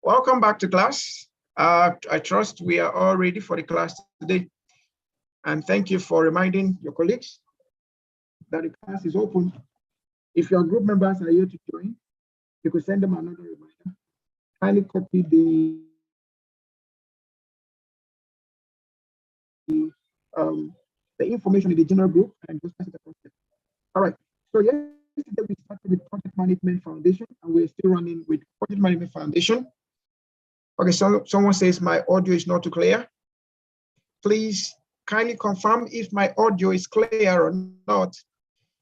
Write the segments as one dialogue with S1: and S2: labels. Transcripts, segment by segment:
S1: Welcome back to class. I trust we are all ready for the class today. And thank you for reminding your colleagues that the class is open. If your group members are here to join, you could send them another reminder. Kindly copy the information in the general group and just pass it across. All right. So yesterday we started with Project Management Foundation, and we're still running with Project Management Foundation. Okay, so someone says my audio is not too clear. Please kindly confirm if my audio is clear or not.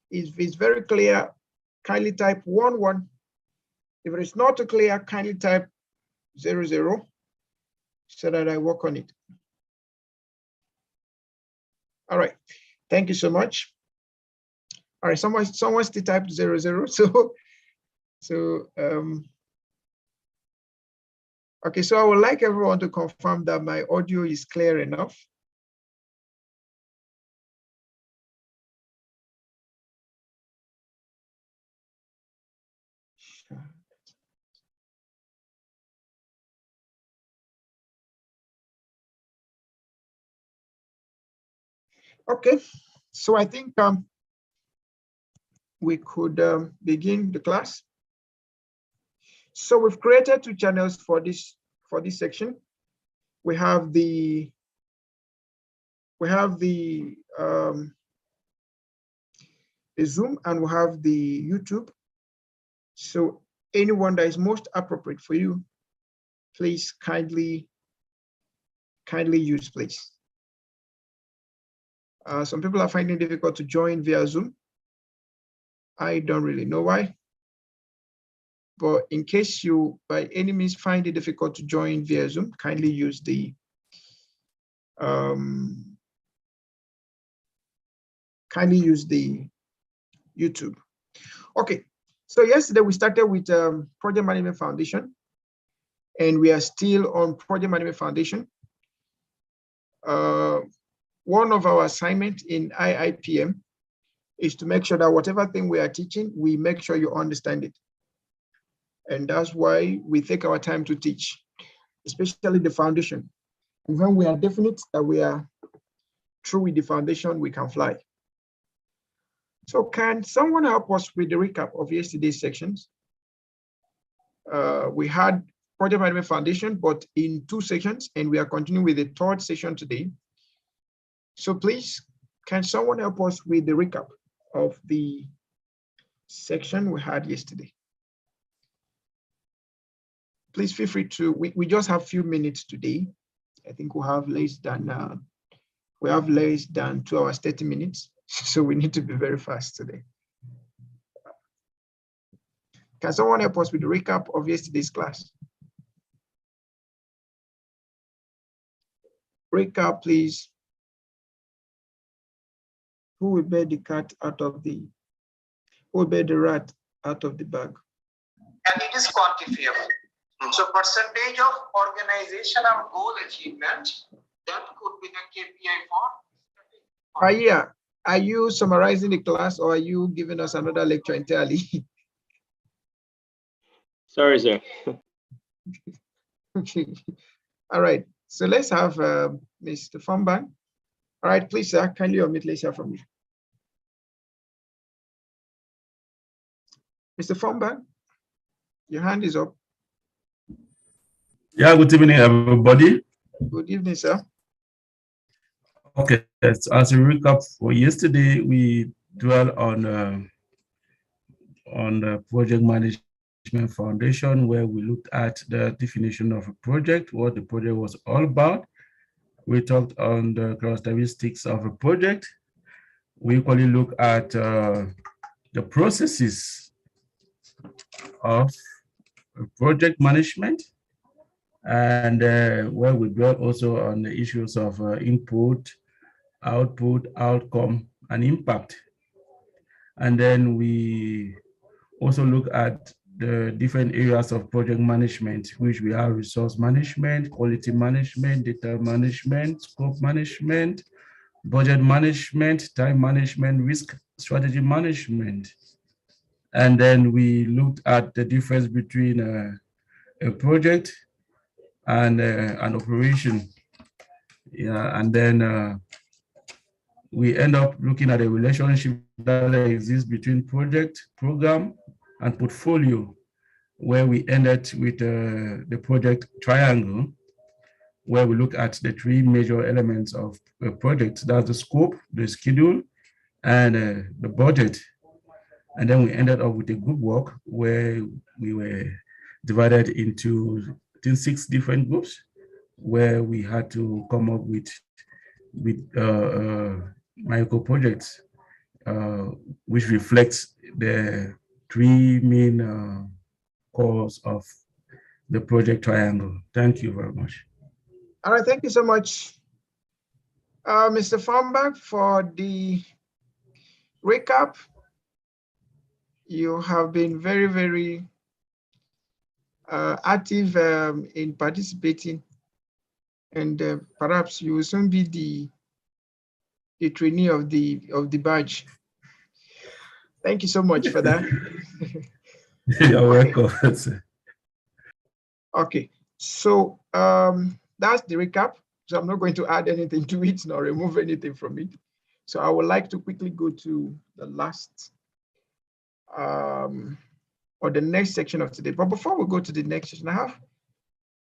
S1: If it's very clear, kindly type 11. If it is not too clear, kindly type 00 so that I work on it. All right, thank you so much. All right, someone still typed 00. Okay, so I would like everyone to confirm that my audio is clear enough. Okay, so I think we could begin the class. So we've created two channels for this section. We have the Zoom and we have the YouTube. So anyone that is most appropriate for you, please kindly use, please. Some people are finding it difficult to join via Zoom. I don't really know why. But in case you, by any means, find it difficult to join via Zoom, kindly use the YouTube. Okay, so yesterday we started with Project Management Foundation, and we are still on Project Management Foundation. One of our assignments in IIPM is to make sure that whatever thing we are teaching, we make sure you understand it. And that's why we take our time to teach, especially the foundation. And when we are definite that we are through with the foundation, we can fly. So can someone help us with the recap of yesterday's sections? We had Project Management Foundation, but in 2 sections, and we are continuing with the 3rd session today. So please, can someone help us with the recap of the section we had yesterday? Please feel free to, we just have a few minutes today. I think we have less than 2 hours, 30 minutes. So we need to be very fast today. Can someone help us with the recap of yesterday's class? Recap, please. Who will bear the cat out of the, who will bear the rat out of the bag?
S2: And it is quantifiable. So percentage of organizational goal achievement, that could be the KPI for.
S1: Are you summarizing the class, or are you giving us another lecture entirely?
S3: Sorry, sir.
S1: Okay. All right. So let's have Mr. Fomban. All right, please, sir, kindly omit, let's hear from you. Mr. Fomban, your hand is up.
S4: Yeah, good evening, everybody.
S1: Good evening, sir.
S4: Okay, as a recap for yesterday, we dwell on the Project Management Foundation, where we looked at the definition of a project, what the project was all about. We talked on the characteristics of a project. We equally look at the processes of project management, and where we dwell also on the issues of input, output, outcome, and impact. And then we also look at the different areas of project management, which we have resource management, quality management, data management, scope management, budget management, time management, risk strategy management. And then we looked at the difference between a project and operation. Yeah, and then we end up looking at a relationship that exists between project, program, and portfolio, where we ended with the project triangle, where we look at the three major elements of a project. That's the scope, the schedule, and the budget. And then we ended up with a group work where we were divided into, I think, 6 different groups, where we had to come up with micro projects, uh, which reflects the three main cores of the project triangle. Thank you very much.
S1: All right, thank you so much, Mr. Farmbach, for the recap. You have been very, very active in participating, and perhaps you will soon be the trainee of the badge. Thank you so much for that.
S4: You're
S1: Okay.
S4: welcome.
S1: Okay, so that's the recap. So I'm not going to add anything to it nor remove anything from it. So I would like to quickly go to the last or the next section of today. But before we go to the next section, I have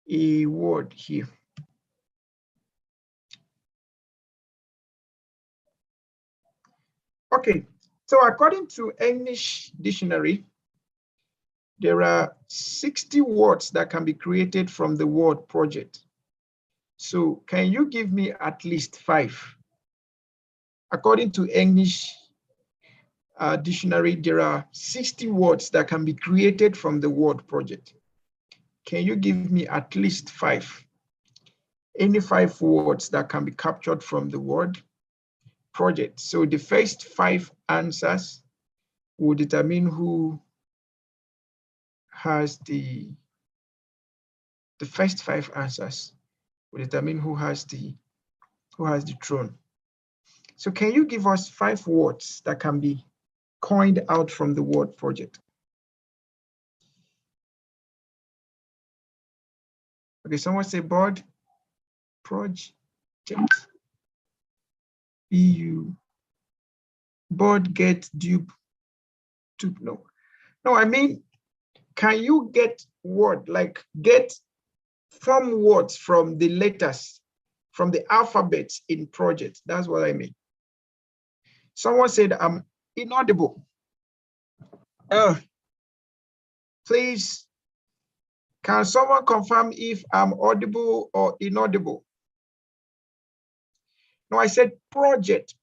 S1: a word here. Okay, so according to English dictionary, there are 60 words that can be created from the word project. So can you give me at least 5? According to English dictionary, there are 60 words that can be created from the word project. Can you give me at least 5? Any 5 words that can be captured from the word project. So the first 5 answers will determine who has the first 5 answers will determine who has the throne. So can you give us 5 words that can be coined out from the word project? Okay, someone say board, project, BU, board, get, dupe, to no. No, I mean, can you get word, like get form words from the letters, from the alphabet in project? That's what I mean. Someone said I'm inaudible. Please, can someone confirm if I'm audible or inaudible? No, I said project,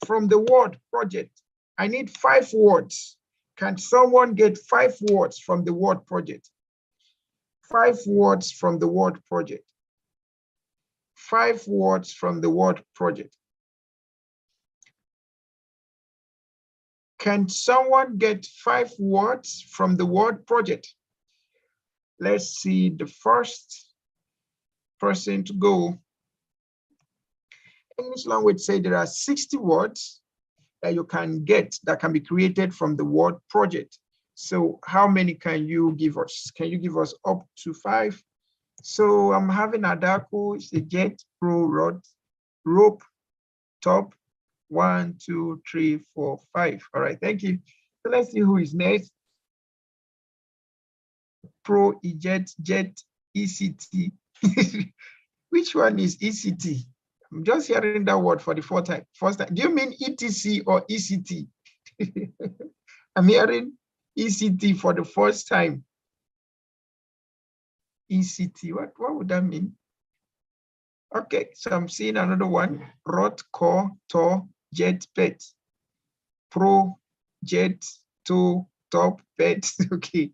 S1: from the word project. I need 5 words. Can someone get 5 words from the word project? 5 words from the word project. 5 words from the word project. Can someone get 5 words from the word project? Let's see the first person to go. English language say there are 60 words that you can get that can be created from the word project. So how many can you give us? Can you give us up to 5? So I'm having Adako, it's a jet, pro, rod, rope, top, 1, 2, 3, 4, 5. All right, thank you. So let's see who is next. Pro, eject, jet, ECT. Which one is ECT? I'm just hearing that word for the first time. Do you mean ETC or ECT? I'm hearing ECT for the first time. ECT, what would that mean? Okay, so I'm seeing another one. Rot, core, tor, jet, pet. Pro, jet, to, top, pet. Okay.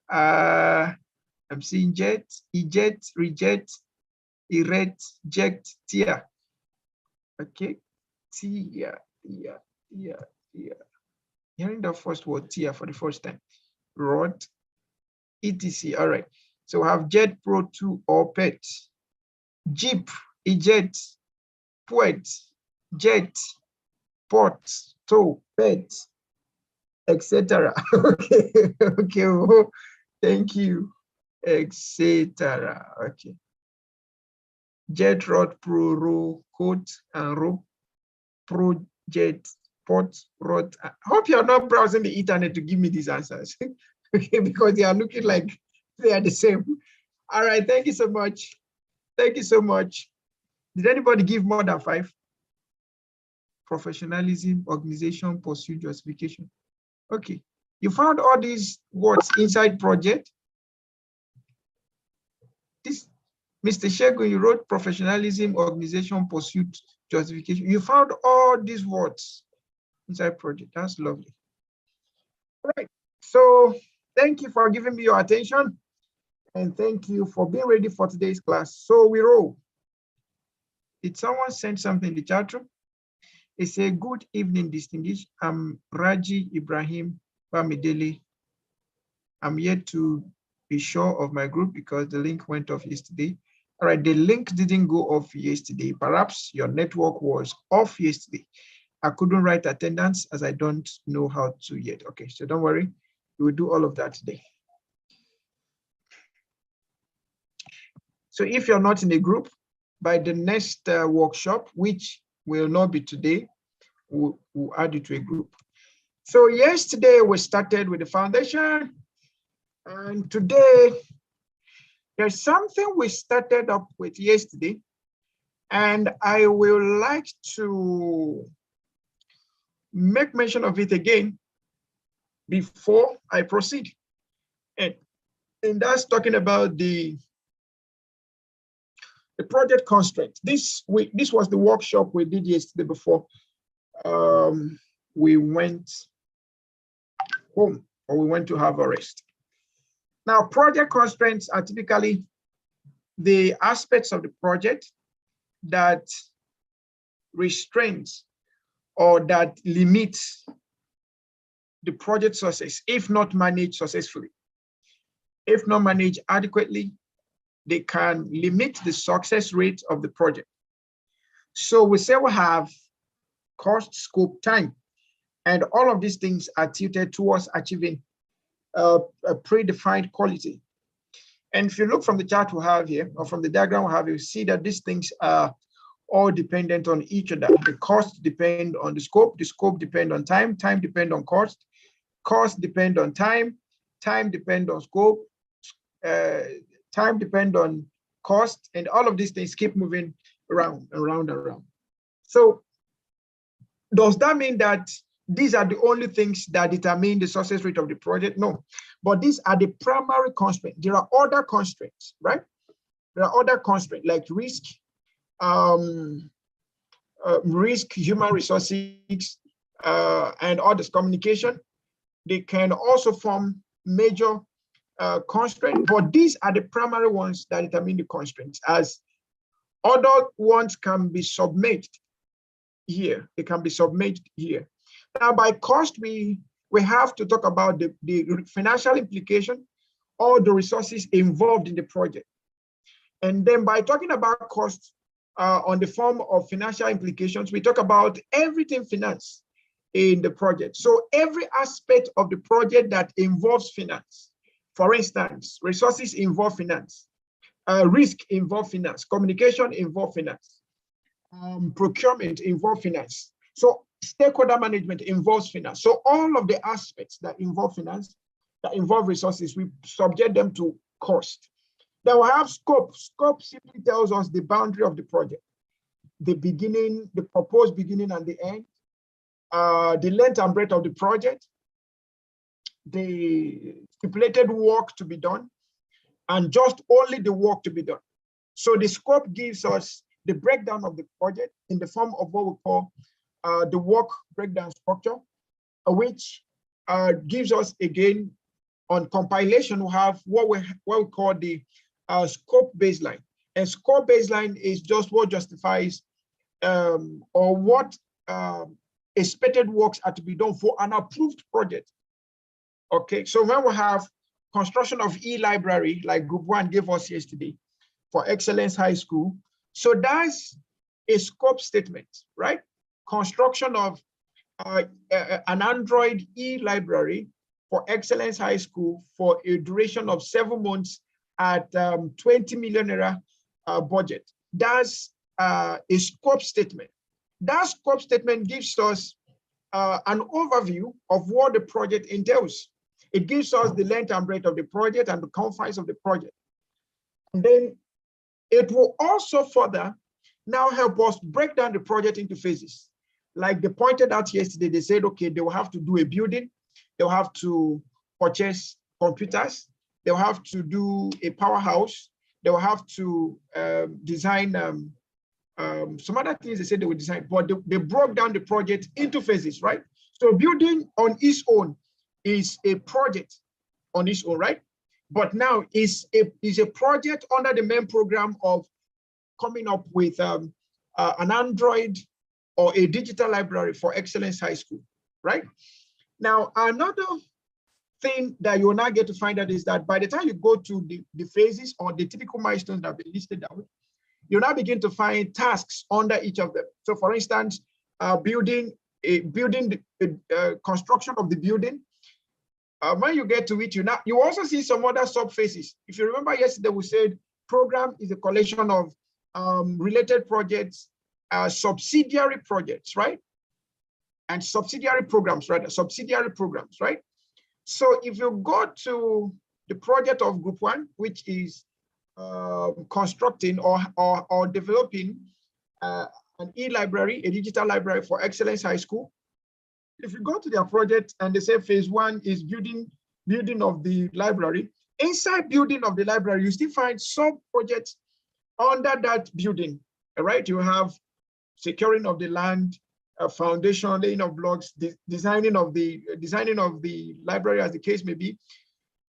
S1: I'm seeing jet, eject, reject, erect, ject, tear. Okay, tear. Hearing the first word tear for the first time. Rod, etc. All right. So we have jet, pro, 2, or pet. Jeep, eject, poet, jet, pot, tow, pet, etc. Okay, okay. Oh, thank you. etc. Okay. Jet rod pro row coat and rope project pot rod. I hope you're not browsing the internet to give me these answers. Okay, because they are looking like they are the same. All right, thank you so much. Thank you so much. Did anybody give more than 5? Professionalism, organization, pursuit, justification. Okay, you found all these words inside project. This, Mr. Shego, you wrote professionalism, organization, pursuit, justification. You found all these words inside project. That's lovely. All right, so thank you for giving me your attention. And thank you for being ready for today's class. So we roll. Did someone send something in the chat room? It's a good evening, distinguished. I'm Raji Ibrahim Bamidele. I'm yet to be sure of my group because the link went off yesterday. All right, the link didn't go off yesterday. Perhaps your network was off yesterday. I couldn't write attendance as I don't know how to yet. Okay, so don't worry. We will do all of that today. So if you're not in a group, by the next workshop, which will not be today, we'll add you to a group. So yesterday we started with the foundation, and today there's something we started up with yesterday, and I will like to make mention of it again before I proceed. And that's talking about the project constraint. This was the workshop we did yesterday before we went home, or we went to have a rest. Now, project constraints are typically the aspects of the project that restrains or that limits the project success if not managed successfully. If not managed adequately, they can limit the success rate of the project. So we say we have cost, scope, time, and all of these things are tilted towards achieving a predefined quality. And if you look from the chart we have here, or from the diagram we have, you see that these things are all dependent on each other. The cost depend on the scope depend on time depend on cost depend on time depend on scope, time depend on cost, and all of these things keep moving around and around and around. So does that mean that these are the only things that determine the success rate of the project? No, but these are the primary constraints. There are other constraints, right? There are other constraints like risk, human resources, and others, communication. They can also form major constraints, but these are the primary ones that determine the constraints, as other ones can be submitted here. They can be submitted here. Now, by cost, we have to talk about the financial implication, all the resources involved in the project. And then by talking about cost on the form of financial implications, we talk about everything finance in the project. So every aspect of the project that involves finance. For instance, resources involve finance, risk involve finance, communication involve finance, procurement involve finance. So stakeholder management involves finance. So all of the aspects that involve finance, that involve resources, we subject them to cost. Then we have scope. Scope simply tells us the boundary of the project, the beginning, the proposed beginning and the end, the length and breadth of the project, the stipulated work to be done, and just only the work to be done. So the scope gives us the breakdown of the project in the form of what we call the work breakdown structure, which gives us, again, on compilation, we have what we call the scope baseline. And scope baseline is just what justifies or what expected works are to be done for an approved project. Okay, so when we have construction of e-library, like Group 1 gave us yesterday for Excellence High School, so that's a scope statement, right? Construction of an Android e-library for Excellence High School for a duration of 7 months at 20 million naira budget. That's a scope statement. That scope statement gives us an overview of what the project entails. It gives us the length and breadth of the project and the confines of the project. And then it will also further now help us break down the project into phases. Like they pointed out yesterday, they said, okay, they will have to do a building, they'll have to purchase computers, they'll have to do a powerhouse, they'll have to design some other things they said they would design, but they broke down the project into phases, right? So building on its own is a project on its own, right? But now is a project under the main program of coming up with an Android or a digital library for Excellence High School, right? Now, another thing that you will now get to find out is that by the time you go to the phases or the typical milestones that have been listed down, you now begin to find tasks under each of them. So for instance, construction of the building. When you get to it, you also see some other sub phases. If you remember yesterday, we said program is a collection of related projects, subsidiary projects, right? And subsidiary programs, right? Subsidiary programs, right? So if you go to the project of group 1, which is constructing or developing an e-library, a digital library for Excellence High School. If you go to their project and they say phase 1 is building of the library, inside building of the library, you still find sub-projects under that building, all right? You have securing of the land, foundation, laying of blocks, designing of the library as the case may be.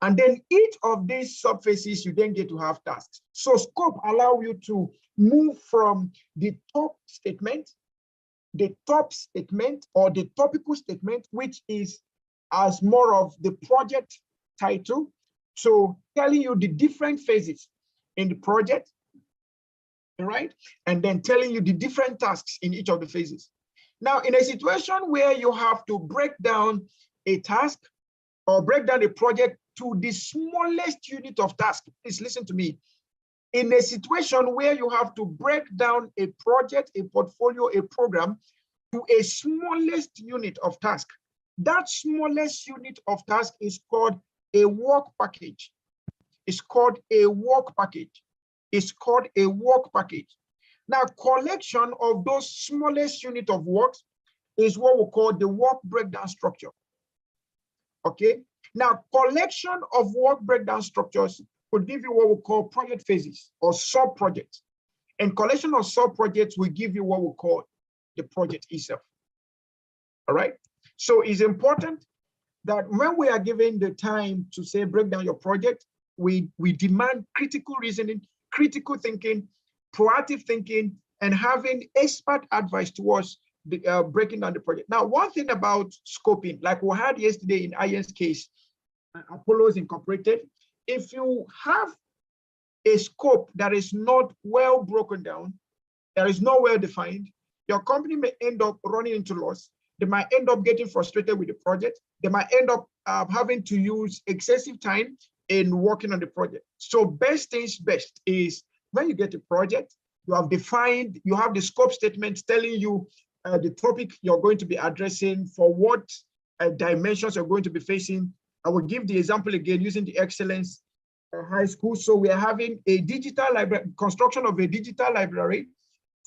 S1: And then each of these subphases, you then get to have tasks. So scope allow you to move from the top statement or the topical statement, which is as more of the project title, to telling you the different phases in the project, right? And then telling you the different tasks in each of the phases. Now, in a situation where you have to break down a task or break down a project to the smallest unit of task, please listen to me. In a situation where you have to break down a project, a portfolio, a program to a smallest unit of task, that smallest unit of task is called a work package. It's called a work package. It's called a work package. Now, collection of those smallest unit of works is what we call the work breakdown structure. Okay. Now, collection of work breakdown structures could give you what we call project phases or sub-projects. And collection of sub-projects will give you what we call the project itself. All right. So it's important that when we are given the time to say break down your project, we demand critical reasoning, critical thinking, proactive thinking, and having expert advice towards the, breaking down the project. Now, one thing about scoping, like we had yesterday in Ian's case, Apollo's Incorporated, if you have a scope that is not well broken down, that is not well defined, your company may end up running into loss. They might end up getting frustrated with the project. They might end up having to use excessive time in working on the project. So best things best is when you get a project, you have defined, you have the scope statement telling you the topic you're going to be addressing, for what dimensions you're going to be facing. I will give the example again using the Excellence High School. So we are having a digital library, construction of a digital library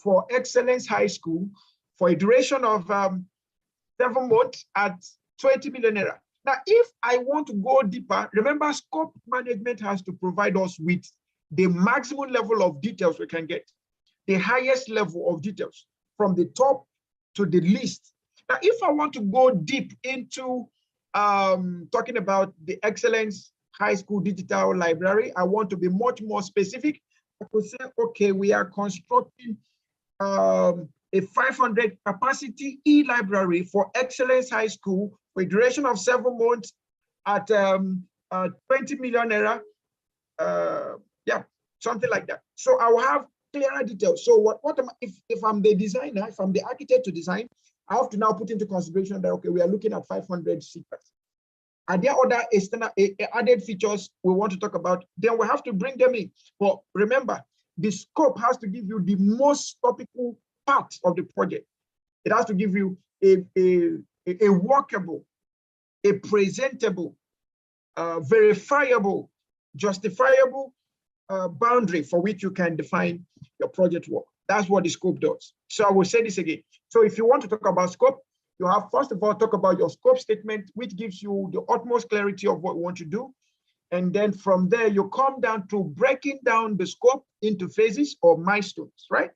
S1: for Excellence High School for a duration of 7 months at 20 million naira. Now, if I want to go deeper, remember, scope management has to provide us with the maximum level of details we can get, the highest level of details from the top to the least. Now, if I want to go deep into talking about the Excellence High School Digital Library, I want to be much more specific. I could say, okay, we are constructing a 500 capacity e-library for Excellence High School for a duration of 7 months at 20 million naira. Yeah, something like that. So I will have clearer details. So what am I, if I'm the designer, if I'm the architect to design, I have to now put into consideration that, okay, we are looking at 500 seekers. Are there other external added features we want to talk about? Then we have to bring them in. But remember, the scope has to give you the most topical part of the project. It has to give you a workable, a presentable, verifiable, justifiable boundary for which you can define your project work. That's what the scope does. So I will say this again. So if you want to talk about scope, you have first of all talk about your scope statement, which gives you the utmost clarity of what you want to do. And then from there, you come down to breaking down the scope into phases or milestones, right?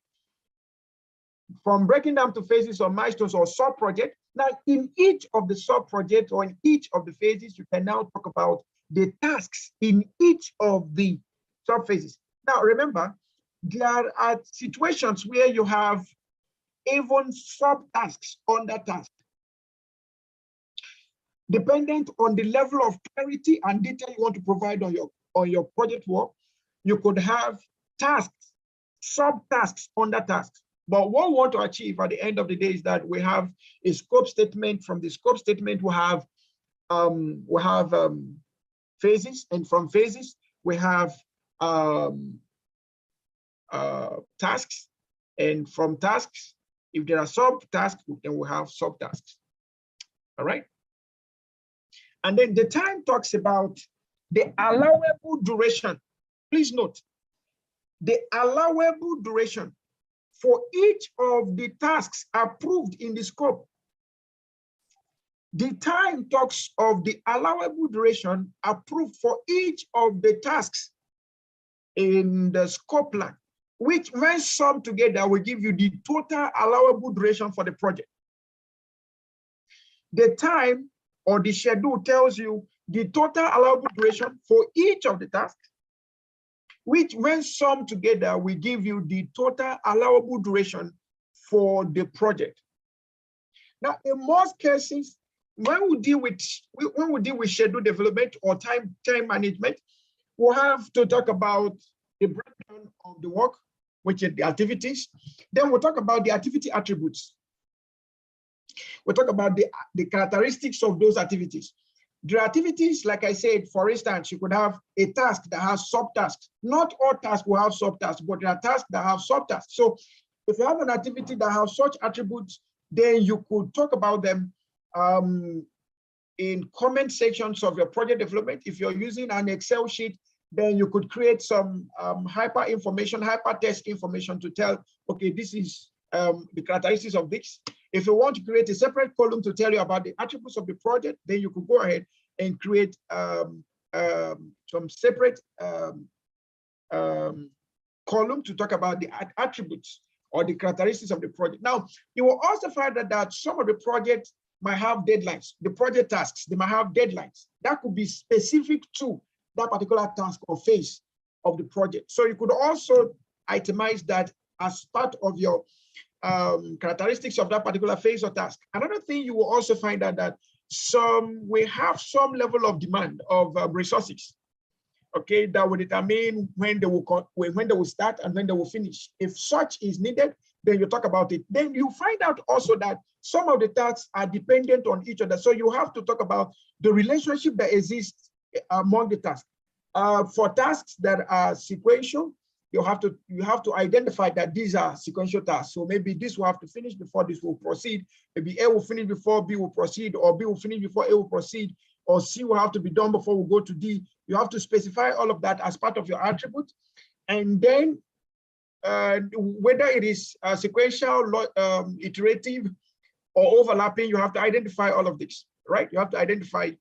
S1: From breaking down to phases or milestones or sub-project. Now, in each of the sub-projects or in each of the phases, you can now talk about the tasks in each of the sub-phases. Now, remember, there are situations where you have even sub-tasks under task. Dependent on the level of clarity and detail you want to provide on your project work, you could have tasks, sub-tasks under tasks. But what we want to achieve at the end of the day is that we have a scope statement. From the scope statement, we have phases, and from phases we have tasks, and from tasks, if there are sub-tasks, then we have sub-tasks. All right. And then the time talks about the allowable duration. Please note, the allowable duration for each of the tasks approved in the scope. The time talks of the allowable duration approved for each of the tasks in the scope plan, which when summed together will give you the total allowable duration for the project. The time or the schedule tells you the total allowable duration for each of the tasks, which when summed together will give you the total allowable duration for the project. Now, in most cases, when we deal with schedule development or time management, we'll have to talk about the breakdown of the work, which is the activities. Then we'll talk about the activity attributes. We'll talk about the characteristics of those activities. The activities, like I said, for instance, you could have a task that has subtasks. Not all tasks will have subtasks, but there are tasks that have subtasks. So if you have an activity that has such attributes, then you could talk about them in comment sections of your project development. If you're using an Excel sheet, then you could create some hypertext information to tell, okay, this is the characteristics of this. If you want to create a separate column to tell you about the attributes of the project, then you could go ahead and create some separate column to talk about the attributes or the characteristics of the project. Now, you will also find that some of the projects might have deadlines. The project tasks, they might have deadlines. That could be specific to that particular task or phase of the project. So you could also itemize that as part of your characteristics of that particular phase or task. Another thing you will also find out that we have some level of demand of resources, okay, that will determine when they will start and when they will finish. If such is needed, then you talk about it. Then you find out also that some of the tasks are dependent on each other. So you have to talk about the relationship that exists among the tasks. For tasks that are sequential, you have to identify that these are sequential tasks. So maybe this will have to finish before this will proceed. Maybe A will finish before B will proceed, or B will finish before A will proceed, or C will have to be done before we go to D. You have to specify all of that as part of your attribute. And then whether it is sequential, iterative, or overlapping, you have to identify all of this, right? You have to identify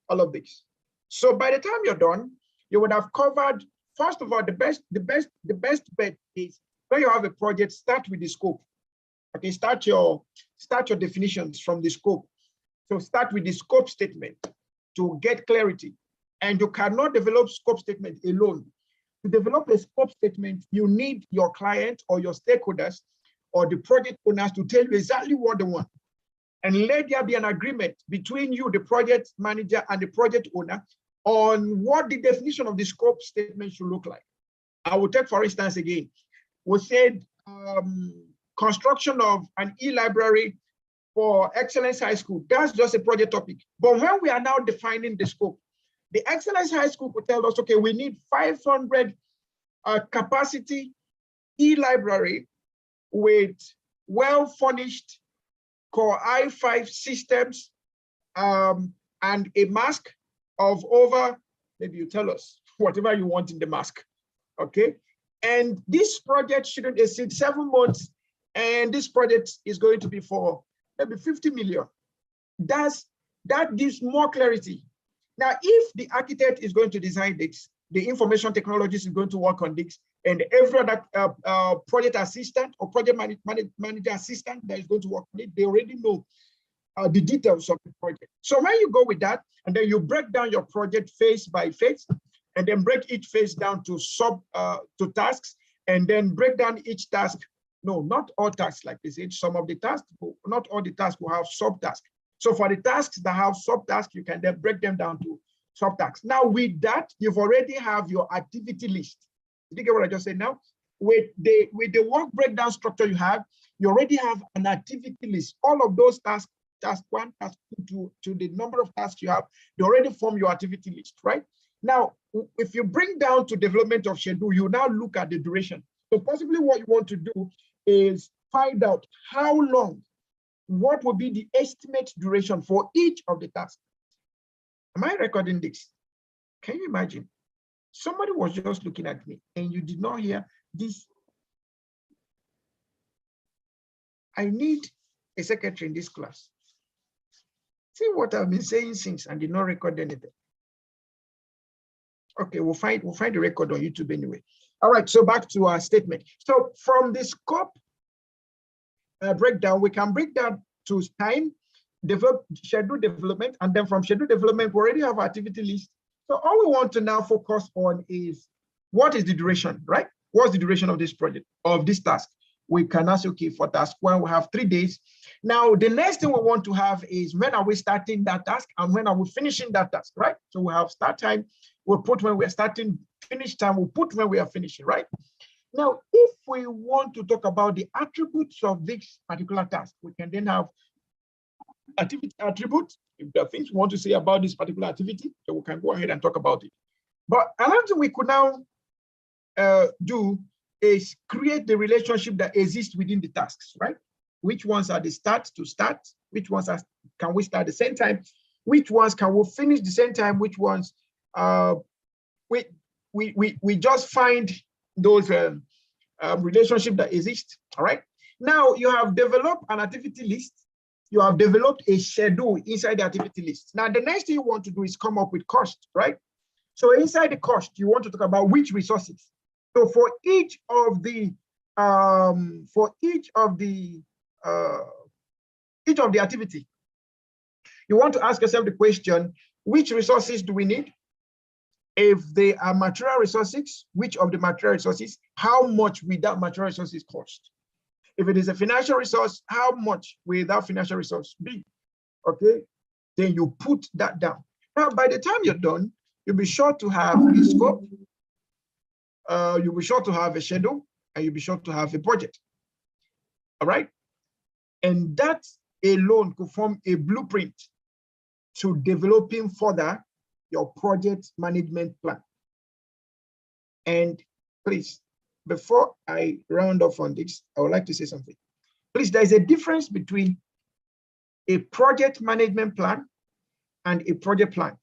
S1: all of this. So by the time you're done, you would have covered, first of all, the best bet is when you have a project, start with the scope. Okay, start your definitions from the scope. So start with the scope statement to get clarity. And you cannot develop scope statement alone. To develop a scope statement, you need your client or your stakeholders or the project owners to tell you exactly what they want. And let there be an agreement between you, the project manager, and the project owner on what the definition of the scope statement should look like. I will take, for instance, again, we said construction of an e-library for Excellence High School. That's just a project topic. But when we are now defining the scope, the Excellence High School could tell us, okay, we need 500 capacity e-library with well-furnished Core i5 systems and a mask of over, maybe you tell us, whatever you want in the mask, okay? And this project shouldn't exceed 7 months, and this project is going to be for maybe 50 million. That gives more clarity. Now, if the architect is going to design this, the information technologist is going to work on this, and every other project assistant or project manager assistant that is going to work on it, they already know the details of the project. So when you go with that, and then you break down your project phase by phase, and then break each phase down to to tasks, and then break down each task. No, not all tasks like this. Some of the tasks, not all the tasks will have subtasks. So for the tasks that have subtasks, you can then break them down to subtasks. Now with that, you've already have your activity list. Did you get what I just said now? With the work breakdown structure you have, you already have an activity list. All of those tasks, task 1, task 2, to the number of tasks you have, they already form your activity list, right? Now, if you bring down to development of schedule, you now look at the duration. So possibly what you want to do is find out how long, what will be the estimate duration for each of the tasks. Am I recording this? Can you imagine? Somebody was just looking at me and you did not hear this. I need a secretary in this class. See what I've been saying since and did not record anything. Okay, we'll find the record on YouTube anyway. All right, so back to our statement. So from the scope breakdown, we can break down to time, schedule development, and then from schedule development, we already have activity list. So all we want to now focus on is what is the duration, right? What's the duration of this project, of this task? We can ask, okay, for task 1, we have 3 days. Now, the next thing we want to have is when are we starting that task and when are we finishing that task, right? So we have start time, we'll put when we're starting, finish time, we'll put when we are finishing, right? Now, if we want to talk about the attributes of this particular task, we can then have activity attributes. If there are things we want to say about this particular activity, then we can go ahead and talk about it. But another thing we could now do is create the relationship that exists within the tasks, right? Which ones are the start to start? Which ones can we start at the same time? Which ones can we finish the same time? Which ones we just find those relationship that exist, all right? Now you have developed an activity list. You have developed a schedule inside the activity list. Now the next thing you want to do is come up with cost, right? So inside the cost, you want to talk about which resources. So for each of the activity, you want to ask yourself the question, which resources do we need? If they are material resources, which of the material resources, how much will that material resources cost? If it is a financial resource, how much will that financial resource be? Okay, then you put that down. Now, by the time you're done, you'll be sure to have a scope, you'll be sure to have a schedule, and you'll be sure to have a budget. All right? And that alone could form a blueprint to developing further your project management plan. And please, before I round off on this, I would like to say something. Please, there's a difference between a project management plan and a project plan.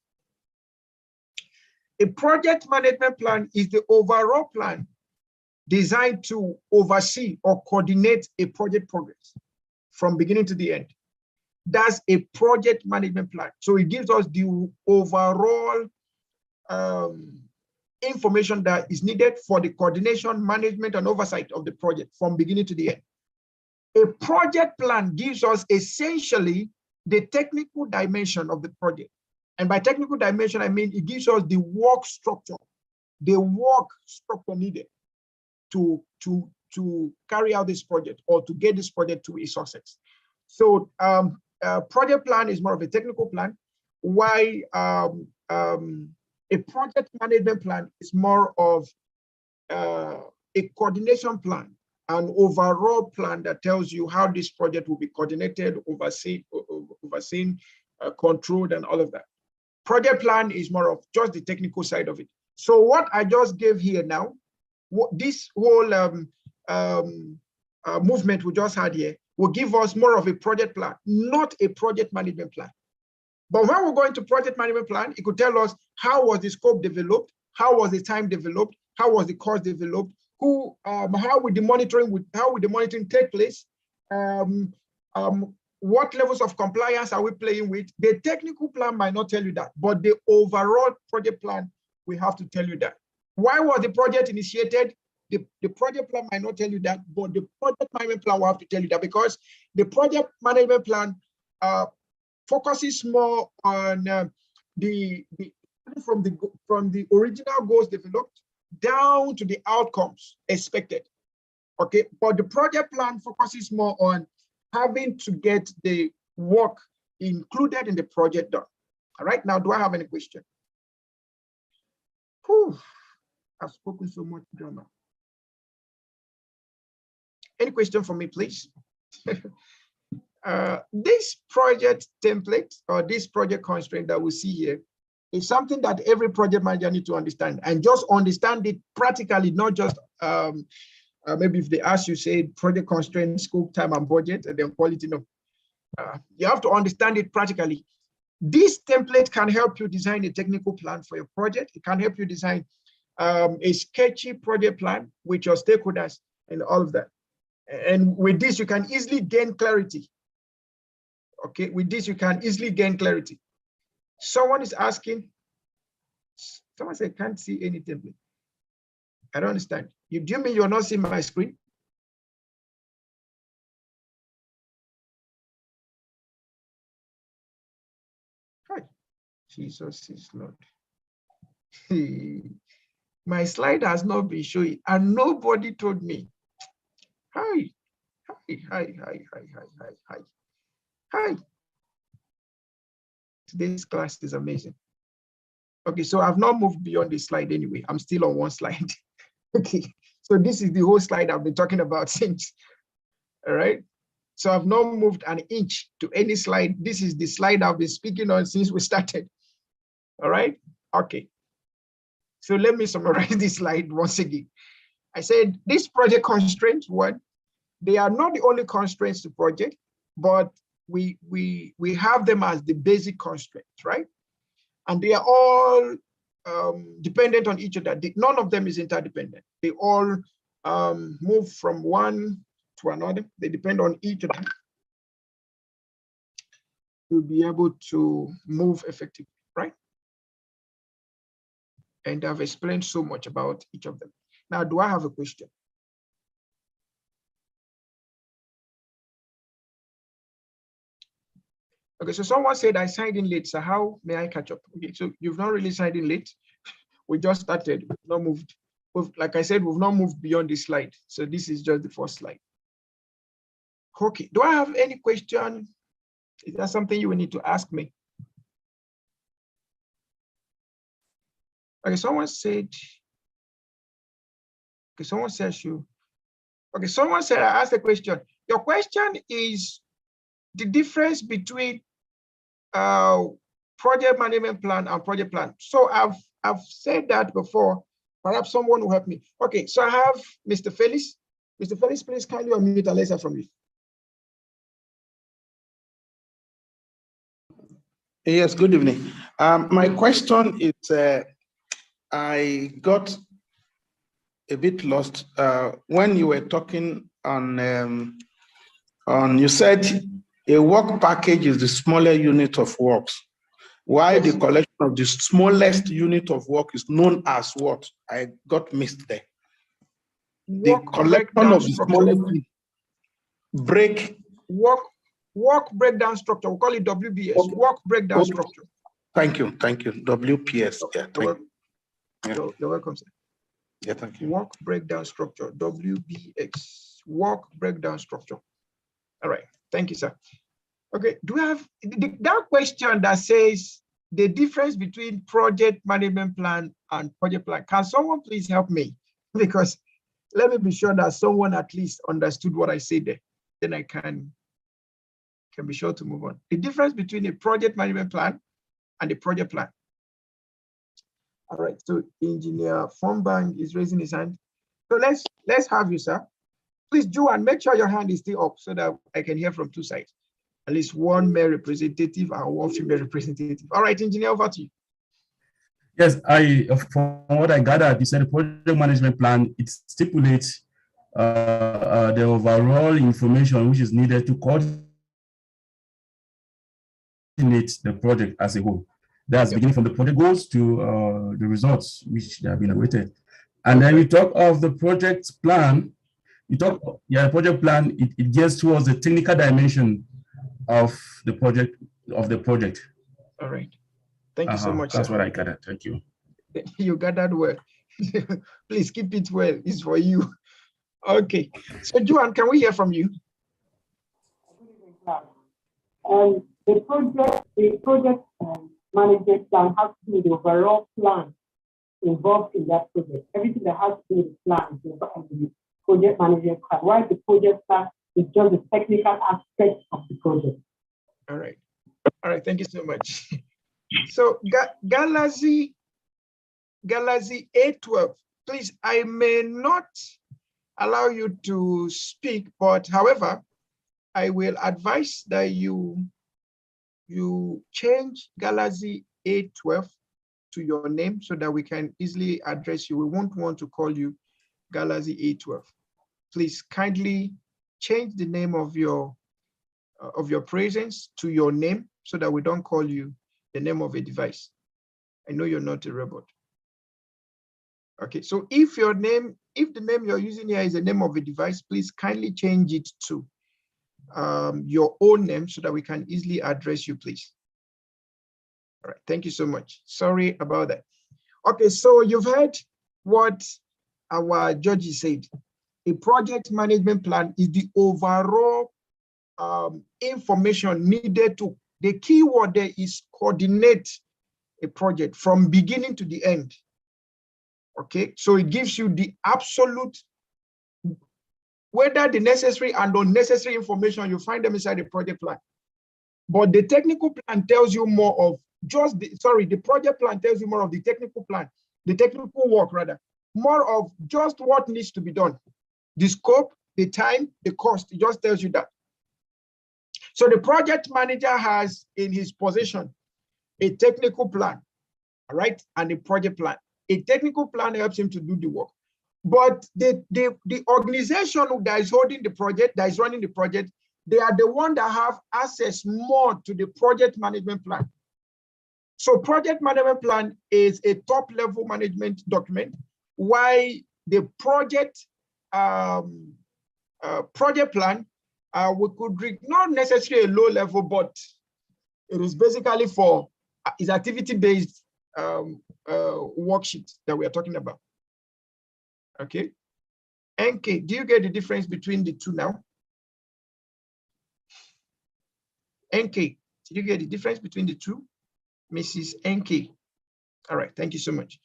S1: A project management plan is the overall plan designed to oversee or coordinate a project progress from beginning to the end. That's a project management plan. So it gives us the overall information that is needed for the coordination, management, and oversight of the project from beginning to the end. A project plan gives us essentially the technical dimension of the project. And by technical dimension, I mean it gives us the work structure needed to carry out this project or to get this project to a success. So project plan is more of a technical plan, while a project management plan is more of a coordination plan an overall plan that tells you how this project will be coordinated, overseen, controlled, and all of that. Project plan is more of just the technical side of it. So what I just gave here now, this whole movement we just had here will give us more of a project plan, not a project management plan. But when we go into project management plan, it could tell us how was the scope developed, how was the time developed, how was the cost developed, how would the monitoring take place, what levels of compliance are we playing with. The technical plan might not tell you that, but the overall project plan, we have to tell you that. Why was the project initiated? The project plan might not tell you that, but the project management plan will have to tell you that, because the project management plan focuses more on from the original goals developed down to the outcomes expected. Okay, but the project plan focuses more on having to get the work included in the project done. All right, now, do I have any question? Whew, I've spoken so much drama. Any question for me, please? This project template or this project constraint that we see here is something that every project manager needs to understand, and just understand it practically, not just maybe if they ask you, say, project constraint, scope, time, and budget, and then quality. No, you have to understand it practically. This template can help you design a technical plan for your project. It can help you design a sketchy project plan with your stakeholders and all of that. And with this, you can easily gain clarity. Okay, with this, you can easily gain clarity. Someone is asking, someone said, can't see any template. I don't understand. Do you mean you're not seeing my screen? Hi, Jesus is Lord. My slide has not been showing, and nobody told me. Hi. Today's class is amazing. Okay, so I've not moved beyond this slide anyway. I'm still on one slide. Okay, so this is the whole slide I've been talking about since. All right, so I've not moved an inch to any slide. This is the slide I've been speaking on since we started. All right, okay. So let me summarize this slide once again. I said this project constraints, one, they are not the only constraints to project, but we have them as the basic constraints, right? And they are all dependent on each other. None of them is interdependent. They all move from one to another. They depend on each other to be able to move effectively, right? And I've explained so much about each of them. Now, do I have a question? Okay, so someone said I signed in late, so how may I catch up? Okay, so you've not really signed in late. We just started, we've not moved. Like I said, we've not moved beyond this slide. So this is just the first slide. Okay, do I have any question? Is that something you will need to ask me? Okay, someone said, okay, someone says you, okay, someone said I asked a question. Your question is the difference between project management plan and project plan. So I've said that before. Perhaps someone will help me. Okay, so I have Mr. Felix. Mr. Felix, please kindly unmute and let's hear from you.
S3: Yes, good evening. My question is, I got a bit lost when you were talking on you said a work package is the smaller unit of works. Why yes. The collection of the smallest unit of work is known as what? I got missed there.
S1: Work
S3: the collection of the smallest
S1: work breakdown structure. We call it WBS. Okay. Work breakdown structure.
S3: Thank you. WPS. Yeah,
S1: you're welcome, sir.
S3: Yeah, thank you.
S1: Work breakdown structure. WBX. Work breakdown structure. All right. Thank you, sir. Okay. Do we have that question that says the difference between project management plan and project plan? Can someone please help me? Because Let me be sure that someone at least understood what I said there. Then I can be sure to move on. The difference between a project management plan and a project plan. All right, so Engineer Fonbang is raising his hand. So let's have you, sir. Please, Joanne, make sure your hand is still up so that I can hear from two sides. At least one male representative and one female representative. All right, engineer, over to you.
S4: Yes, from what I gathered, you said the project management plan, it stipulates the overall information which is needed to coordinate the project as a whole. That's beginning from the project goals to the results which have been awaited. And then we talk of the project plan. The project plan, it gets towards the technical dimension of the project.
S1: All right. Thank you so much.
S4: That's
S1: sir.
S4: what I gathered. Thank you.
S1: You gathered well. Please keep it well. It's for you. Okay. So, Joanne, can we hear from you?
S5: The project management plan has to be the overall plan involved in that project. Everything that has to do with the plan is involved in the project management plan, while the project plan is just the technical aspect of the project.
S1: All right. All right. Thank you so much. So, Galaxy A12, please, I may not allow you to speak, but however, I will advise that you change Galaxy A12 to your name so that we can easily address you. We won't want to call you Galaxy A12. Please kindly change the name of your presence to your name so that we don't call you the name of a device. I know you're not a robot. Okay, so if the name you're using here is the name of a device, please kindly change it to your own name so that we can easily address you, please. All right, thank you so much. Sorry about that. Okay, so you've heard what our judges said. A project management plan is the overall information needed to, the key word there is coordinate a project from beginning to the end. Okay, so it gives you the absolute, whether the necessary and unnecessary information, you find them inside the project plan. But the technical plan tells you more of just the project plan tells you more of the technical plan, the technical work rather, more of just what needs to be done. The scope, the time, the cost, it just tells you that. So the project manager has in his possession a technical plan, all right, and a project plan. A technical plan helps him to do the work. But the organization that is holding the project, that is running the project, they are the one that have access more to the project management plan. So project management plan is a top level management document, while the project plan, we could read not necessarily a low level, but it is basically for is activity-based worksheet that we are talking about. Okay. NK, do you get the difference between the two now? NK, did you get the difference between the two? Mrs. NK. All right, thank you so much.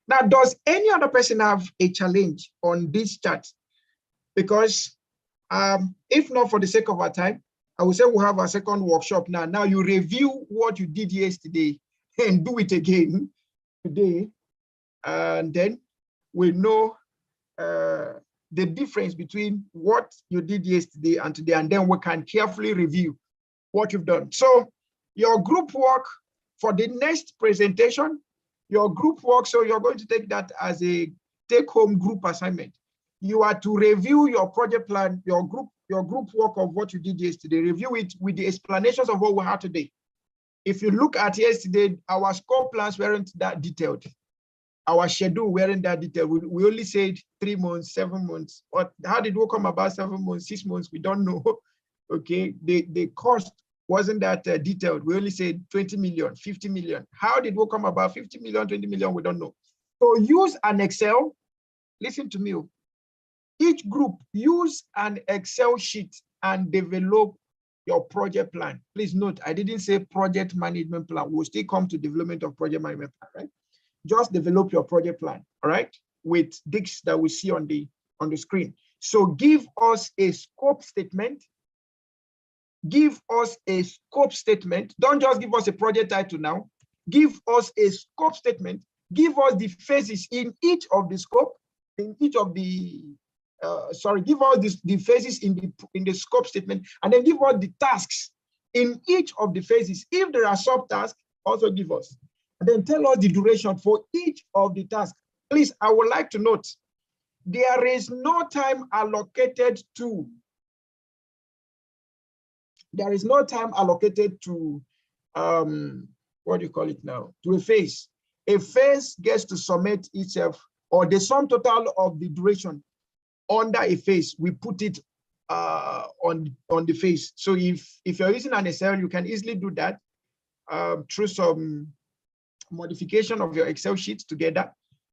S1: Now, does any other person have a challenge on this chart? Because if not, for the sake of our time, I will say we'll have a second workshop now. Now you review what you did yesterday and do it again today. And then we know the difference between what you did yesterday and today, and then we can carefully review what you've done. So your group work for the next presentation, your group work, so you're going to take that as a take-home group assignment. You are to review your project plan, your group work of what you did yesterday, review it with the explanations of what we had today. If you look at yesterday, our scope plans weren't that detailed. Our schedule weren't that detailed. We only said 3 months, 7 months. But how did we come about 7 months, 6 months? We don't know. Okay, the cost wasn't that detailed. We only said 20 million, 50 million. How did we come about 50 million, 20 million? We don't know. So use an Excel. Listen to me. Each group use an Excel sheet and develop your project plan. Please note, I didn't say project management plan. We'll still come to development of project management plan, right? Just develop your project plan, all right? With this that we see on the on the screen. So give us a scope statement. Give us a scope statement. Don't just give us a project title now. Give us a scope statement. Give us the phases in each of the scope, in each of the, give us the phases in the scope statement, and then give us the tasks in each of the phases. If there are subtasks, also give us. And then tell us the duration for each of the tasks. Please, I would like to note, there is no time allocated to, there is no time allocated to, what do you call it now? To a phase. A phase gets to submit itself, or the sum total of the duration under a phase, we put it on the phase. So if you're using an Excel, you can easily do that through some modification of your Excel sheets together.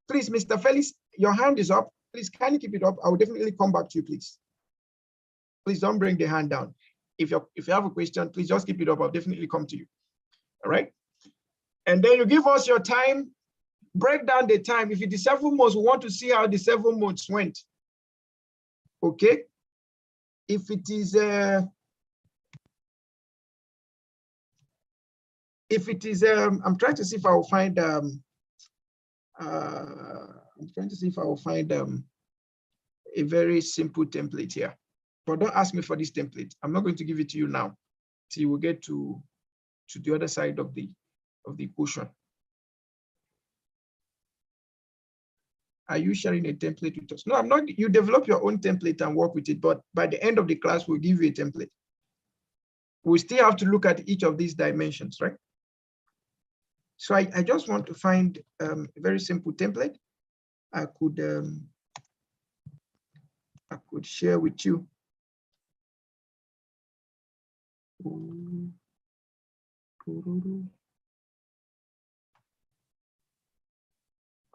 S1: Please, Mr. Felix, your hand is up. Please, can you keep it up? I will definitely come back to you, please. Please don't bring the hand down. If you have a question, please just keep it up. I'll definitely come to you. All right. And then you give us your time, break down the time. If it is 7 months, we want to see how the 7 months went. Okay. If it is, I'm trying to see if I will find, I'm trying to see if I will find a very simple template here. But don't ask me for this template. I'm not going to give it to you now. So you will get to the other side of the equation. Are you sharing a template with us? No, I'm not. You develop your own template and work with it, but by the end of the class, we'll give you a template. We still have to look at each of these dimensions, right? So I just want to find a very simple template I could share with you.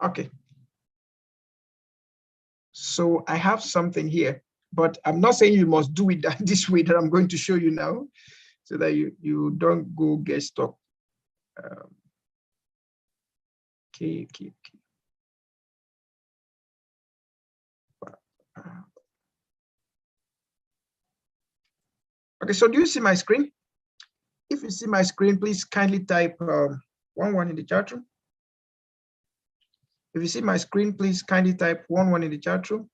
S1: Okay. So I have something here, but I'm not saying you must do it this way that I'm going to show you now, so that you don't go get stuck. Okay. Okay, so do you see my screen? If you see my screen, please kindly type 11 in the chat room. If you see my screen, please kindly type 11 in the chat room.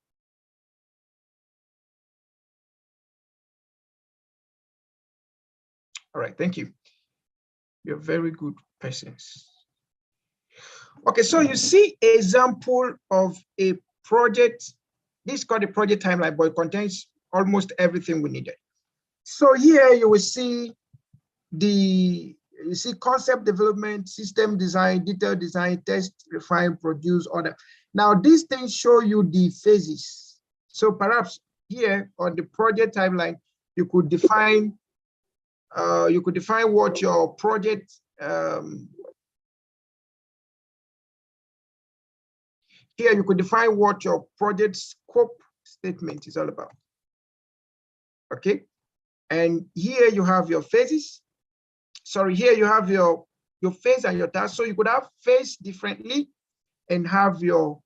S1: All right, thank you. You're very good persons. Okay, so you see an example of a project. This is called a project timeline, but it contains almost everything we needed. So here you will see concept development, system design, detailed design, test, refine, produce, order. Now these things show you the phases. So perhaps here on the project timeline, you could define what your project here you could define what your project scope statement is all about. Okay, and here you have your phases. Sorry, here you have your phase and your task. So you could have phase differently and have your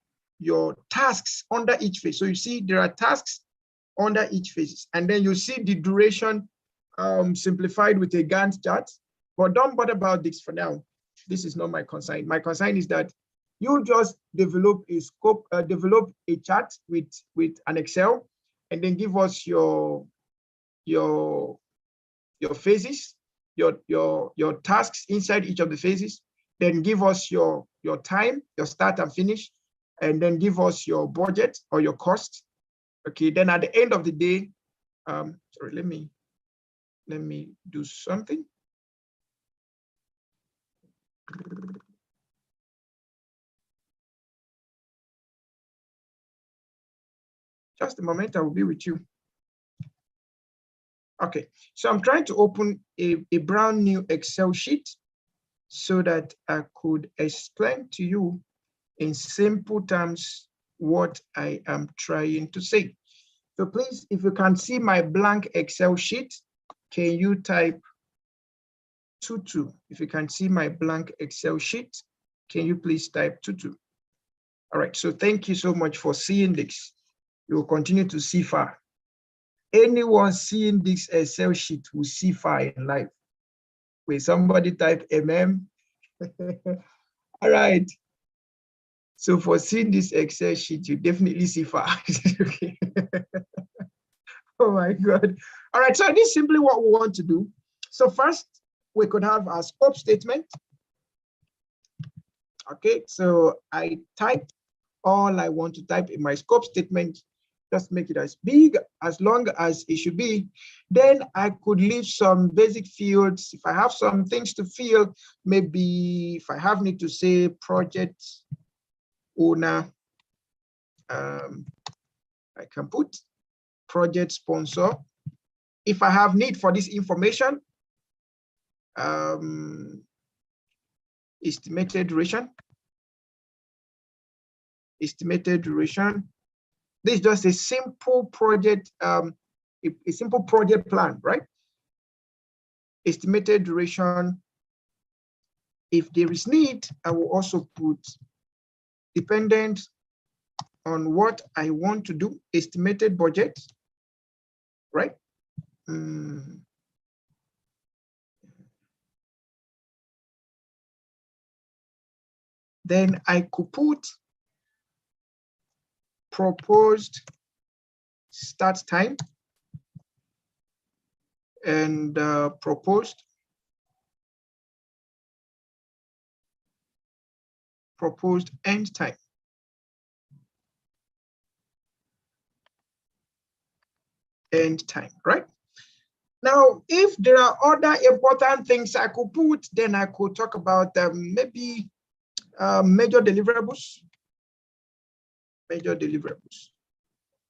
S1: tasks under each phase. So you see there are tasks under each phase, and then you see the duration simplified with a Gantt chart. But don't bother about this for now. This is not my concern. My concern is that you just develop a scope, develop a chart with an Excel, and then give us your phases, your tasks inside each of the phases, then give us your time, your start and finish, and then give us your budget or your cost. Okay, then at the end of the day, sorry, let me do something. Just a moment, I will be with you. Okay, so I'm trying to open a brand new Excel sheet so that I could explain to you in simple terms what I am trying to say. So please, if you can see my blank Excel sheet, can you type 22? If you can see my blank Excel sheet, can you please type 22? All right, so thank you so much for seeing this. you will continue to see far. Anyone seeing this Excel sheet will see far in life. Will somebody type MM? All right. So for seeing this Excel sheet, you definitely see far. Okay. Oh my God. All right, so this is simply what we want to do. So first, we could have a scope statement. Okay, so I type all I want to type in my scope statement, just make it as big, as long as it should be. Then I could leave some basic fields. If I have some things to fill, maybe if I have need to say project owner, I can put project sponsor. If I have need for this information, estimated duration. Estimated duration. This is just a simple project, a simple project plan, right? Estimated duration. If there is need, I will also put dependent on what I want to do, estimated budget, right? Then I could put proposed start time and proposed end time. End time, right? Now, if there are other important things I could put, then I could talk about maybe major deliverables. Major deliverables.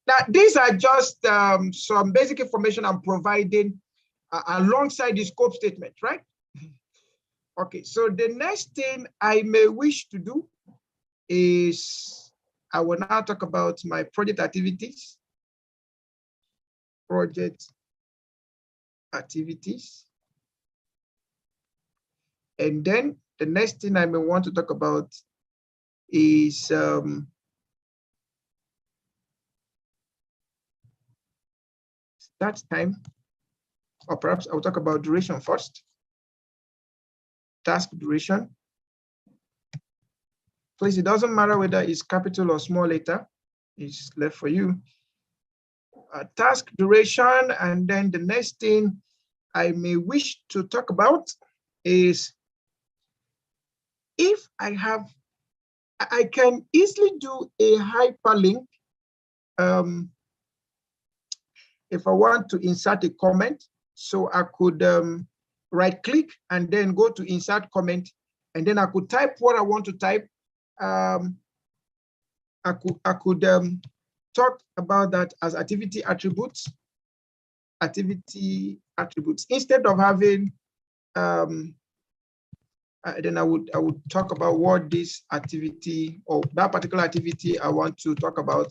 S1: Now, these are just some basic information I'm providing alongside the scope statement, right? Okay, so the next thing I may wish to do is I will now talk about my project activities. Project activities. And then the next thing I may want to talk about is start time, or perhaps I'll talk about duration first. Task duration. Please, it doesn't matter whether it's capital or small letter, it's left for you. Task duration, and then the next thing I may wish to talk about is if I can easily do a hyperlink. If I want to insert a comment, so I could right click and then go to insert comment, and then I could type what I want to type. I could talk about that as activity attributes. Activity attributes, instead of having then I would talk about what this activity or that particular activity I want to talk about.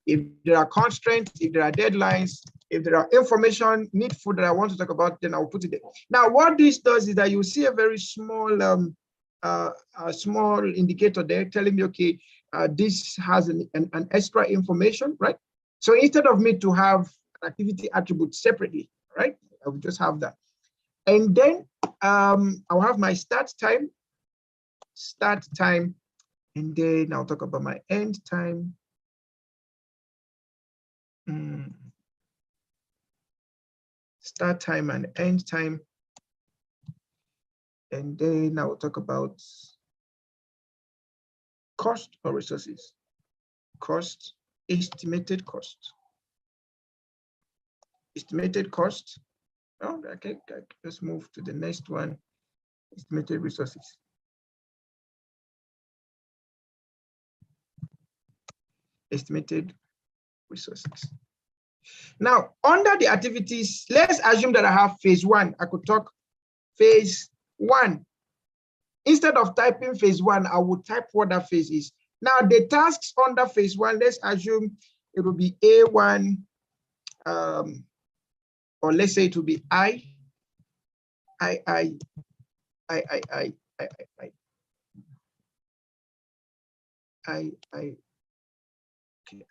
S1: If there are constraints, if there are deadlines, if there are information needful that I want to talk about, then I'll put it there. Now, what this does is that you see a very small a small indicator there telling me, okay, this has an extra information, right? So instead of me to have an activity attribute separately, right, I will just have that. And then I'll have my start time, and then I'll talk about my end time. Start time and end time. And then I will talk about cost or resources. Cost, estimated cost. Estimated cost. Oh, okay, let's move to the next one. Estimated resources. Estimated resources. Now, under the activities, let's assume that I have phase one. I could talk phase one. Instead of typing phase one, I would type what that phase is. Now, the tasks under phase one, let's assume it will be A1, or let's say it will be I. Okay,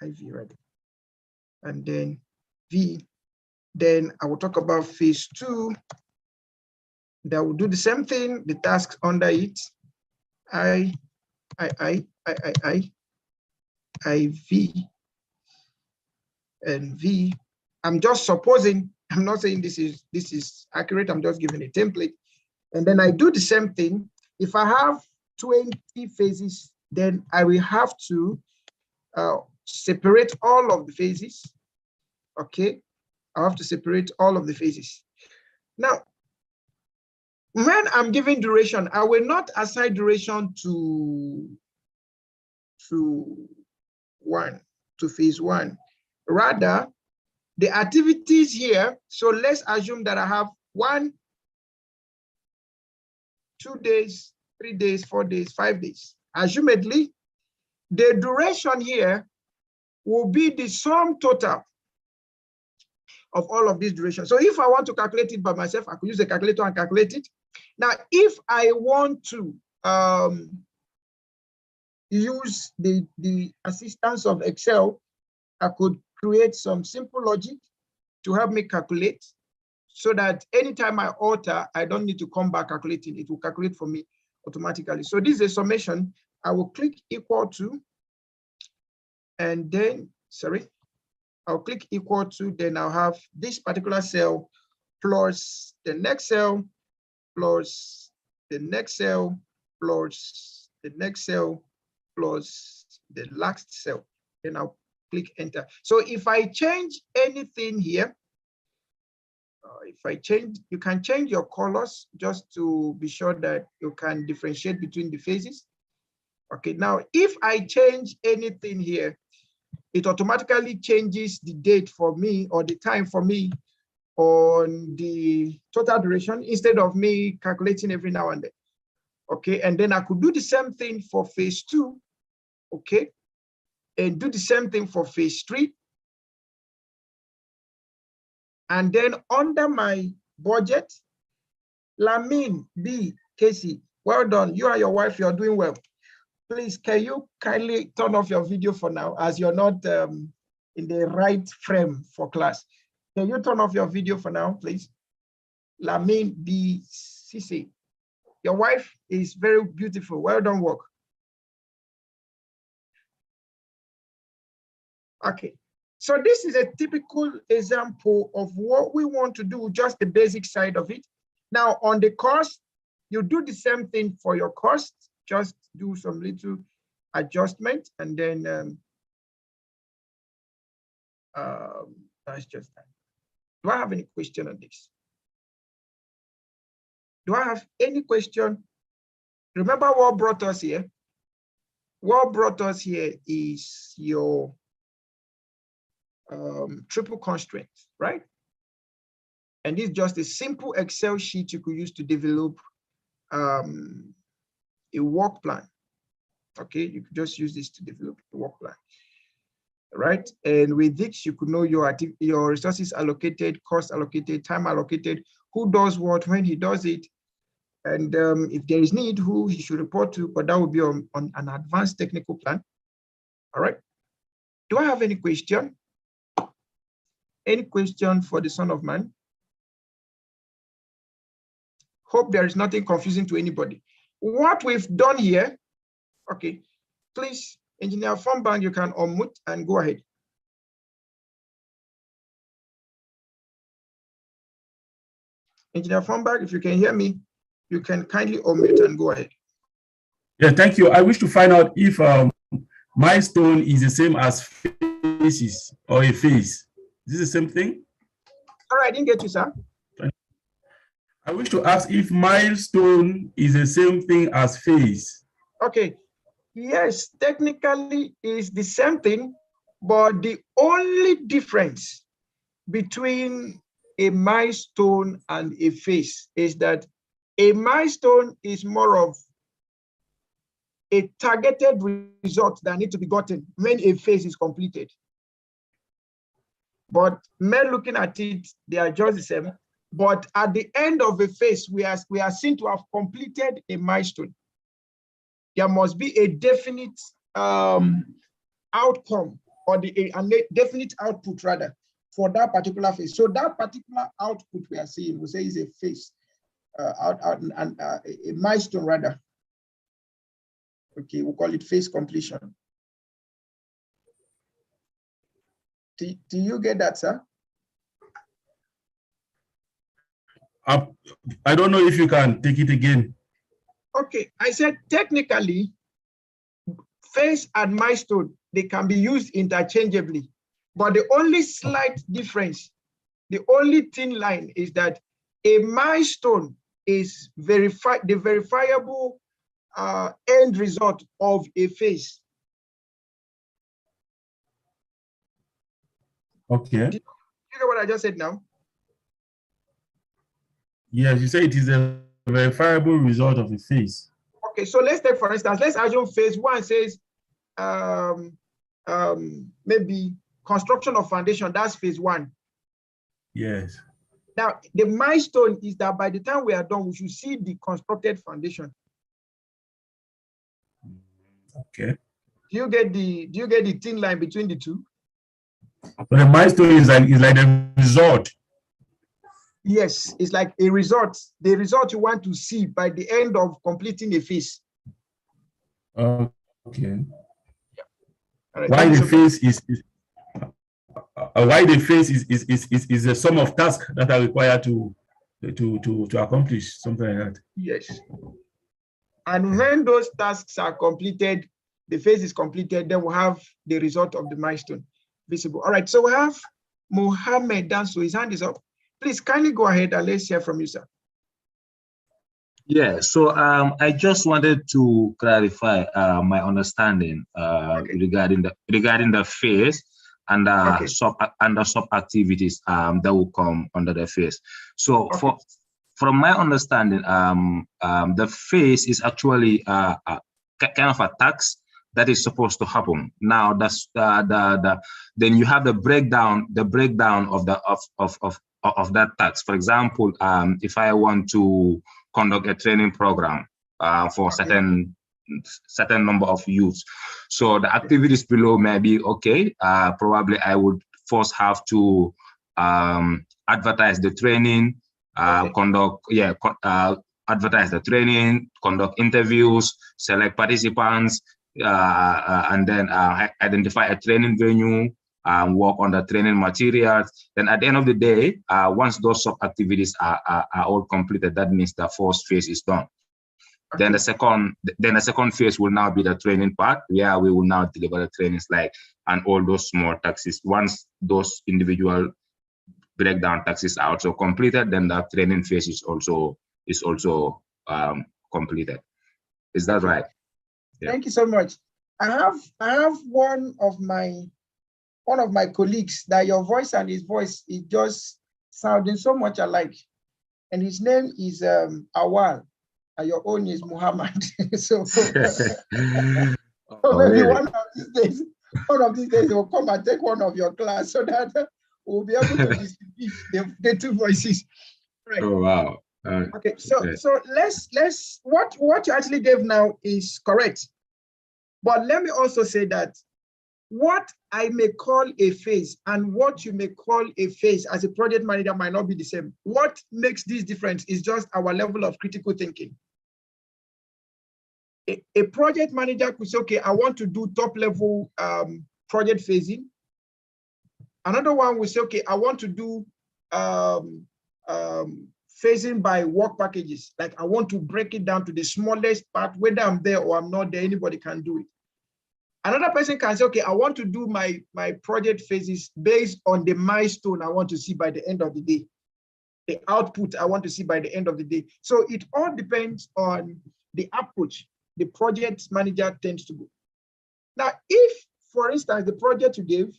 S1: IV ready. and then V. Then I will talk about phase 2. That will do the same thing, the tasks under it. I, V, and V. I'm just supposing, I'm not saying this is accurate, I'm just giving a template. And then I do the same thing. If I have 20 phases, then I will have to separate all of the phases. Okay, I have to separate all of the phases. Now, when I'm giving duration, I will not assign duration to phase 1. Rather, the activities here, so let's assume that I have 1, 2 days, 3 days, 4 days, 5 days. Assumedly, the duration here will be the sum total of all of these durations. So if I want to calculate it by myself, I could use a calculator and calculate it. Now, if I want to use the assistance of Excel, I could create some simple logic to help me calculate, so that anytime I alter, I don't need to come back calculating. It will calculate for me automatically. So this is a summation. I will click equal to, and then, sorry, I'll click equal to, then I'll have this particular cell plus the next cell, plus the next cell, plus the next cell, plus the last cell. Then I'll click enter. So if I change anything here, you can change your colors just to be sure that you can differentiate between the phases. Okay, now if I change anything here, it automatically changes the date for me or the time for me on the total duration instead of me calculating every now and then. Okay, and then I could do the same thing for phase 2, okay, and do the same thing for phase 3. And then under my budget, Lamin B. Casey, well done. You and your wife, you're doing well. Please, can you kindly turn off your video for now, as you're not in the right frame for class. Can you turn off your video for now, please? Lamin B. Cc. Your wife is very beautiful. Well done work. Okay. So this is a typical example of what we want to do, just the basic side of it. Now on the cost, you do the same thing for your cost, just do some little adjustment, and then that's just that. Do I have any question on this? Do I have any question? Remember what brought us here? What brought us here is your triple constraint, right? And it's just a simple Excel sheet you could use to develop a work plan. Okay, you could just use this to develop a work plan, right? And with it, you could know your resources allocated, cost allocated, time allocated, who does what, when he does it, and if there is need, who he should report to, but that would be on an advanced technical plan. All right. Do I have any question? Any question for the Son of Man? Hope there is nothing confusing to anybody. What we've done here, okay, please, Engineer Fombank, you can unmute and go ahead. Engineer Fombank, if you can hear me, you can kindly unmute and go ahead.
S4: Yeah, thank you. I wish to find out if milestone is the same as phases or a phase. Is this the same thing?
S1: All right, I didn't get you, sir.
S4: I wish to ask if milestone is the same thing as phase.
S1: Okay. Yes, technically it's the same thing, but the only difference between a milestone and a phase is that a milestone is more of a targeted result that needs to be gotten when a phase is completed. But men looking at it, they are just the same. But at the end of a phase, we are seen to have completed a milestone. There must be a definite outcome or a definite output rather for that particular phase. So that particular output we are seeing, we say is a phase, a milestone rather. Okay, we'll call it phase completion. Do you get that, sir?
S4: I don't know if you can take it again.
S1: Okay, I said technically, phase and milestone, they can be used interchangeably, but the only slight difference, the only thin line is that a milestone is the verifiable end result of a phase.
S4: Okay.
S1: Do you know what I just said now?
S4: Yes, you say it is a verifiable result of a phase.
S1: Okay, so let's take, for instance, let's assume phase one says maybe construction of foundation, that's phase one.
S4: Yes.
S1: Now, the milestone is that by the time we are done, we should see the constructed foundation.
S4: Okay.
S1: Do you get the thin line between the two?
S4: But the milestone is like the result.
S1: Yes, it's like a result, the result you want to see by the end of completing a phase.
S4: Okay.
S1: Yeah. Right,
S4: Why the phase is why the phase is a sum of tasks that are required to accomplish something like that.
S1: Yes. And when those tasks are completed, the phase is completed, then we'll have the result of the milestone visible. All right, so we have Mohammed Danso, his hand is up. Please kindly go ahead and let's hear from you, sir.
S6: Yeah, so I just wanted to clarify my understanding regarding the phase and the sub activities that will come under the phase. So from my understanding, the phase is actually kind of a task that is supposed to happen. Now that's then you have the breakdown of that task. For example, if I want to conduct a training program for certain number of youths, so the activities below may be okay. Probably I would first have to advertise the training, advertise the training, conduct interviews, select participants, and then identify a training venue, work on the training materials. Then at the end of the day, once those sub activities are all completed, that means the first phase is done. Okay. Then the second phase will now be the training part, where we will now deliver the trainings and all those small taxes. Once those individual breakdown taxes are also completed, then the training phase is also completed. Is that right?
S1: Yeah. Thank you so much. I have one of my colleagues that your voice and his voice is just sounding so much alike, and his name is Awal, and your own is Muhammad. So maybe one of these days will come and take one of your class so that we'll be able to distinguish the two voices. Right.
S6: Oh wow.
S1: Okay, so let's what you actually gave now is correct, but let me also say that what I may call a phase and what you may call a phase as a project manager might not be the same. What makes this difference is just our level of critical thinking. A project manager could say, okay, I want to do top level project phasing. Another one will say, okay, I want to do phasing by work packages. Like I want to break it down to the smallest part, whether I'm there or I'm not there, anybody can do it. Another person can say, okay, I want to do my project phases based on the milestone I want to see by the end of the day, the output I want to see by the end of the day. So it all depends on the approach the project manager tends to go. Now, if, for instance, the project you gave,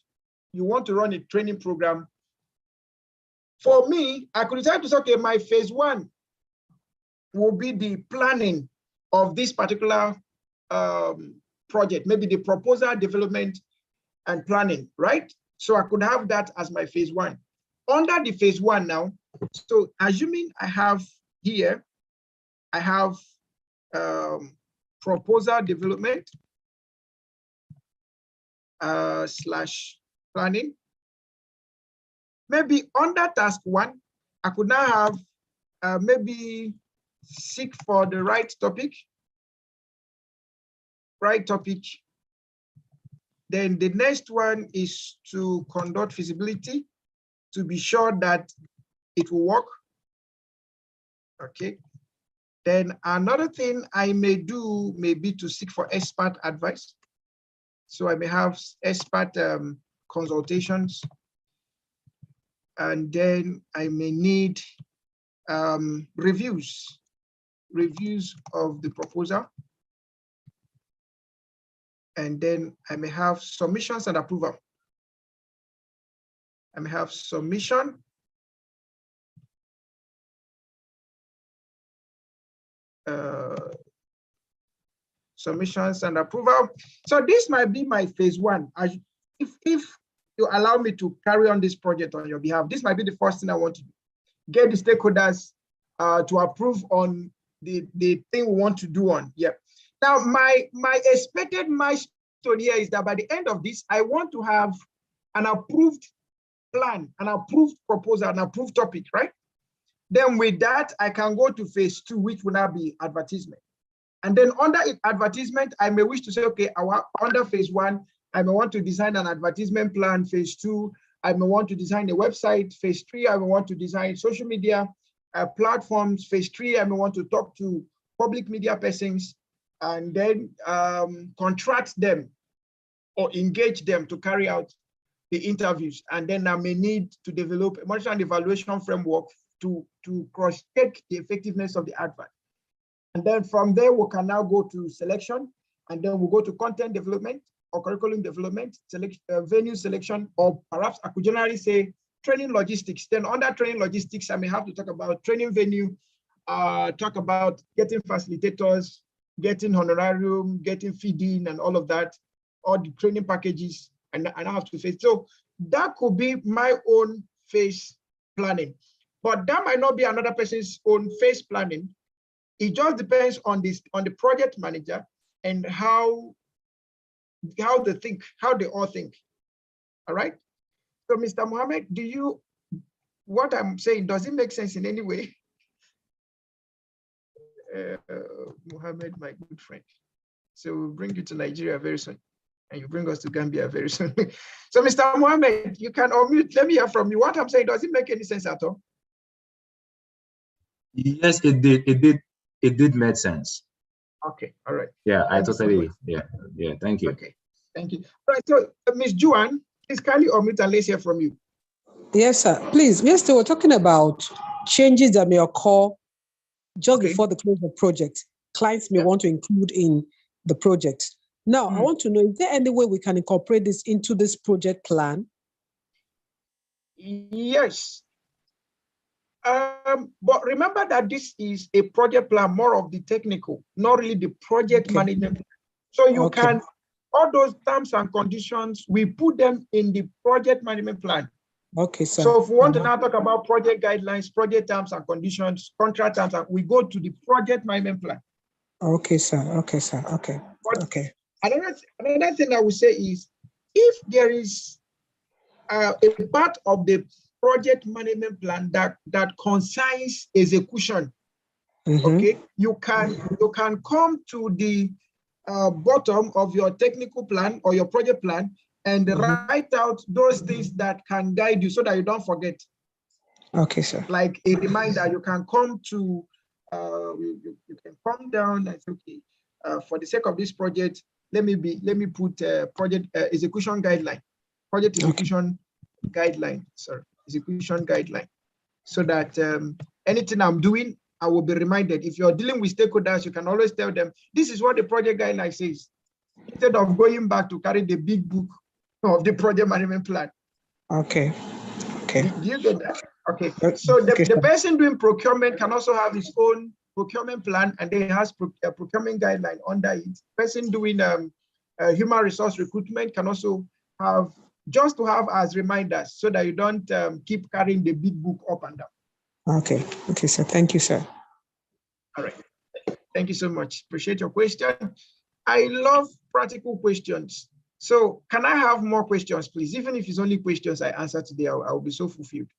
S1: you want to run a training program, for me, I could decide to say, okay, my phase one will be the planning of this particular project, maybe the proposal, development, and planning, right? So I could have that as my phase one. Under the phase one now, so assuming I have here, I have proposal development, slash planning. Maybe under task 1, I could now have maybe seek for the right topic. Then the next one is to conduct feasibility to be sure that it will work. Okay. Then another thing I may do may be to seek for expert advice. So I may have expert consultations. And then I may need reviews of the proposal. And then I may have submissions and approval. I may have submission, submissions and approval. So this might be my phase 1. If you allow me to carry on this project on your behalf, this might be the first thing I want to do. Get the stakeholders to approve on the thing we want to do on. Yeah. Now, my expected milestone here is that by the end of this, I want to have an approved plan, an approved proposal, an approved topic, right? Then with that, I can go to phase 2, which will now be advertisement. And then under advertisement, I may wish to say, okay, under phase 1, I may want to design an advertisement plan. Phase 2, I may want to design a website. Phase 3, I may want to design social media platforms. Phase 3, I may want to talk to public media persons and then contract them or engage them to carry out the interviews. And then I may need to develop a monitoring and evaluation framework to cross-check the effectiveness of the advert. And then from there, we can now go to selection, and then we'll go to content development or curriculum development, venue selection, or perhaps I could generally say training logistics. Then under training logistics, I may have to talk about training venue, talk about getting facilitators, getting honorarium, getting feeding, and all of that, all the training packages, and I have to face. So that could be my own phase planning, but that might not be another person's own phase planning. It just depends on the project manager and how they think, how they all think. All right. So, Mr. Mohammed, what I'm saying, does it make sense in any way? Mohammed, my good friend. So we'll bring you to Nigeria very soon, and you bring us to Gambia very soon. So, Mr. Mohammed, you can unmute. Let me hear from you. What I'm saying, does it make any sense at all?
S6: Yes, it did. It did make sense.
S1: Okay, all right.
S6: Yeah, I totally, yeah, thank you.
S1: Okay, thank you. All right, so Ms. Juan, please kindly unmute and let's hear from you.
S7: Yes, sir. Please, yesterday we're talking about changes that may occur just before the close of project. Clients may want to include in the project. Now, I want to know, is there any way we can incorporate this into this project plan?
S1: Yes. But remember that this is a project plan, more of the technical, not really the project management. So you can, all those terms and conditions, we put them in the project management plan.
S7: Okay, sir.
S1: So if we want to now talk about project guidelines, project terms and conditions, contract terms, we go to the project management plan.
S7: Okay, sir. Okay, sir. Okay.
S1: But
S7: okay.
S1: Another thing I would say is, if there is a part of the project management plan that concerns execution, okay, you can come to the bottom of your technical plan or your project plan and write out those things that can guide you so that you don't forget.
S7: Okay, sir.
S1: Like a reminder, you can come to you can come down and say, okay, for the sake of this project, let me put project execution guideline, project execution guideline, sorry, execution guideline, so that anything I'm doing, I will be reminded. If you're dealing with stakeholders, you can always tell them, this is what the project guideline says, instead of going back to carry the big book of the project management plan.
S7: Okay. Okay.
S1: Do you get that? Okay. So the person doing procurement can also have his own procurement plan, and then has a procurement guideline under it. Person doing human resource recruitment can also have, just to have as reminders, so that you don't keep carrying the big book up and down.
S7: Okay. Okay, sir. Thank you, sir.
S1: All right. Thank you so much. Appreciate your question. I love practical questions. So can I have more questions, please? Even if it's only questions I answer today, I'll be so fulfilled.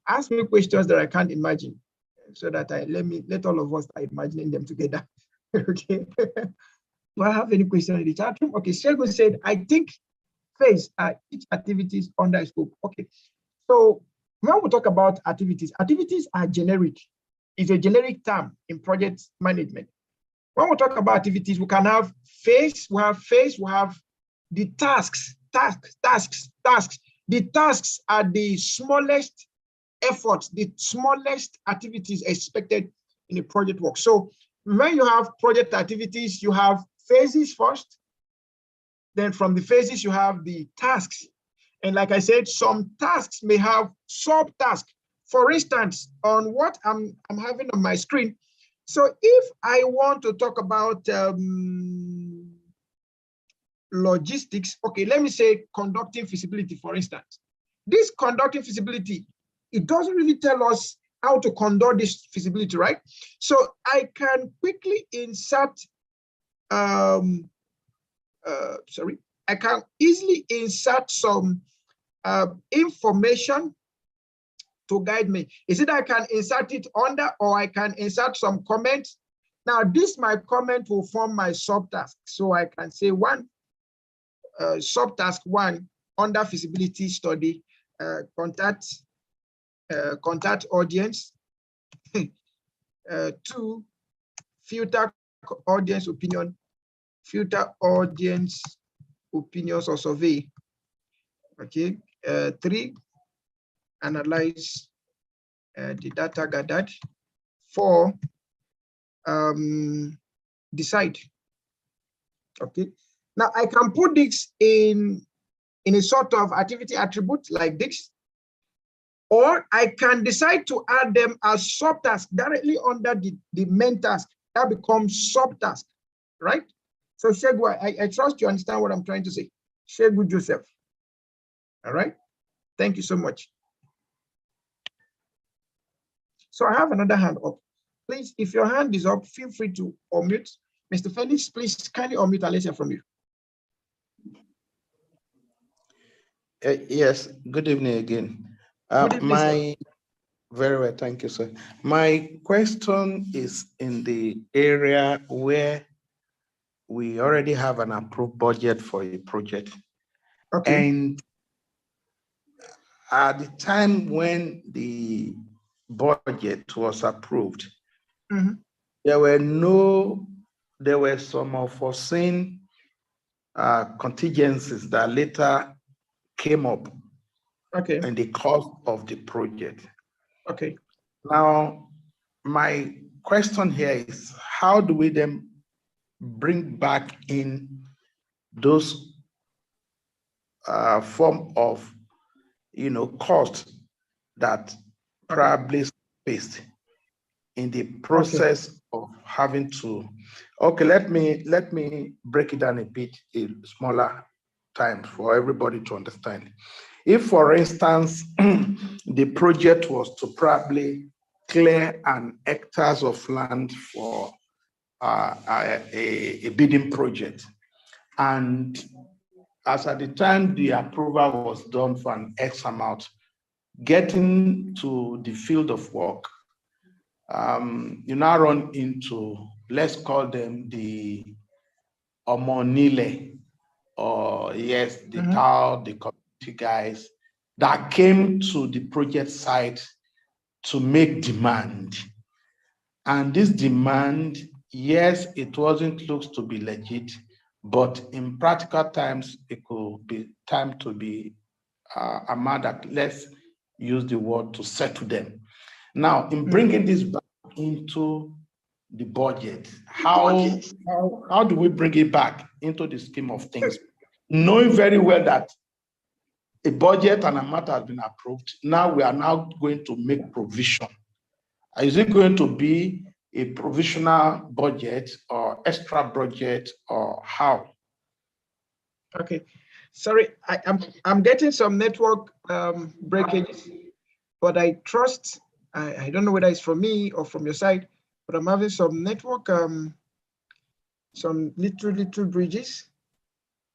S1: Ask me questions that I can't imagine, so that let all of us start imagining them together. Okay. Do I have any question in the chat room? Okay, Shego said, I think phase each activities under a scope. Okay. So when we talk about activities are generic. It's a generic term in project management. When we talk about activities, we can have phase, we have the tasks. The tasks are the smallest efforts, the smallest activities expected in a project work. So when you have project activities, you have phases first. Then from the phases, you have the tasks. And like I said, some tasks may have subtasks. For instance, on what I'm having on my screen. So if I want to talk about logistics, okay, let me say conducting feasibility, for instance. This conducting feasibility, it doesn't really tell us how to conduct this feasibility, right? So I can quickly insert, I can easily insert some information to guide me. Is it I can insert it under, or I can insert some comments? Now this, my comment will form my subtask. So I can say subtask 1 under feasibility study, contact audience. 2, filter audience opinion, filter audience opinions or survey. Okay. 3, analyze the data gathered. 4, decide. Okay. Now I can put this in a sort of activity attribute like this, or I can decide to add them as subtasks directly under the main task. That becomes subtask, right? So Shegu, I trust you understand what I'm trying to say. Shegu Joseph. All right. Thank you so much. So I have another hand up. Please, if your hand is up, feel free to unmute. Mr. Felix, please kindly unmute and let's hear from you.
S3: Yes, good evening again.
S1: Good evening, sir.
S3: Very well, thank you, sir. My question is in the area where we already have an approved budget for a project. Okay. And at the time when the budget was approved, there were some unforeseen contingencies that later came up in the course of the project.
S1: Okay.
S3: Now, my question here is, how do we then bring back in those form of, cost that probably faced in the process of having to, let me break it down a bit in smaller times for everybody to understand. If, for instance, the project was to probably clear an hectares of land for a bidding project, and as at the time the approval was done for an X amount, getting to the field of work, you now run into, let's call them the Omonile, or yes, the TAL, the community guys that came to the project site to make demand. And this demand, yes, it looks to be legit, but in practical times, it could be time to be amount that, let's use the word, to settle them. Now, in bringing this back into the budget, how do we bring it back into the scheme of things, knowing very well that a budget and amount has been approved? Now we are now going to make provision. Is it going to be a provisional budget or extra budget, or how?
S1: Okay, sorry, I'm getting some network breakage, but I trust, I don't know whether it's from me or from your side, but I'm having some network, some little bridges.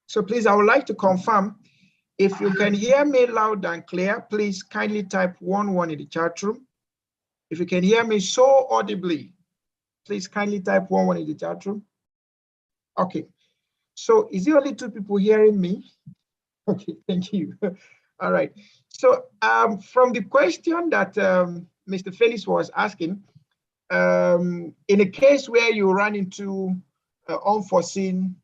S1: So please, I would like to confirm, if you can hear me loud and clear, please kindly type 11 in the chat room. If you can hear me so audibly, please kindly type 11 in the chat room. Okay, so is it only 2 people hearing me? Okay, thank you. All right. So from the question that Mr. Felix was asking, in a case where you run into unforeseen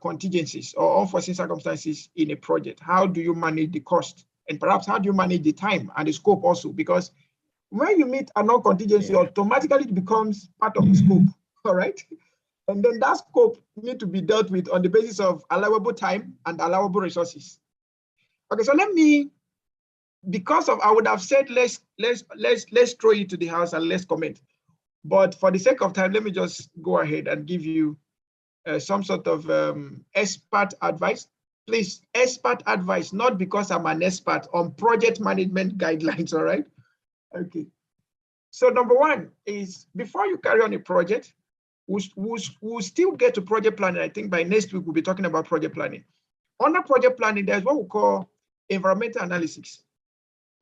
S1: contingencies or unforeseen circumstances in a project, how do you manage the cost? And perhaps how do you manage the time and the scope also? Because when you meet a non-contingency, automatically it becomes part of the scope, all right? And then that scope need to be dealt with on the basis of allowable time and allowable resources. Okay, so let me, because of, I would have said let's throw it to the house and let's comment. But for the sake of time, let me just go ahead and give you some sort of expert advice. Please, expert advice, not because I'm an expert on project management guidelines, all right? Okay. So number 1 is, before you carry on a project, we'll still get to project planning. I think by next week, we'll be talking about project planning. Under project planning, there's what we call environmental analysis,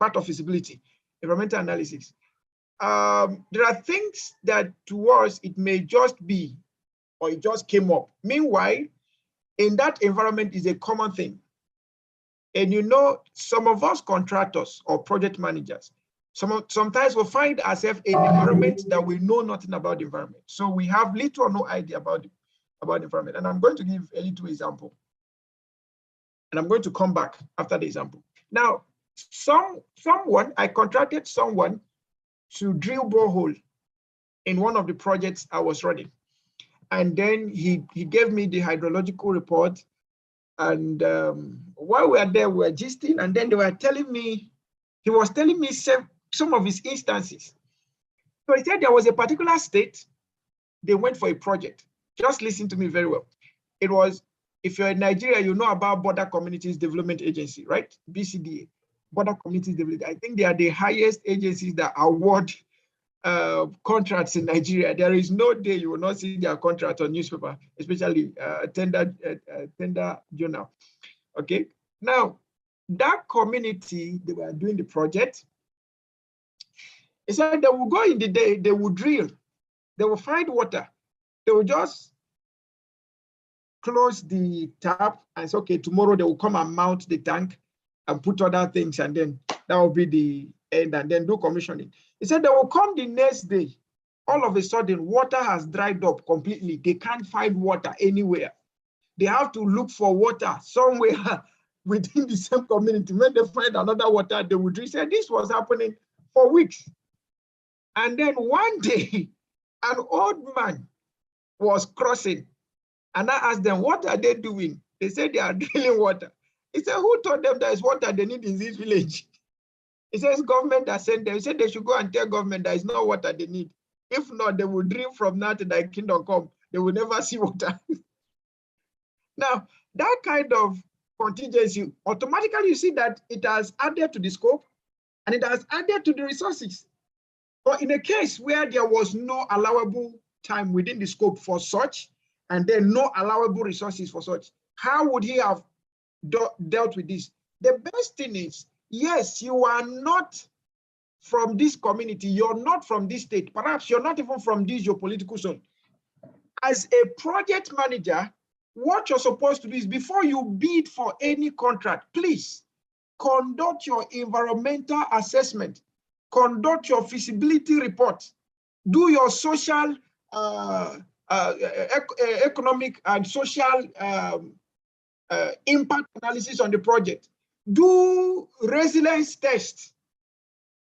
S1: part of feasibility, environmental analysis. There are things that to us, it may just be, or it just came up. Meanwhile, in that environment is a common thing. And you know, some of us contractors or project managers, sometimes we'll find ourselves in an environment that we know nothing about the environment. So we have little or no idea about the environment. And I'm going to give a little example. And I'm going to come back after the example. Now, I contracted someone to drill borehole in one of the projects I was running. And then he gave me the hydrological report. And while we were there, we were gisting, and then they were telling me, he was telling me some of his instances. So he said there was a particular state, they went for a project. Just listen to me very well. It was, if you're in Nigeria, you know about Border Communities Development Agency, right? BCDA, Border Communities Development. I think they are the highest agencies that award contracts in Nigeria. There is no day you will not see their contract on newspaper, especially tender journal. Okay. Now, that community, they were doing the project. He said they will go in the day, they will drill, they will find water, they will just close the tap and say, okay, tomorrow they will come and mount the tank and put other things, and then that will be the end, and then do commissioning. He said they will come the next day. All of a sudden, water has dried up completely. They can't find water anywhere. They have to look for water somewhere within the same community. When they find another water, they would drink. He said this was happening for weeks. And then one day, an old man was crossing, and I asked them, what are they doing? They said they are drilling water. He said, who told them there is water they need in this village? He says government that sent them. He said they should go and tell government there is no water they need. If not, they will drill from now to thy kingdom come. They will never see water. Now, that kind of contingency, automatically you see that it has added to the scope and it has added to the resources. But in a case where there was no allowable time within the scope for such, and then no allowable resources for such, how would he have dealt with this? The best thing is, yes, you are not from this community, you're not from this state, perhaps you're not even from this geopolitical zone. As a project manager, what you're supposed to do is, before you bid for any contract, please conduct your environmental assessment, conduct your feasibility report, do your social, economic and social impact analysis on the project, do resilience tests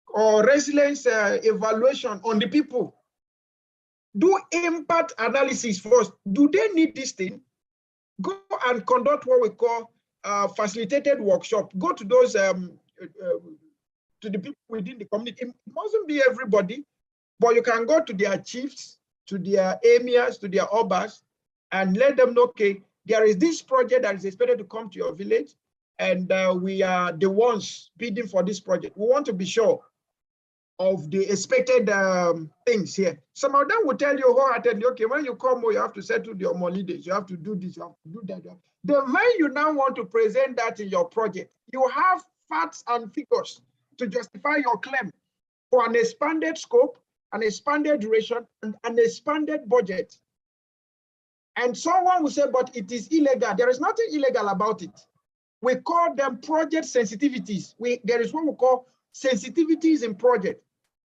S1: or resilience evaluation on the people, do impact analysis first. Do they need this thing? Go and conduct what we call facilitated workshop. Go to those to the people within the community. It mustn't be everybody, but you can go to their chiefs, to their emirs, to their obas, and let them know, okay, there is this project that is expected to come to your village, and we are the ones bidding for this project. We want to be sure of the expected things here. Some of them will tell you wholeheartedly, okay, when you come, you have to settle your more leaders, you have to do this, you have to do that. The way you now want to present that in your project, you have facts and figures to justify your claim for an expanded scope, an expanded duration, and an expanded budget. And someone will say, but it is illegal. There is nothing illegal about it. We call them project sensitivities. There is what we call sensitivities in project.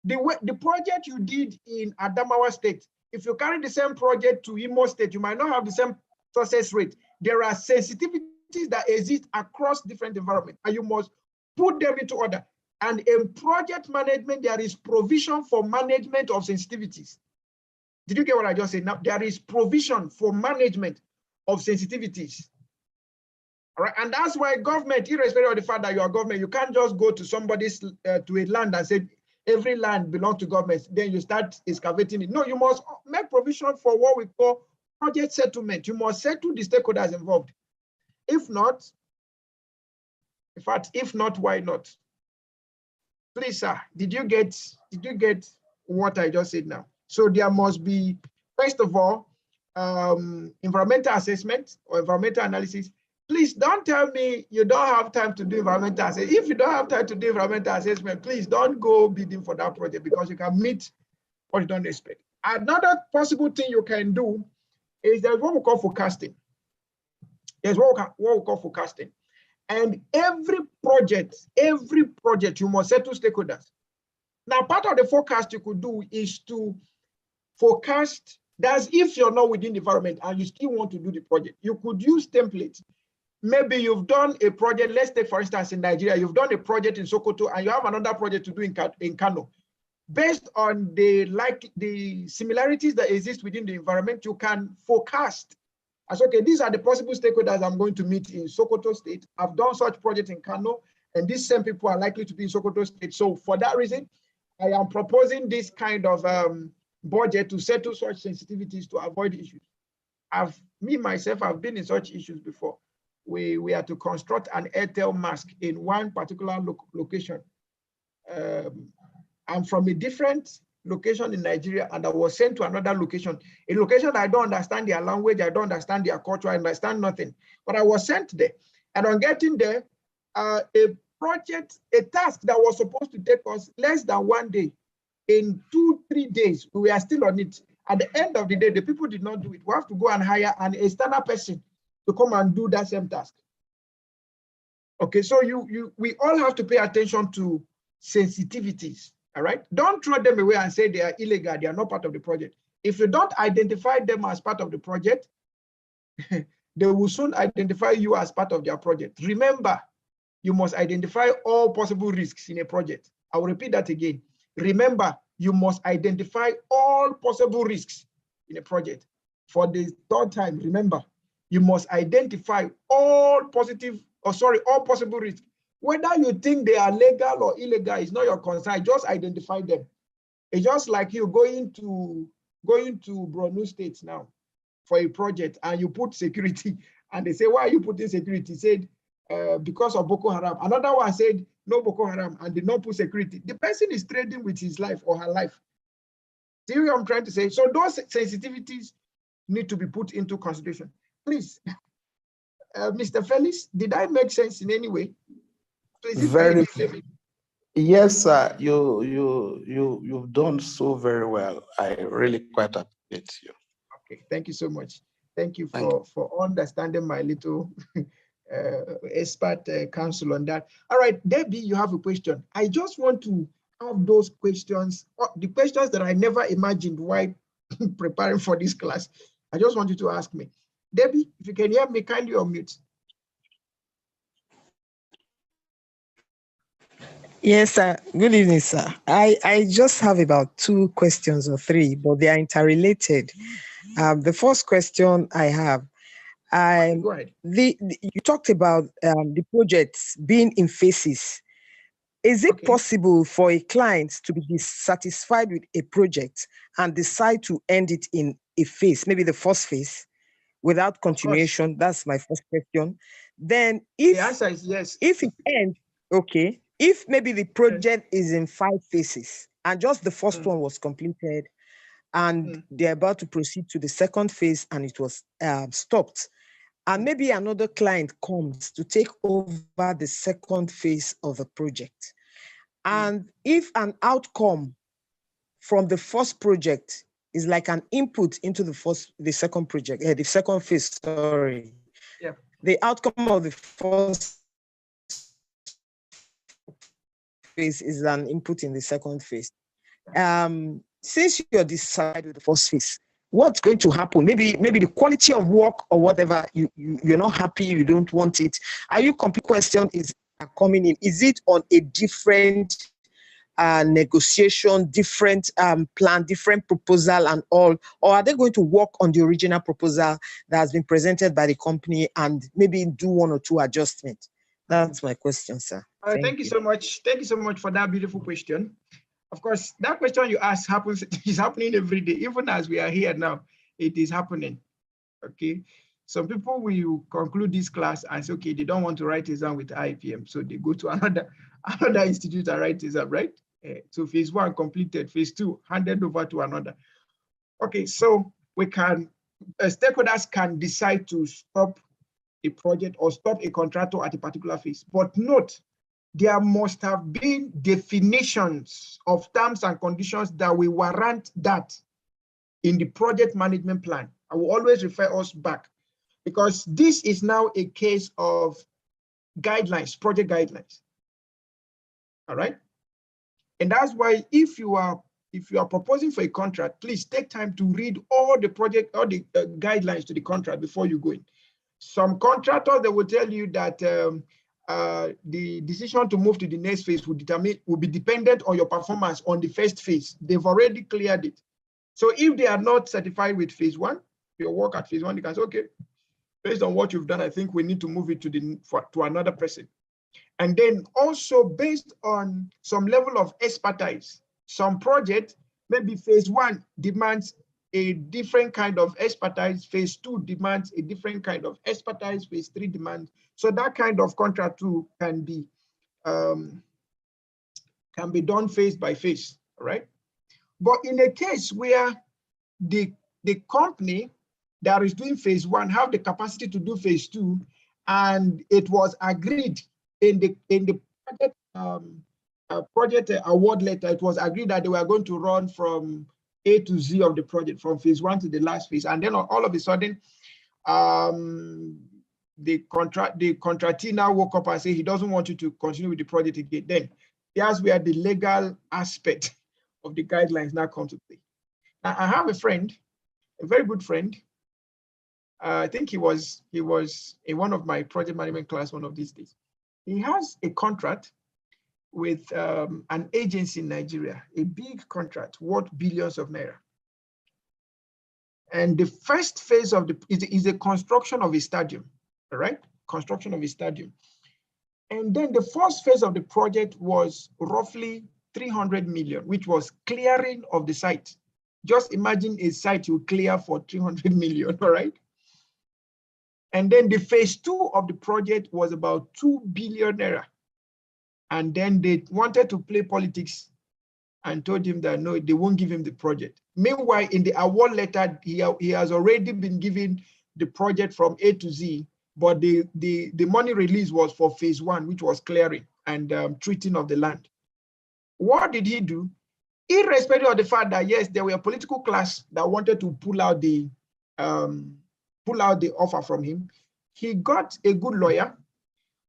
S1: The project you did in Adamawa State, if you carry the same project to Imo State, you might not have the same success rate. There are sensitivities that exist across different environments, and you must put them into order. And in project management, there is provision for management of sensitivities. Did you get what I just said? Now, there is provision for management of sensitivities. All right, and that's why government, irrespective of the fact that you are government, you can't just go to somebody's to a land and say every land belongs to government. Then you start excavating it. No, you must make provision for what we call project settlement. You must settle the stakeholders involved. If not, in fact, if not, why not? Please, sir, did you get what I just said now? So there must be, first of all, environmental assessment or environmental analysis. Please don't tell me you don't have time to do environmental assessment. If you don't have time to do environmental assessment, please don't go bidding for that project, because you can meet what you don't expect. Another possible thing you can do is there's what we call forecasting. There's what we call forecasting. And every project you must settle stakeholders. Now, part of the forecast you could do is to forecast. That's if you're not within the environment and you still want to do the project. You could use templates. Maybe you've done a project, let's take for instance in Nigeria, you've done a project in Sokoto and you have another project to do in Kano. Based on the similarities that exist within the environment, you can forecast as, okay, these are the possible stakeholders I'm going to meet in Sokoto State. I've done such projects in Kano, and these same people are likely to be in Sokoto State. So for that reason, I am proposing this kind of budget to settle such sensitivities to avoid issues. I've been in such issues before. We had to construct an Airtel mask in one particular location. I'm from a different location in Nigeria, and I was sent to another location, a location I don't understand their language, I don't understand their culture, I understand nothing. But I was sent there, and on getting there, a task that was supposed to take us less than 1 day, in 2-3 days, we are still on it. At the end of the day, the people did not do it. We have to go and hire an external person to come and do that same task. Okay, so we all have to pay attention to sensitivities. All right, don't throw them away and say they are illegal, they are not part of the project. If you don't identify them as part of the project, they will soon identify you as part of their project. Remember, you must identify all possible risks in a project. I will repeat that again. Remember, you must identify all possible risks in a project. For the third time, remember, you must identify all possible risks. Whether you think they are legal or illegal is not your concern, just identify them. It's just like you going to Borno State now for a project and you put security and they say, why are you putting security? He said, because of Boko Haram. Another one said, no Boko Haram, and did not put security. The person is trading with his life or her life. See what I'm trying to say? So those sensitivities need to be put into consideration. Please, Mr. Felix, did I make sense in any way? Please,
S3: very, yes, sir. You've done so very well. I really quite appreciate you.
S1: Okay, thank you so much. Thank you for understanding my little expert counsel on that. All right, Debbie, you have a question. I just want to have those questions, the questions that I never imagined while preparing for this class. I just want you to ask me. Debbie, if you can hear me, kindly unmute.
S8: Yes, sir. Good evening, sir. I just have about 2 questions or 3, but they are interrelated. The first question I have,
S1: Go ahead.
S8: You talked about the projects being in phases. Is it possible for a client to be dissatisfied with a project and decide to end it in a phase, maybe the first phase, without continuation? That's my first question. Then if
S1: the answer is yes.
S8: If it ends, okay. If maybe the project is in 5 phases and just the first one was completed and they're about to proceed to the second phase and it was stopped, and maybe another client comes to take over the second phase of the project. And if an outcome from the first project is like an input into the second project, the second phase, sorry.
S1: Yeah.
S8: The outcome of the first phase is an input in the second phase. Since you're decided with the first phase, what's going to happen? Maybe the quality of work or whatever, you're not happy, you don't want it. Are you complete question is coming in? Is it on a different negotiation, different plan, different proposal and all, or are they going to work on the original proposal that has been presented by the company and maybe do one or two adjustments? That's my question, sir.
S1: Thank you so much. Thank you so much for that beautiful question. Of course, that question you asked is happening every day. Even as we are here now, it is happening. Okay. Some people will conclude this class and say, okay, they don't want to write exam with IPM, so they go to another institute and write exam, right? So phase one completed, phase two handed over to another. Okay, so we can, stakeholders can decide to stop a project or stop a contractor at a particular phase. But note, there must have been definitions of terms and conditions that will warrant that in the project management plan. I will always refer us back, because this is now a case of guidelines, project guidelines. All right. And that's why if you are proposing for a contract, please take time to read all the guidelines to the contract before you go in. Some contractors, they will tell you that the decision to move to the next phase will be dependent on your performance on the first phase. They've already cleared it. So if they are not certified with phase one, your work at phase one, you can say, okay, based on what you've done, I think we need to move it to another person. And then also based on some level of expertise, some project, maybe phase one demands a different kind of expertise, phase two demands a different kind of expertise, phase three demands. So that kind of contract too can be done phase by phase, right? But in a case where the company that is doing phase one have the capacity to do phase two, and it was agreed in the project award letter, it was agreed that they were going to run from A to Z of the project, from phase one to the last phase, and then all of a sudden, the contractee now woke up and said he doesn't want you to continue with the project again. Then that's where the legal aspect of the guidelines now come to play. Now, I have a friend, a very good friend. I think he was in one of my project management class one of these days. He has a contract with an agency in Nigeria, a big contract worth billions of naira. And the first phase of is the construction of a stadium, all right? Construction of a stadium. And then the first phase of the project was roughly 300 million, which was clearing of the site. Just imagine a site you clear for 300 million, all right? And then the phase two of the project was about 2 billion naira. And then they wanted to play politics and told him that no, they won't give him the project. Meanwhile, in the award letter, he has already been given the project from A to Z, but the money release was for phase one, which was clearing and treating of the land. What did he do? Irrespective of the fact that, yes, there were a political class that wanted to pull out the offer from him, he got a good lawyer,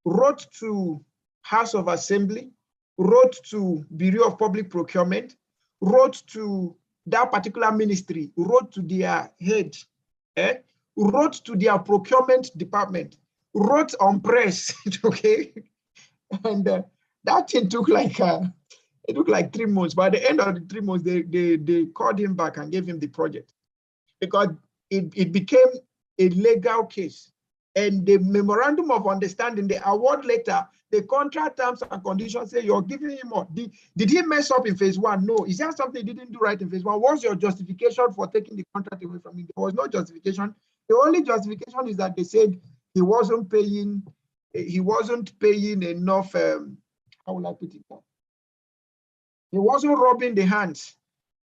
S1: wrote to House of Assembly, wrote to Bureau of Public Procurement, wrote to that particular ministry, wrote to their head, wrote to their procurement department, wrote on press, okay? And that thing took like, it took like 3 months. By the end of the 3 months, they called him back and gave him the project because it became a legal case. And the memorandum of understanding, the award letter, the contract terms and conditions say you're giving him more. Did he mess up in phase one? No. Is that something he didn't do right in phase one? What's your justification for taking the contract away from him? There was no justification. The only justification is that they said he wasn't paying enough, how will I put it? He wasn't rubbing the hands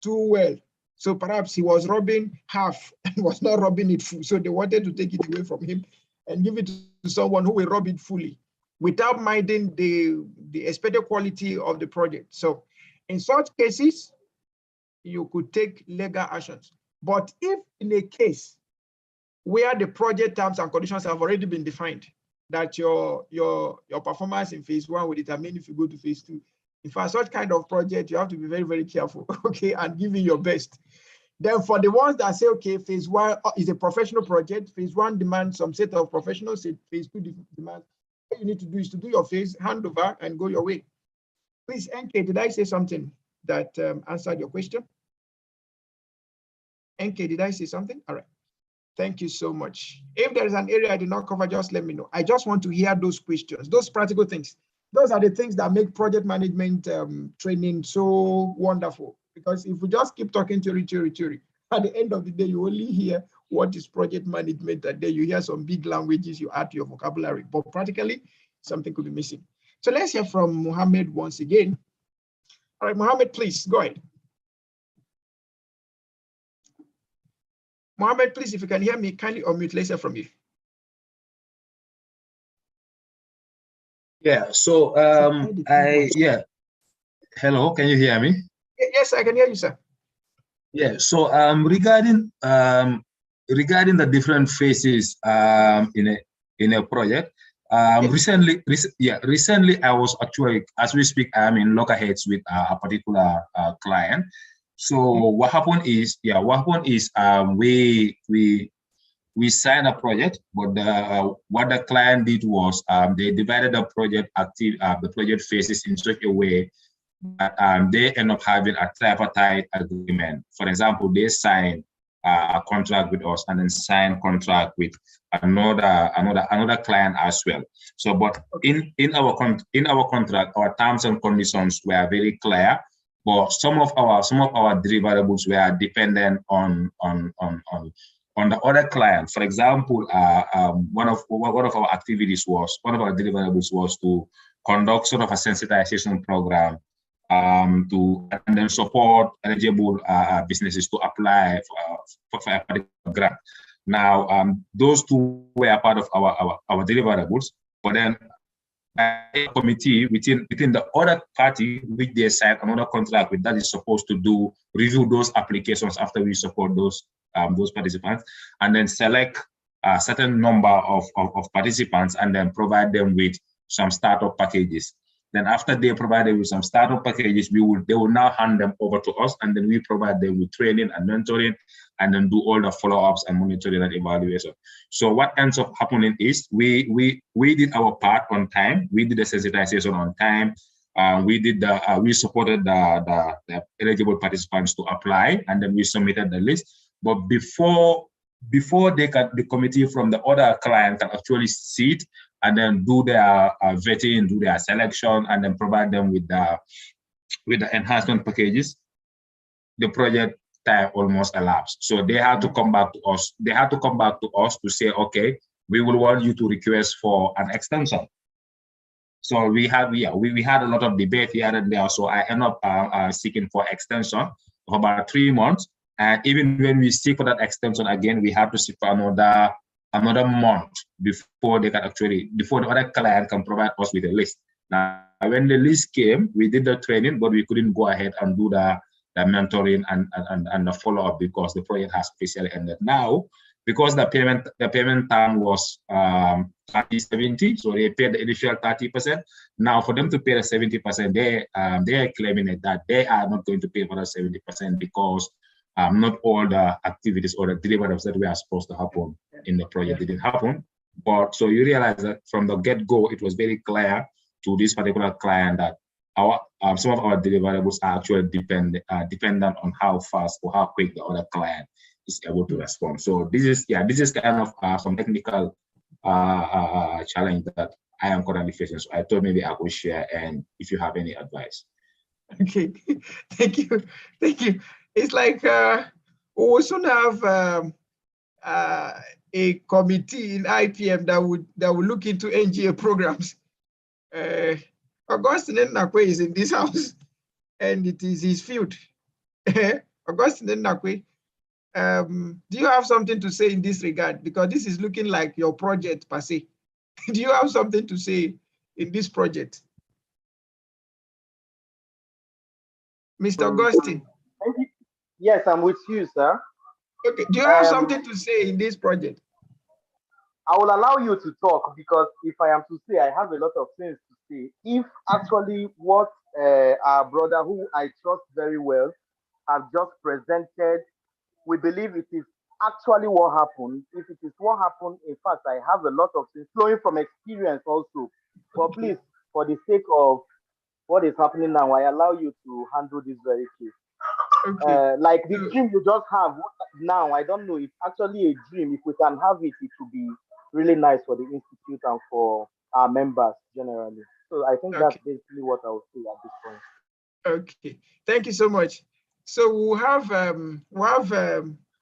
S1: too well. So perhaps he was rubbing half and was not rubbing it full. So they wanted to take it away from him. and give it to someone who will rub it fully without minding the expected quality of the project. So in such cases, you could take legal actions. But if in a case where the project terms and conditions have already been defined, that your performance in phase 1 will determine if you go to phase 2. In fact, such kind of project, you have to be very, very careful, okay, and give it your best. Then for the ones that say, okay, phase 1 is a professional project, phase 1 demands some set of professionals, phase 2 demands, what you need to do is to do your phase, handover, and go your way. Please, NK, did I say something that answered your question? NK, did I say something? All right. Thank you so much. If there is an area I did not cover, just let me know. I just want to hear those questions, those practical things. Those are the things that make project management training so wonderful. Because if we just keep talking theory, at the end of the day, you only hear what is project management, and then you hear some big languages you add to your vocabulary. But practically, something could be missing. So let's hear from Mohammed once again. All right, Mohammed, please go ahead. Mohammed, please, if you can hear me, kindly unmute. Let's hear from you.
S6: Yeah, so hello, can you hear me?
S1: Yes, I can hear you, sir.
S6: Yeah, so regarding the different phases in a project, recently I was actually, as we speak, I'm in loggerheads with a particular client. So what happened is we signed a project, but what the client did was they divided the project phases in such a way that they end up having a tripartite agreement. For example, they sign a contract with us and then sign contract with another client as well. So, but in our contract, our terms and conditions were very clear. But some of our deliverables were dependent on the other client. For example, one of our deliverables was to conduct sort of a sensitization program and then support eligible businesses to apply for a particular grant. Now, those two were part of our deliverables, but then a committee within the other party, which they signed another contract with, that is supposed to review those applications after we support those participants, and then select a certain number of participants and then provide them with some startup packages. Then after they provided with some startup packages, they will now hand them over to us, and then we provide them with training and mentoring, and then do all the follow-ups and monitoring and evaluation. So what ends up happening is we did our part on time. We did the sensitization on time. We supported the eligible participants to apply, and then we submitted the list. But before the committee from the other client can actually sit and then do their vetting, do their selection, and then provide them with the enhancement packages, the project time almost elapsed. So they had to come back to us. They had to come back to us to say, okay, we will want you to request for an extension. So we had a lot of debate here and there. So I ended up seeking for extension of about 3 months. And even when we seek for that extension again, we have to seek for another month before the other client can provide us with a list. Now, when the list came, we did the training, but we couldn't go ahead and do the mentoring and the follow-up because the project has officially ended. Now, because the payment term was 30/70, so they paid the initial 30%. Now, for them to pay the 70%, they are claiming that they are not going to pay for the 70% because not all the activities or the deliverables that were supposed to happen in the project didn't happen. But so you realize that from the get-go, it was very clear to this particular client that some of our deliverables are actually dependent on how fast or how quick the other client is able to respond. So this is kind of some technical challenge that I am currently facing. So I thought maybe I could share, and if you have any advice.
S1: Okay, thank you. It's like we will soon have a committee in IPM that would look into NGA programs. Augustine Nakwe is in this house, and it is his field. Augustine Nakwe, do you have something to say in this regard? Because this is looking like your project per se. Do you have something to say in this project? Mr. Augustine?
S9: Yes, I'm with you, sir.
S1: Okay, do you have something to say in this project?
S9: I will allow you to talk because if I am to say, I have a lot of things to say. If actually what our brother, who I trust very well, have just presented, we believe it is actually what happened. If it is what happened, in fact, I have a lot of things flowing from experience also. But please, for the sake of what is happening now, I allow you to handle this very case.
S1: Okay.
S9: Like the dream you just have now, I don't know if actually a dream. If we can have it, it would be really nice for the institute and for our members generally. So I think that's basically what I would say at this point.
S1: Okay, thank you so much. So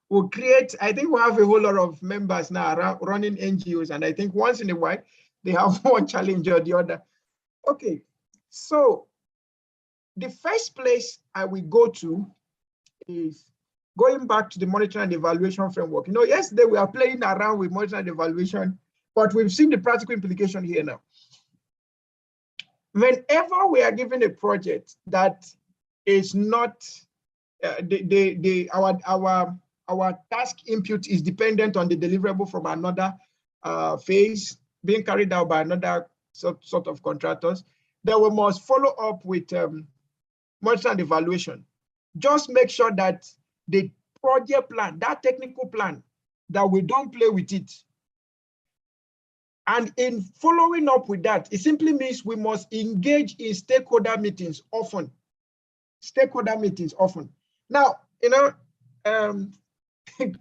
S1: we'll create, I think we'll have a whole lot of members now running NGOs, and I think once in a while they have one challenge or the other. Okay, so the first place I will go to is going back to the monitoring and evaluation framework. You know, yesterday we are playing around with monitoring and evaluation, but we've seen the practical implication here now. Whenever we are given a project that is not our task input is dependent on the deliverable from another phase being carried out by another sort of contractors, then we must follow up with monitoring and evaluation. Just make sure that the project plan, that technical plan, that we don't play with it. And in following up with that, it simply means we must engage in stakeholder meetings often. Stakeholder meetings often. Now, you know,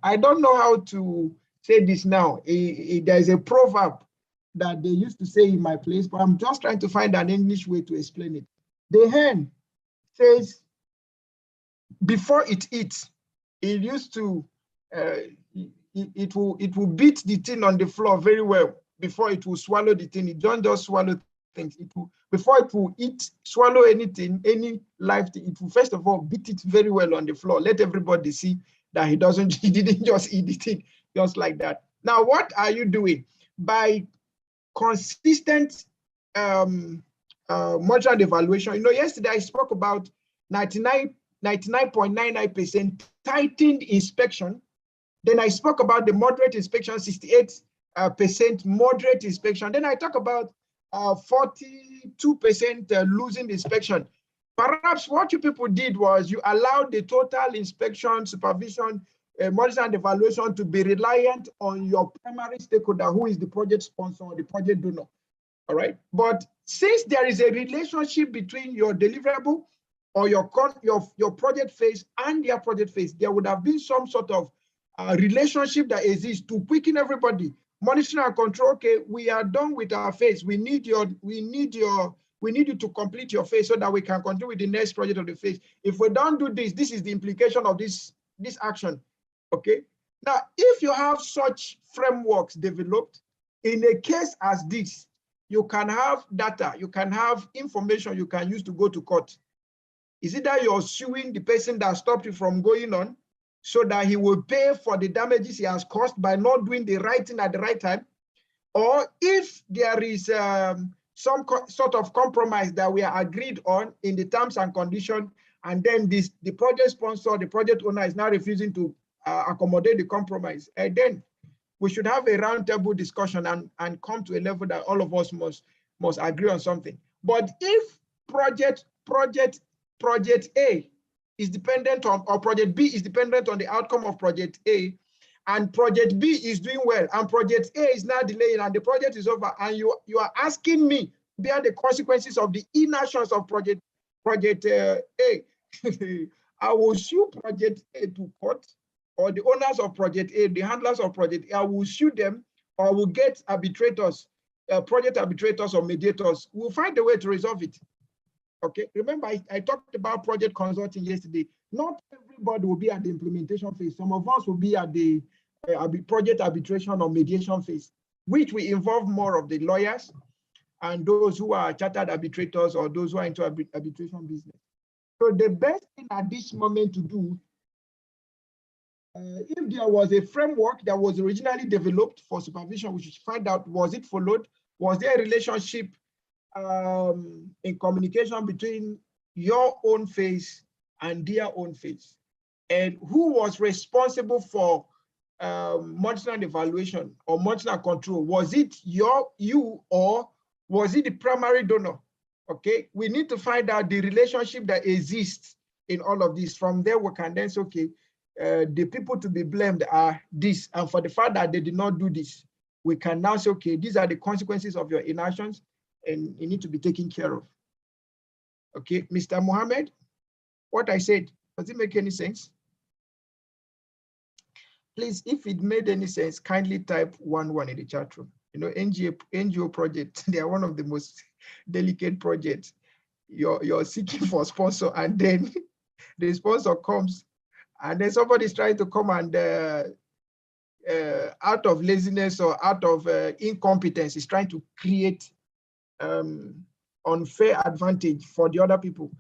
S1: I don't know how to say this now. There's a proverb that they used to say in my place, but I'm just trying to find an English way to explain it. The hen says, before it eats, it used to, it will beat the thing on the floor very well before it will swallow the thing. It don't just swallow things. It will, before it will swallow anything, any live thing, it will first of all beat it very well on the floor. Let everybody see that he didn't just eat the thing just like that. Now, what are you doing? By consistent monitoring evaluation. You know, yesterday I spoke about 99.99% tightened inspection. Then I spoke about the moderate inspection, 68% moderate inspection. Then I talk about 42% losing inspection. Perhaps what you people did was you allowed the total inspection, supervision, monitoring and evaluation to be reliant on your primary stakeholder, who is the project sponsor or the project donor. All right. But since there is a relationship between your deliverable or your project phase and their project phase, there would have been some sort of relationship that exists to quicken everybody. Monitoring and control. Okay, we are done with our phase. We need you to complete your phase so that we can continue with the next project of the phase. If we don't do this, this is the implication of this action. Okay. Now, if you have such frameworks developed, in a case as this, you can have data, you can have information you can use to go to court. Is it that you're suing the person that stopped you from going on so that he will pay for the damages he has caused by not doing the right thing at the right time? Or if there is some sort of compromise that we are agreed on in the terms and conditions, and then the project sponsor, the project owner is now refusing to accommodate the compromise, and then we should have a roundtable discussion and come to a level that all of us must agree on something. But if project A is dependent on, or project B is dependent on the outcome of project A, and project B is doing well, and project A is now delaying, and the project is over, and you are asking me to bear the consequences of the inactions of project A, I will sue project A to court, or the owners of project A, the handlers of project A, I will sue them, or I will get arbitrators, project arbitrators or mediators. We'll find a way to resolve it. Okay, remember I talked about project consulting yesterday. Not everybody will be at the implementation phase. Some of us will be at the project arbitration or mediation phase, which will involve more of the lawyers and those who are chartered arbitrators or those who are into arbitration business. So the best thing at this moment to do If there was a framework that was originally developed for supervision, we should find out, was it followed? Was there a relationship in communication between your own phase and their own phase? And who was responsible for monitoring and evaluation or monitoring and control? Was it you or was it the primary donor? Okay, we need to find out the relationship that exists in all of this. From there, we can then say, okay, the people to be blamed are this, and for the fact that they did not do this, we can now say, okay, these are the consequences of your inactions, and you need to be taken care of. Okay, Mr. Mohammed, what I said, does it make any sense? Please, if it made any sense, kindly type 11 in the chat room. You know, NGO project, they are one of the most delicate projects. You're seeking for a sponsor, and then the sponsor comes, and then somebody's trying to come and out of laziness or out of incompetence is trying to create unfair advantage for the other people.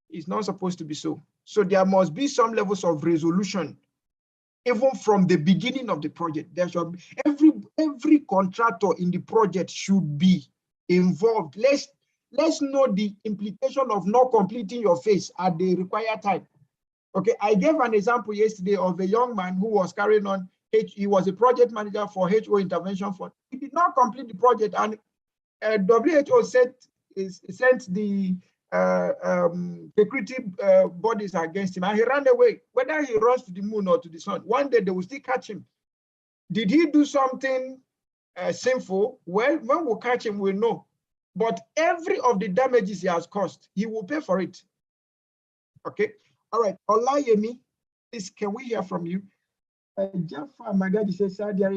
S1: It's not supposed to be so. So there must be some levels of resolution, even from the beginning of the project. There should be, every contractor in the project should be involved. Let's know the implication of not completing your phase at the required time. Okay, I gave an example yesterday of a young man who was carrying on. He was a project manager for HO intervention fund. He did not complete the project, and WHO sent the security bodies against him, and he ran away. Whether he runs to the moon or to the sun, one day they will still catch him. Did he do something sinful? Well, when we catch him, we'll know. But every of the damages he has caused, he will pay for it. Okay. All right. Olayemi, please, can we hear from you? Jaffa Magadi says, sir, there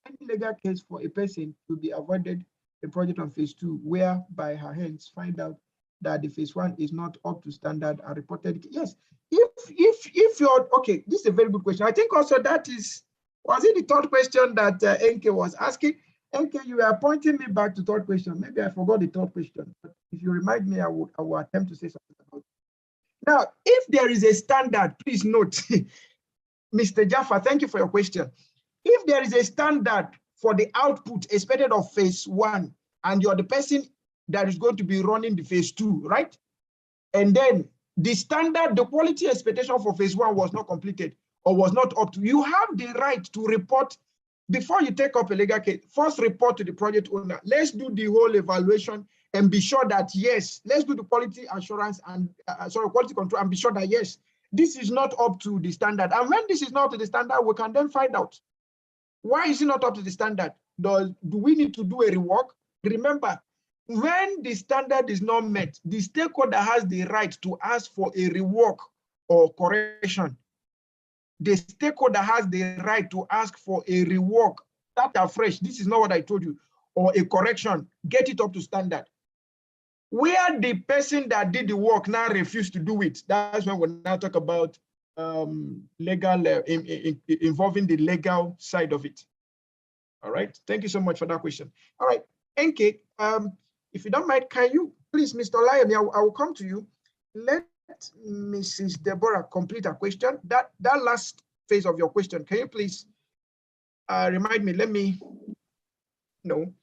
S1: any legal case for a person to be awarded a project on phase 2, where by her hands find out that the phase 1 is not up to standard and reported? Yes. If you're okay, this is a very good question. I think also that was it the third question that NK was asking? NK, you are pointing me back to third question. Maybe I forgot the third question, but if you remind me, I will attempt to say something about it. Now, if there is a standard, please note, Mr. Jaffa, thank you for your question. If there is a standard for the output expected of phase 1, and you're the person that is going to be running the phase 2, right? And then the standard, the quality expectation for phase 1 was not completed or was not up to, you have the right to report before you take up a legal case. First, report to the project owner. Let's do the whole evaluation and be sure that, yes, let's do the quality assurance and quality control and be sure that, yes, this is not up to the standard. And when this is not up to the standard, we can then find out, why is it not up to the standard? Do we need to do a rework? Remember, when the standard is not met, the stakeholder has the right to ask for a rework or correction. The stakeholder has the right to ask for a rework, start afresh, this is not what I told you, or a correction, get it up to standard. Where the person that did the work now refused to do it, that's when we now talk about legal, involving the legal side of it. All right, thank you so much for that question. All right, NK, if you don't mind, can you please, Mr. Lion, I will come to you. Let Mrs. Deborah complete her question. That last phase of your question, can you please remind me? Let me know.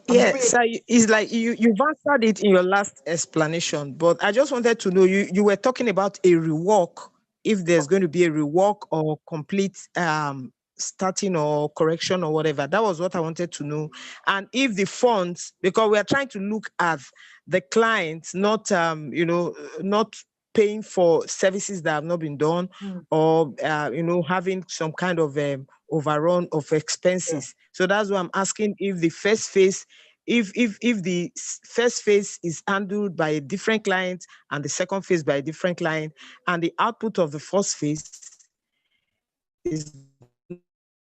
S8: Yes, so it's like you've answered it in your last explanation, but I just wanted to know, you were talking about a rework, if there's going to be a rework or complete starting or correction or whatever. That was what I wanted to know. And if the funds, because we are trying to look at the clients, not not paying for services that have not been done, or having some kind of overrun of expenses. So that's why I'm asking if the first phase, if the first phase is handled by a different client and the second phase by a different client, and the output of the first phase is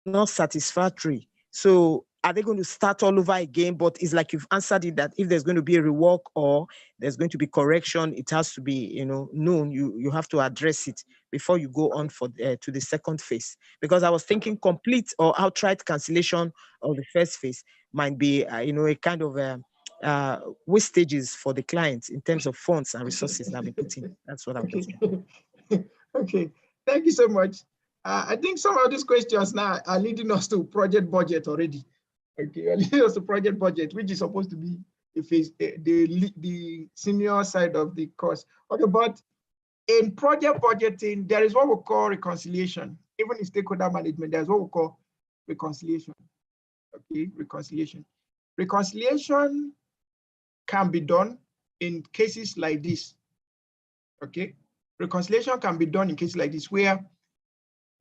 S8: not satisfactory. So are they going to start all over again? But it's like you've answered it, that if there's going to be a rework or there's going to be correction, it has to be known. You have to address it before you go on to the second phase. Because I was thinking complete or outright cancellation of the first phase might be a kind of wastages for the clients in terms of funds and resources that have been put in. That's what I'm thinking.
S1: Okay. Thank you so much. I think some of these questions now are leading us to project budget already. Okay, leading us to project budget, which is supposed to be the senior side of the course. Okay, but in project budgeting, there is what we call reconciliation. Even in stakeholder management, there's what we call reconciliation. Okay, reconciliation. Reconciliation can be done in cases like this. Okay, reconciliation can be done in cases like this, where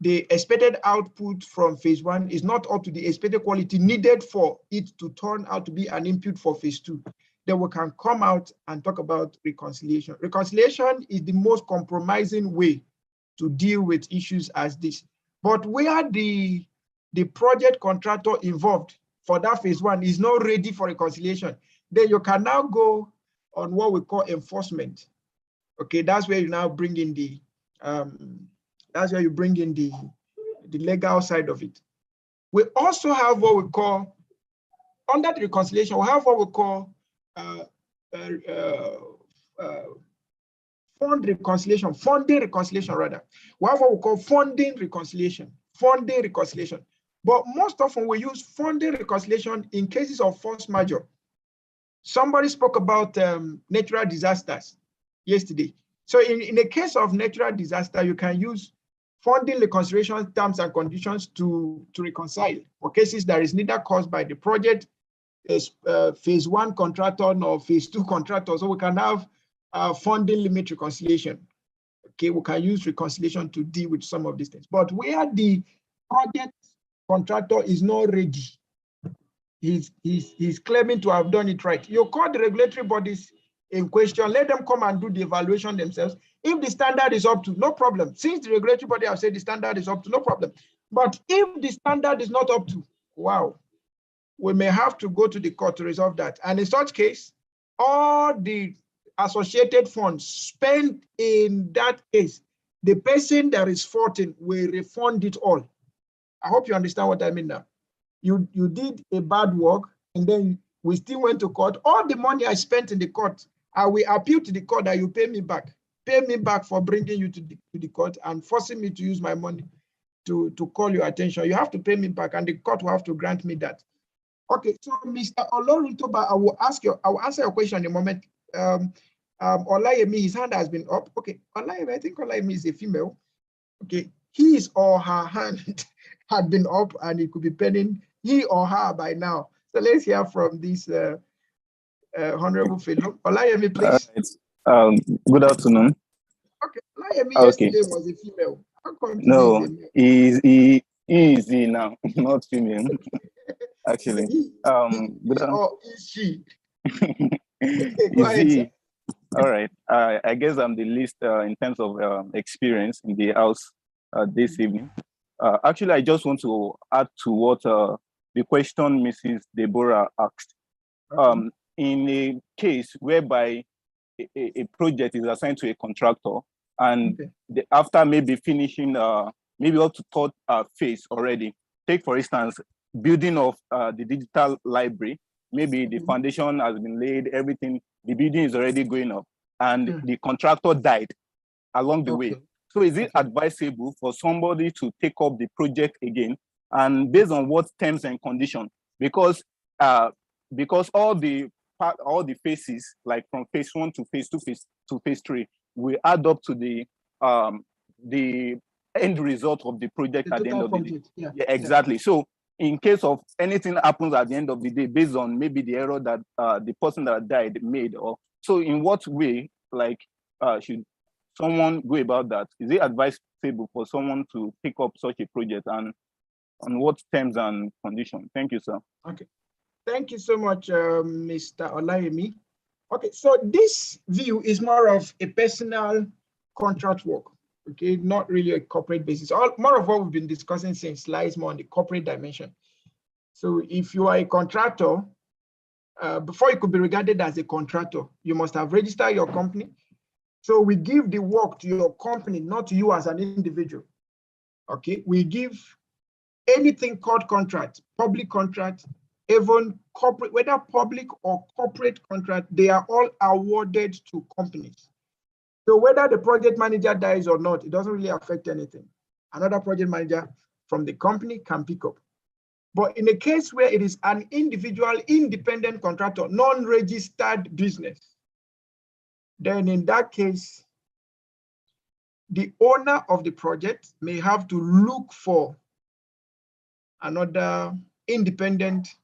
S1: the expected output from phase one is not up to the expected quality needed for it to turn out to be an input for phase two. Then we can come out and talk about reconciliation. Reconciliation is the most compromising way to deal with issues as this. But where the project contractor involved for that phase one is not ready for reconciliation, then you can now go on what we call enforcement. Okay, that's where you now bring in the legal side of it. We also have what we call, under the reconciliation, we have what we call funding reconciliation rather. We have what we call funding reconciliation. But most often we use funding reconciliation in cases of force majeure. Somebody spoke about natural disasters yesterday. So in the case of natural disaster, you can use funding reconciliation terms and conditions to reconcile for cases that is neither caused by the project, phase one contractor nor phase two contractor. So we can have funding limit reconciliation. Okay, we can use reconciliation to deal with some of these things. But where the project contractor is not ready, he's claiming to have done it right, you call the regulatory bodies in question, let them come and do the evaluation themselves. If the standard is up to, no problem. Since the regulatory body have said the standard is up to, no problem. But if the standard is not up to, wow, we may have to go to the court to resolve that. And in such case, all the associated funds spent in that case, the person that is faulting will refund it all. I hope you understand what I mean now. You did a bad work, and then we still went to court. All the money I spent in the court, I will appeal to the court that you pay me back. Pay me back for bringing you to the court and forcing me to use my money to call your attention. You have to pay me back, and the court will have to grant me that. Okay, so Mr. Olorutoba, I will answer your question in a moment. Olayemi, his hand has been up. Okay, Olayemi, I think Olayemi is a female. Okay, his or her hand had been up, and it could be pending he or her by now. So let's hear from this honorable fellow. Olayemi, please.
S10: Good afternoon.
S1: Okay, Olayemi yesterday was a female. How come
S10: no, he is he now, not female. Actually,
S1: or is she?
S10: Is he? All right. I guess I'm the least in terms of experience in the house this evening. Actually, I just want to add to what the question Mrs. Deborah asked. Okay. In a case whereby a project is assigned to a contractor, and after maybe finishing maybe up to third phase already, take for instance, building of the digital library, maybe the foundation has been laid, everything, the building is already going up, and the contractor died along the way. So is it advisable for somebody to take up the project again, and based on what terms and conditions? Because all the phases, like from phase one to phase two, phase to phase three, will add up to the end result of the project at the end of the day. Yeah, exactly. So in case of anything happens at the end of the day, based on maybe the error that the person that died made, or so, in what way, like, should someone go about that? Is it advisable for someone to pick up such a project, and on what terms and conditions? Thank you, sir.
S1: Okay, thank you so much, Mr. Olayemi. Okay, so this view is more of a personal contract work. Okay, not really a corporate basis. More of what we've been discussing since lies more on the corporate dimension. So if you are a contractor, before you could be regarded as a contractor, you must have registered your company. So we give the work to your company, not to you as an individual. Okay, we give anything called contract, public contract, even corporate, whether public or corporate contract, they are all awarded to companies. So whether the project manager dies or not, it doesn't really affect anything. Another project manager from the company can pick up. But in a case where it is an individual independent contractor, non-registered business, then in that case, the owner of the project may have to look for another independent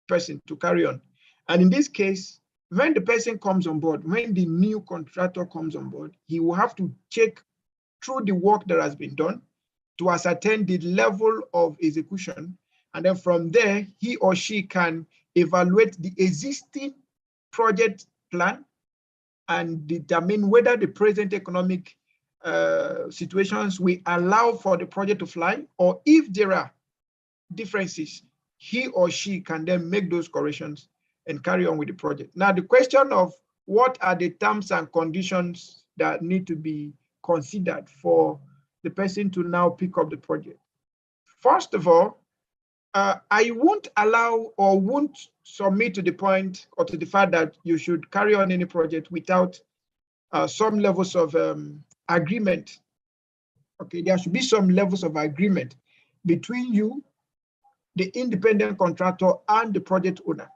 S1: person to carry on. And in this case, when the person comes on board, when the new contractor comes on board, he will have to check through the work that has been done to ascertain the level of execution. And then from there, he or she can evaluate the existing project plan and determine whether the present economic situations will allow for the project to fly, or if there are differences, he or she can then make those corrections and carry on with the project. Now, the question of what are the terms and conditions that need to be considered for the person to now pick up the project. First of all, I won't allow or won't submit to the point or to the fact that you should carry on any project without some levels of agreement. Okay, there should be some levels of agreement between you, the independent contractor, and the project owner.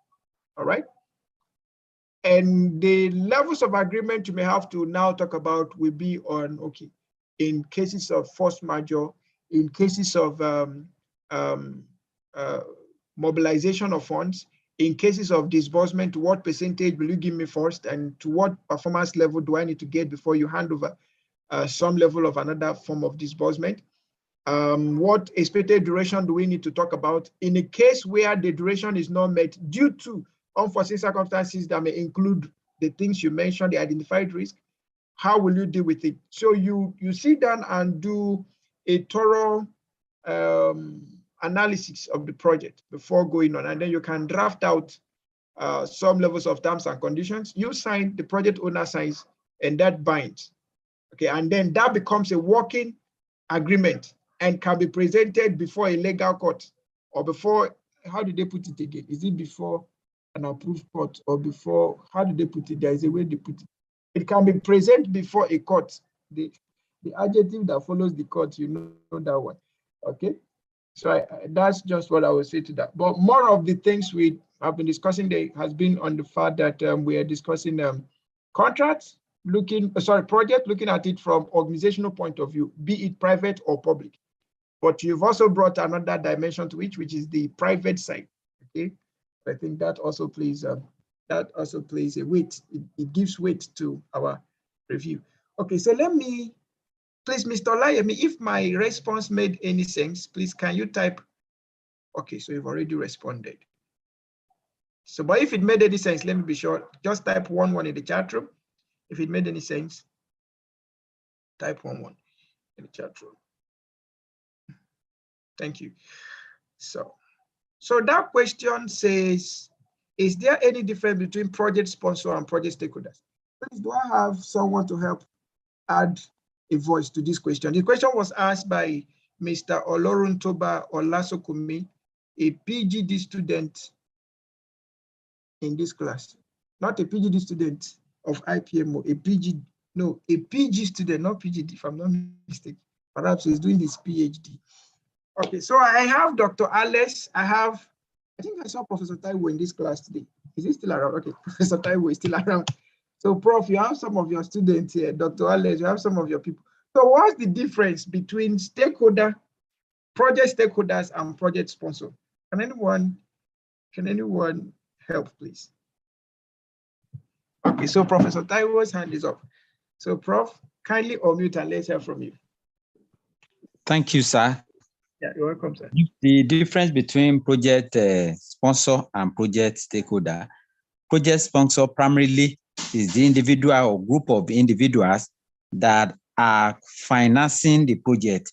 S1: All right. And the levels of agreement you may have to now talk about will be on, okay, in cases of force majeure, in cases of mobilization of funds, in cases of disbursement, what percentage will you give me first, and to what performance level do I need to get before you hand over some level of another form of disbursement? What expected duration do we need to talk about? In a case where the duration is not met due to unforeseen circumstances that may include the things you mentioned, the identified risk, how will you deal with it? So you sit down and do a thorough analysis of the project before going on, and then you can draft out some levels of terms and conditions. You sign, the project owner signs, and that binds. Okay, and then that becomes a working agreement and can be presented before a legal court, or before, how did they put it again? Is it before an approved court, or before, how did they put it? There is a way they put it. It can be presented before a court. The adjective that follows the court, you know that one. Okay, so that's just what I will say to that. But more of the things we have been discussing there has been on the fact that we are discussing contracts, project, looking at it from organizational point of view, be it private or public. But you've also brought another dimension to it, which is the private side. Okay, I think that also plays a weight. It gives weight to our review. Okay, so let me, please, Mr. Olayemi, if my response made any sense, please, can you type? Okay, so you've already responded. So, but if it made any sense, let me be sure, just type 1-1 in the chat room. If it made any sense, type 1-1 in the chat room. Thank you. So that question says, is there any difference between project sponsor and project stakeholders? Please, do I have someone to help add a voice to this question? The question was asked by Mr. Oloruntoba Olasokumi, a PGD student in this class. Not a PGD student of IPMO, a PG student, not PGD, if I'm not mistaken. Perhaps he's doing his PhD. Okay, so I have Dr. Alice. I think I saw Professor Taiwo in this class today. Is he still around? Okay, Professor Taiwo is still around. So, Prof, you have some of your students here. Dr. Alice, you have some of your people. So what's the difference between project stakeholders and project sponsor? Can anyone help, please? Okay, so Professor Taiwo's hand is up. So, Prof, kindly unmute and let's hear from you.
S11: Thank you, sir.
S1: Yeah, you're welcome, sir.
S11: The difference between project sponsor and project stakeholder. Project sponsor primarily is the individual or group of individuals that are financing the project,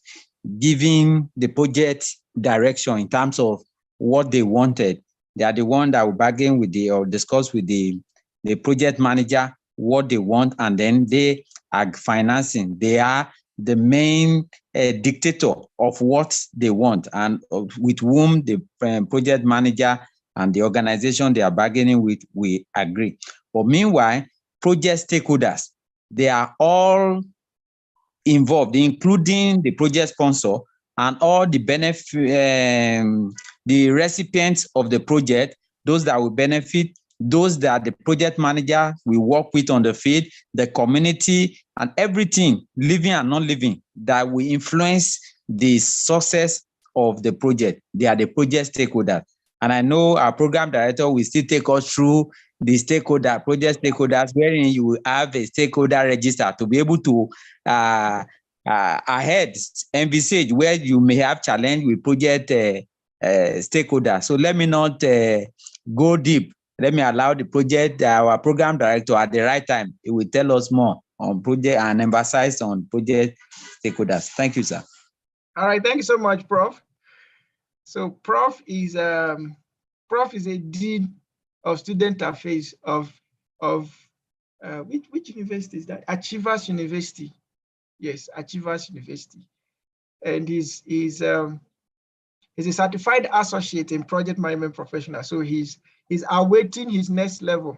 S11: giving the project direction in terms of what they wanted. They are the one that will bargain with or discuss with the project manager what they want, and then they are financing. They are the main dictator of what they want, and with whom the project manager and the organization they are bargaining with will agree. But meanwhile, project stakeholders they are all involved, including the project sponsor and all the the recipients of the project, those that will benefit, those that the project manager will work with on the field, the community, and everything, living and non-living, that will influence the success of the project. They are the project stakeholders. And I know our program director will still take us through the project stakeholders, wherein you will have a stakeholder register to be able to ahead envisage where you may have challenge with project stakeholders. So let me not go deep. Let me allow the project, our program director at the right time, he will tell us more on project and emphasize on project stakeholders. Thank you, sir.
S1: All right, thank you so much, Prof. So Prof is a Dean of Student Affairs of which university is that? Achievers University. Yes, Achievers University. And he's a certified associate in project management professional. So he's awaiting his next level.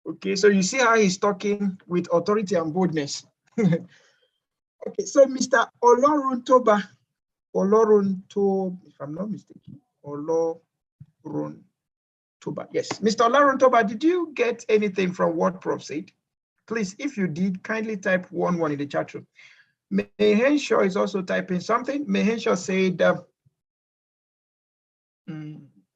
S1: Okay, so you see how he's talking with authority and boldness. Okay, so Mr. Oloruntoba, if I'm not mistaken, Oloruntoba. Yes, Mr. Oloruntoba, did you get anything from what Prof said? Please, if you did, kindly type 1 in the chat room. Henshaw is also typing something. Henshaw said,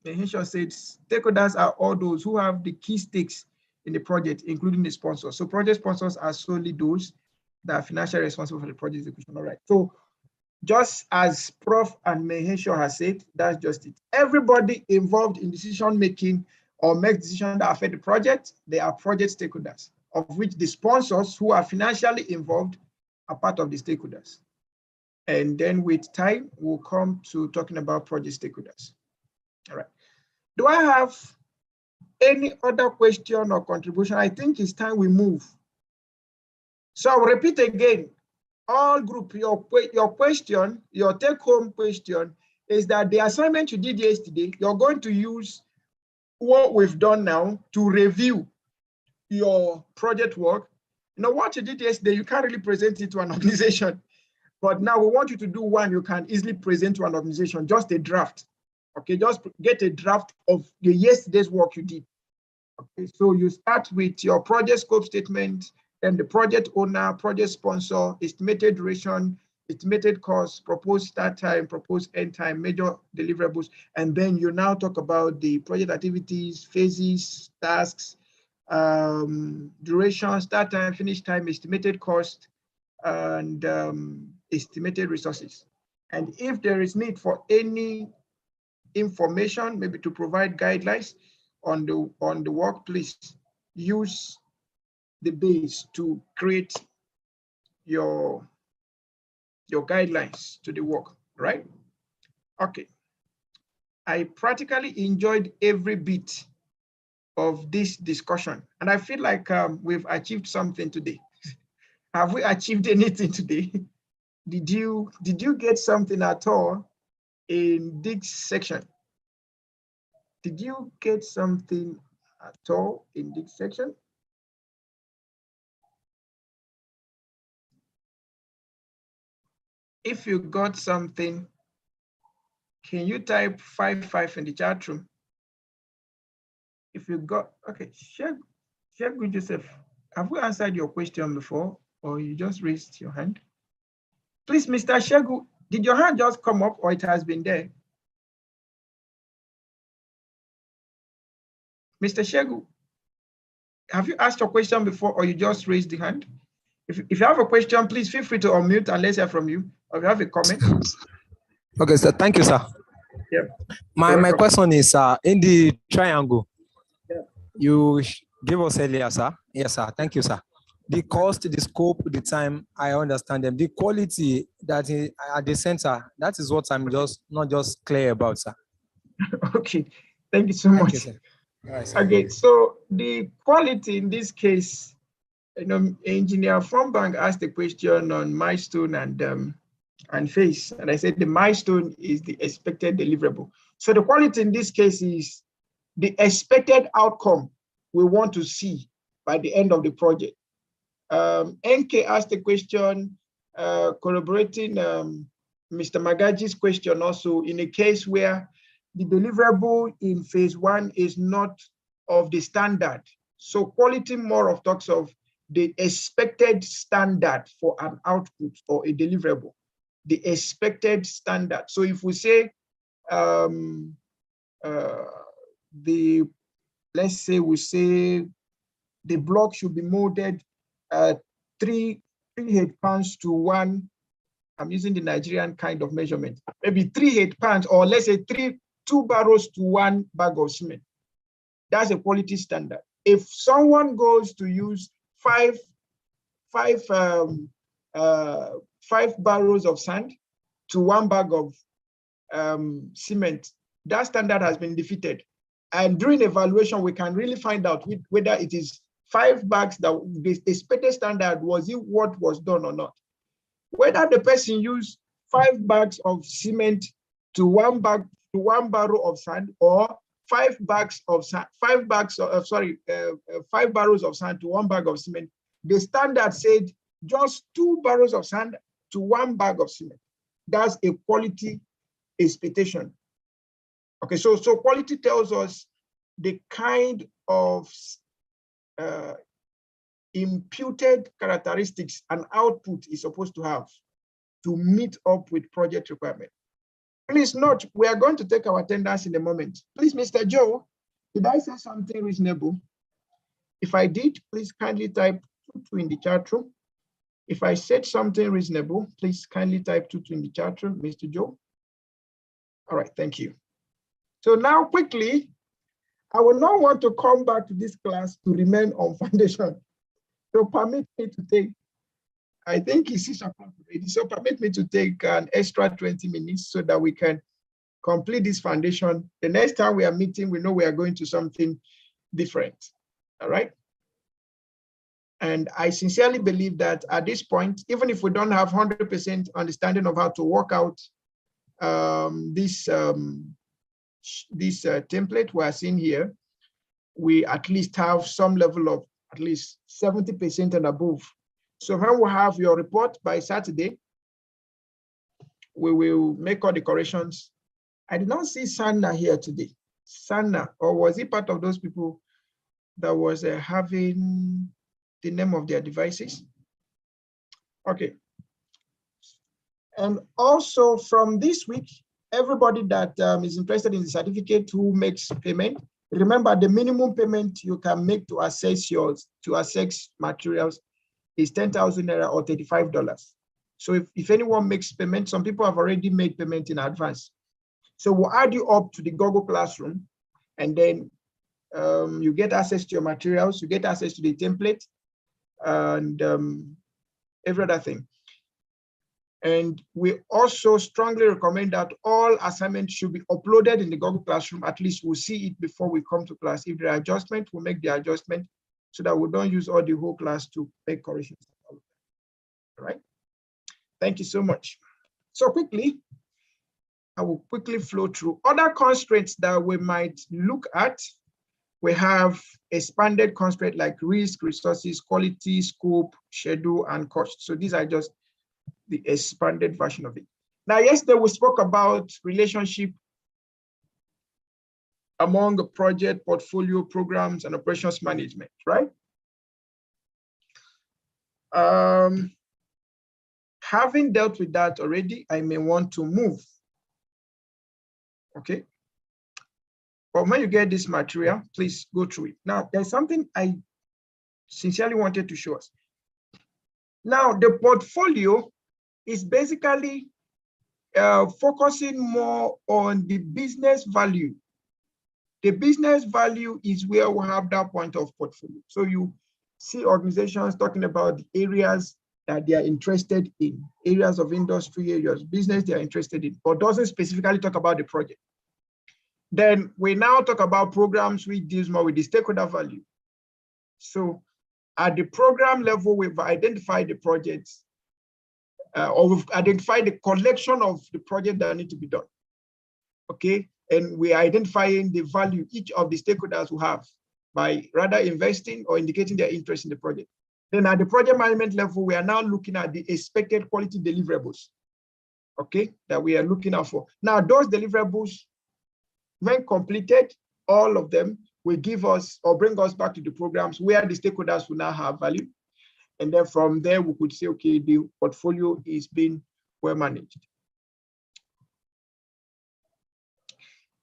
S1: stakeholders are all those who have the key stakes in the project, including the sponsors. So project sponsors are solely those that are financially responsible for the project execution. All right. So just as Prof and Henshaw has said, that's just it. Everybody involved in decision making or make decisions that affect the project, they are project stakeholders, of which the sponsors who are financially involved are part of the stakeholders. And then with time, we'll come to talking about project stakeholders. All right. Do I have any other question or contribution? I think it's time we move. So I'll repeat again, all group, your question, your take-home question is that the assignment you did yesterday, you're going to use what we've done now to review your project work. You know, what you did yesterday, you can't really present it to an organization. But now we want you to do one you can easily present to an organization, just a draft. Okay, just get a draft of the yesterday's work you did. Okay, so you start with your project scope statement, then the project owner, project sponsor, estimated duration, estimated cost, proposed start time, proposed end time, major deliverables, and then you now talk about the project activities, phases, tasks, duration, start time, finish time, estimated cost, and estimated resources. And if there is need for any information, maybe to provide guidelines on the work, please use the base to create your guidelines to the work, right? Okay. I practically enjoyed every bit of this discussion, and I feel like we've achieved something today. Have we achieved anything today? Did you get something at all in this section? Did you get something at all in this section? If you got something, can you type 55 in the chat room? If you got, okay, Shegu Joseph, have we answered your question before, or you just raised your hand? Please, Mr. Shegu, did your hand just come up, or it has been there? Mr. Shegu, have you asked your question before, or you just raised the hand? If you have a question, please feel free to unmute and let's hear from you. Or if you have a comment.
S12: Okay, sir. Thank you, sir.
S1: Yep.
S12: My question is in the triangle. Yep. You gave us earlier, sir. Yes, sir. Thank you, sir. The cost, the scope, the time, I understand them. The quality that is at the center, that is what I'm not just clear about, sir.
S1: Okay. Thank you so much.
S12: You, sir. All right, sir.
S1: Okay, so the quality in this case, you know, Engineer Fombank asked a question on milestone and phase, and I said the milestone is the expected deliverable. So the quality in this case is the expected outcome we want to see by the end of the project. NK asked a question, corroborating Mr. Magaji's question also, in a case where the deliverable in phase 1 is not of the standard. So quality more of talks of the expected standard for an output or a deliverable, the expected standard. So if we say let's say we say the block should be molded 3 head pounds to 1. I'm using the Nigerian kind of measurement. Maybe 3 head pounds, or let's say 2 barrels to 1 bag of cement. That's a quality standard. If someone goes to use 5 barrels of sand to 1 bag of cement, that standard has been defeated. And during evaluation, we can really find out whether it is 5 bags that the expected standard, was it what was done or not. Whether the person used 5 bags of cement to 1 barrel of sand, or 5 barrels of sand to 1 bag of cement, the standard said just 2 barrels of sand to 1 bag of cement. That's a quality expectation. Okay, so quality tells us the kind of imputed characteristics an output is supposed to have to meet up with project requirement. Please note, we are going to take our attendance in a moment. Please, Mr. Joe, did I say something reasonable? If I did, please kindly type 22 in the chat room. If I said something reasonable, please kindly type 22 in the chat room, Mr. Joe. All right, thank you. So now quickly, I will not want to come back to this class to remain on foundation. So permit me to take, I think it's 6 o'clock already, so permit me to take an extra 20 minutes so that we can complete this foundation. The next time we are meeting, we know we are going to something different, all right? And I sincerely believe that at this point, even if we don't have 100% understanding of how to work out this template we are seeing here, we at least have some level of at least 70% and above. So when we have your report by Saturday, we will make all the corrections. I did not see Sanna here today. Sanna, or was he part of those people that was having the name of their devices? Okay. And also from this week, everybody that is interested in the certificate who makes payment, remember the minimum payment you can make to access materials is 10,000 naira or $35. So if anyone makes payment, some people have already made payment in advance. So we'll add you up to the Google Classroom, and then you get access to your materials, you get access to the template, and every other thing. And we also strongly recommend that all assignments should be uploaded in the Google Classroom. At least we'll see it before we come to class. If there are adjustments, we'll make the adjustment so that we don't use all the whole class to make corrections. All right. Thank you so much. So quickly, I will quickly flow through other constraints that we might look at. We have expanded constraints like risk, resources, quality, scope, schedule, and cost. So these are just the expanded version of it. Now, yesterday we spoke about relationship among the project, portfolio, programs, and operations management, right? Having dealt with that already, I may want to move. Okay. But when you get this material, please go through it. Now, there's something I sincerely wanted to show us. Now, the portfolio is basically focusing more on the business value. The business value is where we have that point of portfolio. So you see organizations talking about the areas that they are interested in, areas of industry, areas of business they are interested in, but doesn't specifically talk about the project. Then we now talk about programs which deals more with the stakeholder value. So at the program level, we've identified the projects, or we've identified the collection of the project that need to be done. Okay, and we are identifying the value each of the stakeholders will have by rather investing or indicating their interest in the project. Then at the project management level, we are now looking at the expected quality deliverables, okay, that we are looking out for. Now, those deliverables, when completed, all of them will give us or bring us back to the programs where the stakeholders will now have value. And then from there, we could say, okay, the portfolio is being well managed.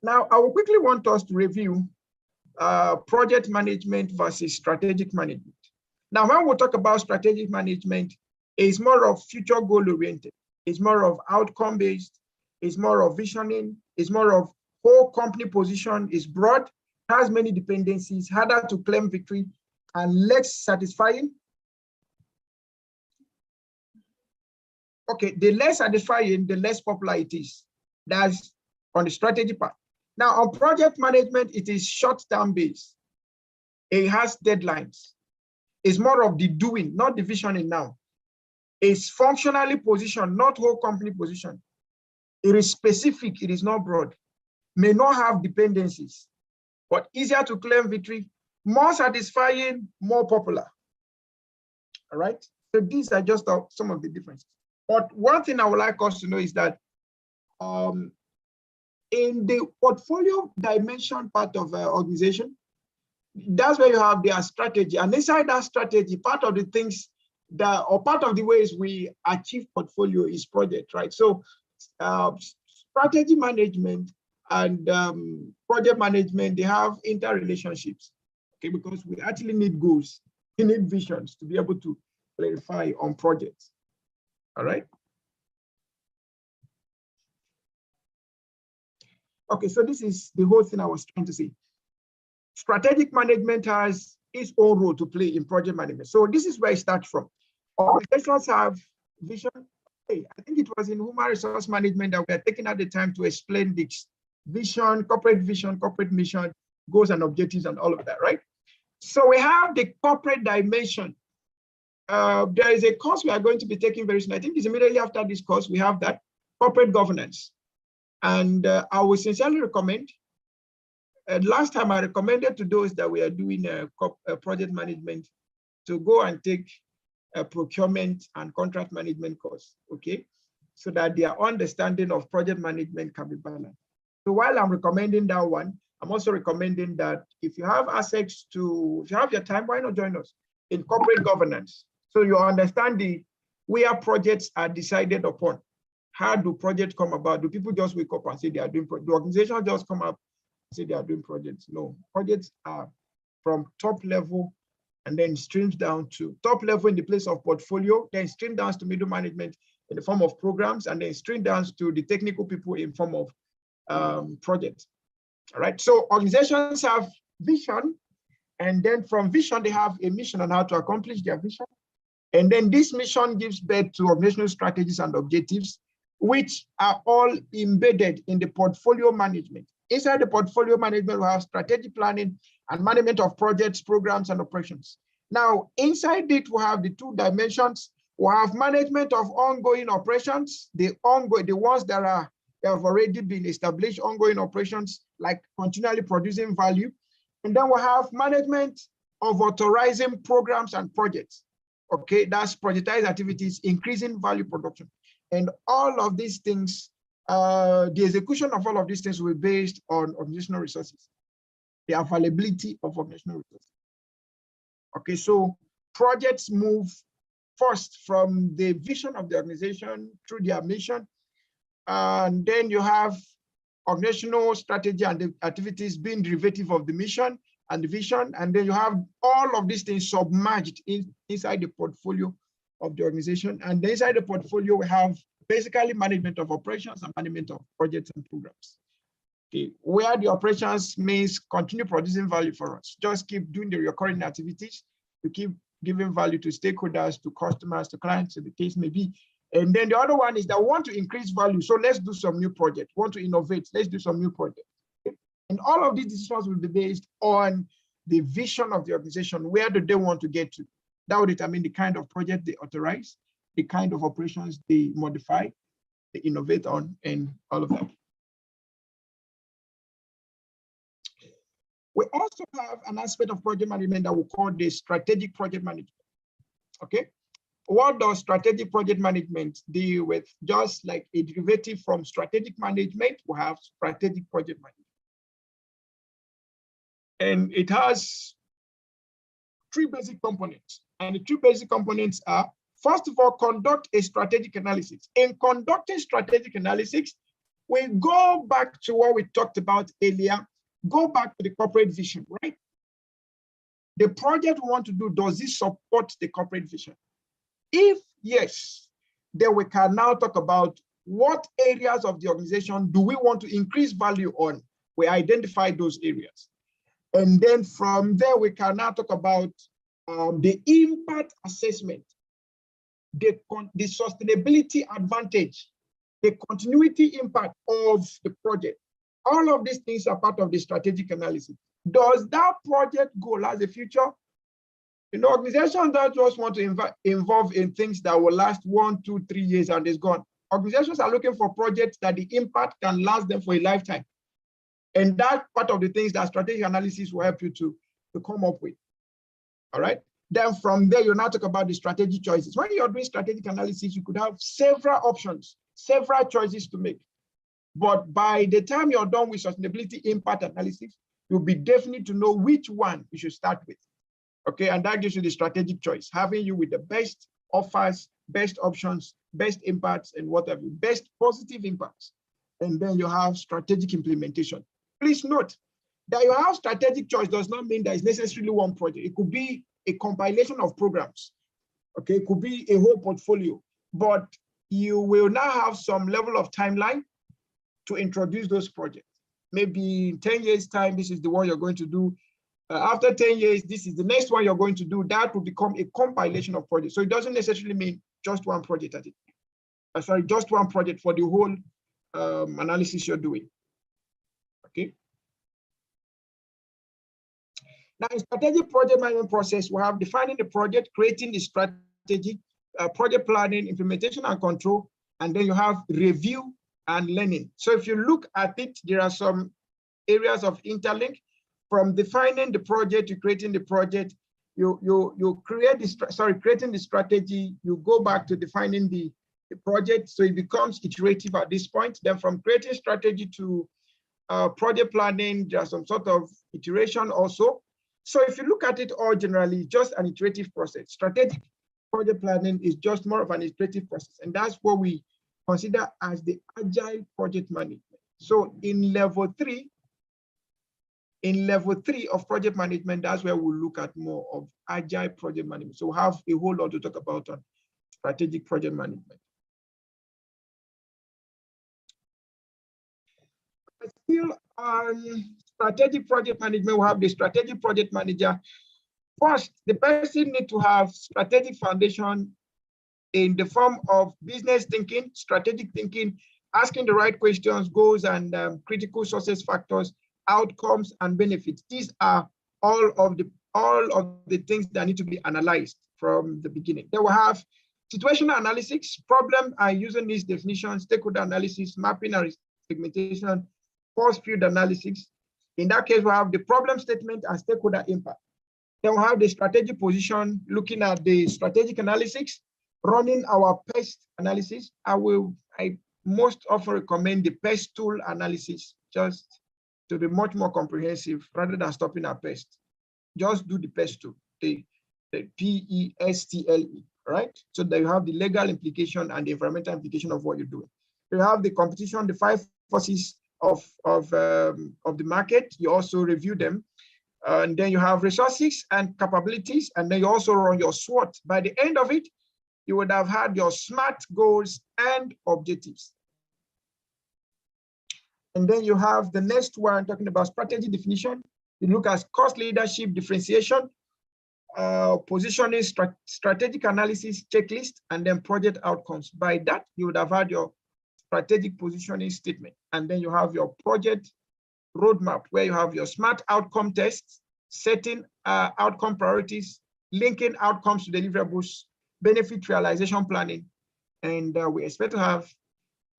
S1: Now, I will quickly want us to review project management versus strategic management. Now, when we talk about strategic management, it's more of future goal oriented. It's more of outcome based. It's more of visioning. It's more of whole company position is broad, has many dependencies, harder to claim victory, and less satisfying. Okay, the less satisfying, the less popular it is. That's on the strategy part. Now, on project management, it is short-term based. It has deadlines. It's more of the doing, not the visioning now. It's functionally positioned, not whole company position. It is specific, it is not broad. May not have dependencies, but easier to claim victory, more satisfying, more popular. All right, so these are just some of the differences. But one thing I would like us to know is that in the portfolio dimension part of an organization, that's where you have their strategy. And inside that strategy, part of the things that, or part of the ways we achieve portfolio is project, right? So strategy management and project management, they have interrelationships, okay? Because we actually need goals, we need visions to be able to clarify on projects, all right? Okay, so this is the whole thing I was trying to say. Strategic management has its own role to play in project management. So this is where it starts from. Organizations have vision. Hey, I think it was in human resource management that we are taking out the time to explain this vision, corporate mission, goals and objectives and all of that, right? So we have the corporate dimension. There is a course we are going to be taking very soon. I think it's immediately after this course, we have that corporate governance. And I would sincerely recommend, last time I recommended to those that we are doing a project management to go and take a procurement and contract management course, okay? So that their understanding of project management can be balanced. So while I'm recommending that one, I'm also recommending that if you have access to, if you have your time, why not join us in corporate governance? So you understand where projects are decided upon. How do projects come about? Do people just wake up and say they are doing projects? Do organizations just come up and say they are doing projects? No, projects are from top level and then streams down to top level in the place of portfolio, then stream down to middle management in the form of programs, and then stream down to the technical people in form of projects. All right, so organizations have vision, and then from vision, they have a mission on how to accomplish their vision. And then this mission gives birth to organizational strategies and objectives, which are all embedded in the portfolio management. Inside the portfolio management, we have strategic planning and management of projects, programs, and operations. Now, inside it, we have the two dimensions. We have management of ongoing operations, the ones that have already been established, ongoing operations, like continually producing value. And then we have management of authorizing programs and projects. Okay, that's projectized activities, increasing value production. And all of these things, the execution of all of these things will be based on organizational resources, the availability of organizational resources. Okay, so projects move first from the vision of the organization through their mission, and then you have organizational strategy and the activities being derivative of the mission and the vision, and then you have all of these things submerged inside the portfolio of the organization. And inside the portfolio, we have basically management of operations and management of projects and programs. Okay, where the operations means continue producing value for us. Just keep doing the recurring activities to keep giving value to stakeholders, to customers, to clients, so the case may be. And then the other one is that we want to increase value. So let's do some new project. Want to innovate, let's do some new project. Okay? And all of these decisions will be based on the vision of the organization. Where do they want to get to? That will determine the kind of project they authorize, the kind of operations they modify, they innovate on, and all of that. We also have an aspect of project management that we call the strategic project management. Okay. What does strategic project management deal with? Just like a derivative from strategic management, we have strategic project management. And it has three basic components. And the three basic components are, first of all, conduct a strategic analysis. In conducting strategic analysis, we go back to what we talked about earlier, go back to the corporate vision, right? The project we want to do, does it support the corporate vision? If yes, then we can now talk about what areas of the organization do we want to increase value on. We identify those areas. And then from there, we can now talk about the impact assessment, the sustainability advantage, the continuity impact of the project. All of these things are part of the strategic analysis. Does that project goal has a future? You know, organizations don't just want to involve in things that will last 1, 2, 3 years and it's gone. Organizations are looking for projects that the impact can last them for a lifetime. And that's part of the things that strategic analysis will help you to come up with. All right. Then from there, you now talk about the strategic choices. When you're doing strategic analysis, you could have several options, several choices to make. But by the time you're done with sustainability impact analysis, you'll be definite to know which one you should start with. Okay, and that gives you the strategic choice, having you with the best offers, best options, best impacts, and whatever, best positive impacts. And then you have strategic implementation. Please note that you have strategic choice does not mean that it's necessarily one project. It could be a compilation of programs. Okay, it could be a whole portfolio, but you will now have some level of timeline to introduce those projects. Maybe in 10 years time, this is the one you're going to do. After 10 years, this is the next one you're going to do. That will become a compilation of projects. So it doesn't necessarily mean just one project at it. Sorry, just one project for the whole analysis you're doing. Okay. Now, in strategic project management process, we have defining the project, creating the strategy, project planning, implementation and control, and then you have review and learning. So if you look at it, there are some areas of interlink. From defining the project to creating the project, you create this, creating the strategy, you go back to defining the project, so it becomes iterative at this point. Then from creating strategy to project planning, there's some sort of iteration also. So if you look at it all generally, just an iterative process. Strategic project planning is just more of an iterative process, and that's what we consider as the agile project management. So in level 3 of project management, that's where we'll look at more of agile project management. So we'll have a whole lot to talk about on strategic project management. But still on strategic project management, we'll have the strategic project manager. First, the person needs to have strategic foundation in the form of business thinking, strategic thinking, asking the right questions, goals and critical success factors, outcomes and benefits. These are all of the things that need to be analyzed from the beginning. Then we have situational analysis, problem and using these definitions, stakeholder analysis, mapping and segmentation, force field analysis. In that case, we have the problem statement and stakeholder impact. Then we have the strategic position, looking at the strategic analysis, running our PEST analysis. I most often recommend the PEST tool analysis, just to be much more comprehensive rather than stopping at PEST. Just do the PEST tool, the PESTLE, right? So that you have the legal implication and the environmental implication of what you're doing. You have the competition, the 5 forces of the market. You also review them. And then you have resources and capabilities, and then you also run your SWOT. By the end of it, you would have had your SMART goals and objectives. And then you have the next one talking about strategy definition. You look at cost leadership, differentiation, positioning, strategic analysis, checklist, and then project outcomes. By that, you would have had your strategic positioning statement. And then you have your project roadmap, where you have your SMART outcome tests, setting outcome priorities, linking outcomes to deliverables, benefit realization planning. And we expect to have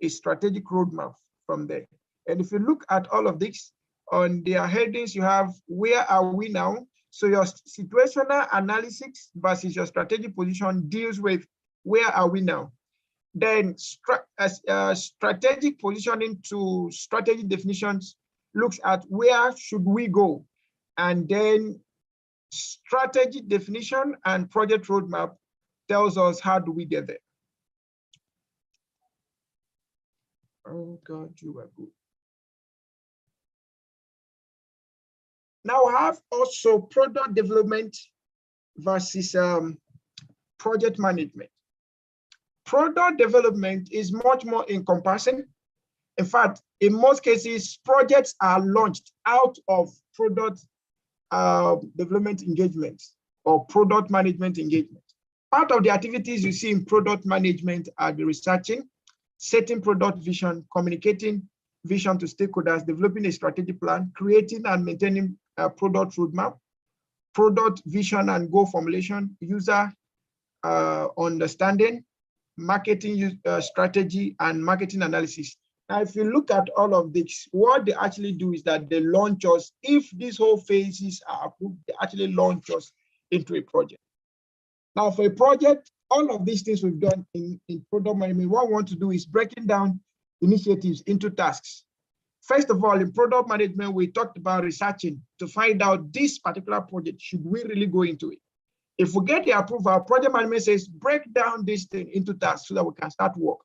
S1: a strategic roadmap from there. And if you look at all of this, on their headings, you have where are we now, So your situational analysis versus your strategic position deals with where are we now. Then strategic positioning to strategy definitions looks at where should we go. And then strategy definition and project roadmap tells us how do we get there. Oh God, you are good. Now I have also product development versus project management. Product development is much more encompassing. In fact, in most cases, projects are launched out of product development engagements or product management engagement. Part of the activities you see in product management are the researching, setting product vision, communicating vision to stakeholders, developing a strategic plan, creating and maintaining a product roadmap, product vision and goal formulation, user understanding, marketing strategy, and marketing analysis. Now, if you look at all of this, what they actually do is that they launch us, if these whole phases are approved, they actually launch us into a project. Now, for a project, all of these things we've done in product management, what we want to do is breaking down initiatives into tasks. First of all, in product management, we talked about researching to find out this particular project, should we really go into it? If we get the approval, project management says, break down this thing into tasks so that we can start work.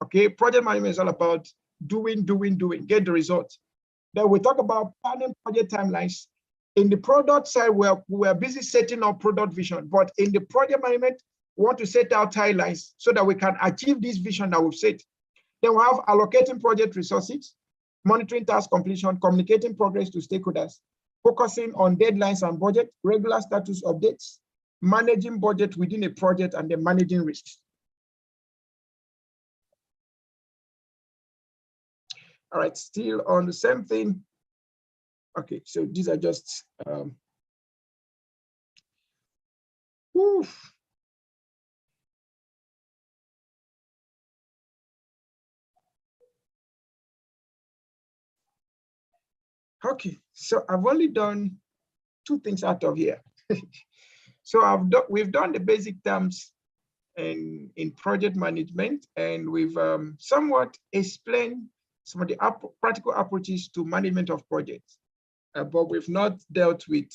S1: Okay, project management is all about doing, get the results. Then we talk about planning project timelines. In the product side, we're busy setting up product vision, but in the project management, we want to set out timelines so that we can achieve this vision that we've set. Then we have allocating project resources, monitoring task completion, communicating progress to stakeholders, focusing on deadlines and budget, regular status updates, managing budget within a project, and then managing risks. All right, still on the same thing. Okay, so these are just okay, so I've only done 2 things out of here. So we've done the basic terms in project management, and we've somewhat explained some of the practical approaches to management of projects, but we've not dealt with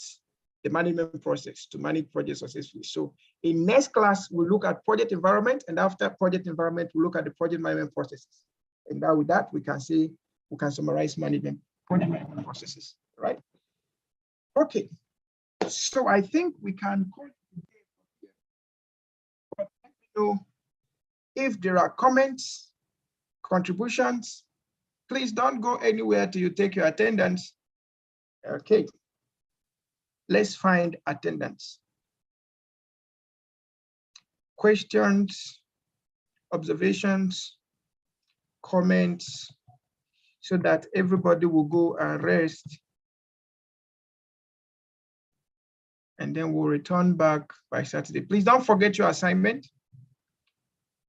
S1: the management process to manage projects successfully. So in next class, we'll look at project environment, and after project environment, we'll look at the project management processes. And now with that, we can say, we can summarize project management processes, right? Okay, so I think we can call it a day here. But let me know if there are comments, contributions. Please don't go anywhere till you take your attendance. Okay, let's find attendance. Questions, observations, comments, so that everybody will go and rest. And then we'll return back by Saturday. Please don't forget your assignment.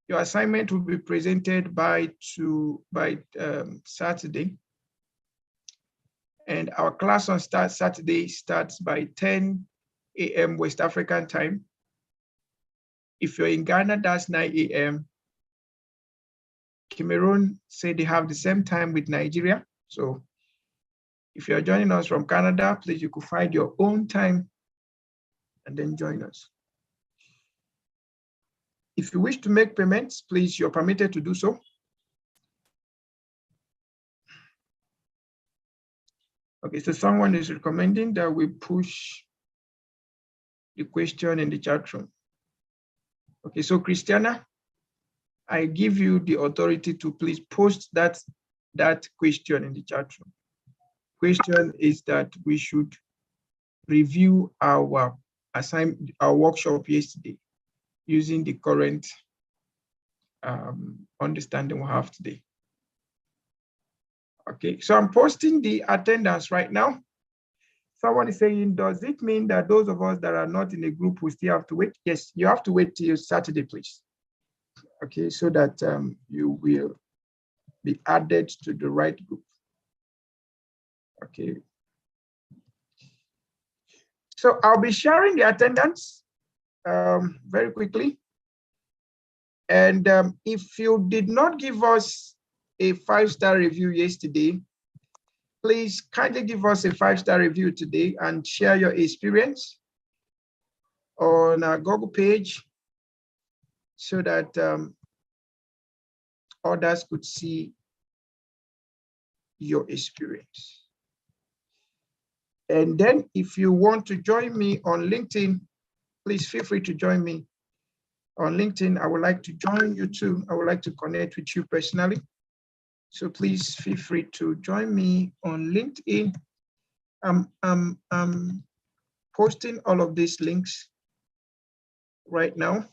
S1: Your assignment will be presented by Saturday. And our class on Saturday starts by 10 a.m. West African time. If you're in Ghana, that's 9 a.m. Cameroon say they have the same time with Nigeria. So if you're joining us from Canada, please, you could find your own time and then join us. If you wish to make payments, please, you're permitted to do so. Okay, so someone is recommending that we push the question in the chat room. Okay, so Christiana, I give you the authority to please post that question in the chat room. Question is that we should review our workshop yesterday using the current understanding we have today. Okay, so I'm posting the attendance right now. Someone is saying, does it mean that those of us that are not in the group will still have to wait? Yes, you have to wait till Saturday, please. Okay, so that you will be added to the right group. Okay. So I'll be sharing the attendance very quickly. And if you did not give us a 5-star review yesterday, please kindly give us a 5-star review today and share your experience on our Google page so that others could see your experience. And then if you want to join me on LinkedIn, please feel free to join me on LinkedIn. I would like to join you too. I would like to connect with you personally. So please feel free to join me on LinkedIn. I'm posting all of these links right now.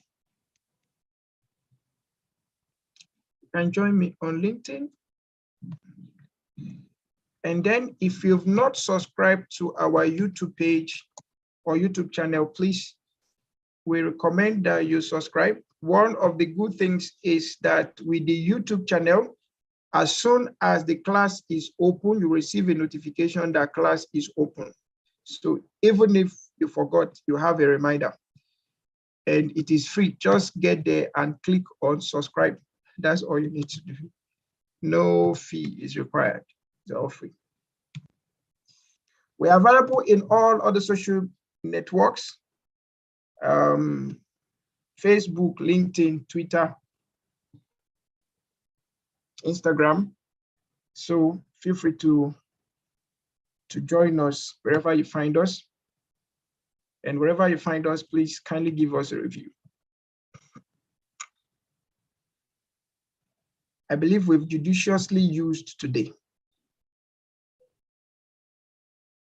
S1: You can join me on LinkedIn. And then if you've not subscribed to our YouTube page or YouTube channel, please, we recommend that you subscribe. One of the good things is that with the YouTube channel, as soon as the class is open, you receive a notification that class is open. So even if you forgot, you have a reminder. And it is free. Just get there and click on subscribe. That's all you need to do. No fee is required. It's all free. We are available in all other social networks, Facebook, LinkedIn, Twitter, Instagram. So feel free to join us wherever you find us. And wherever you find us, please kindly give us a review. I believe we've judiciously used today.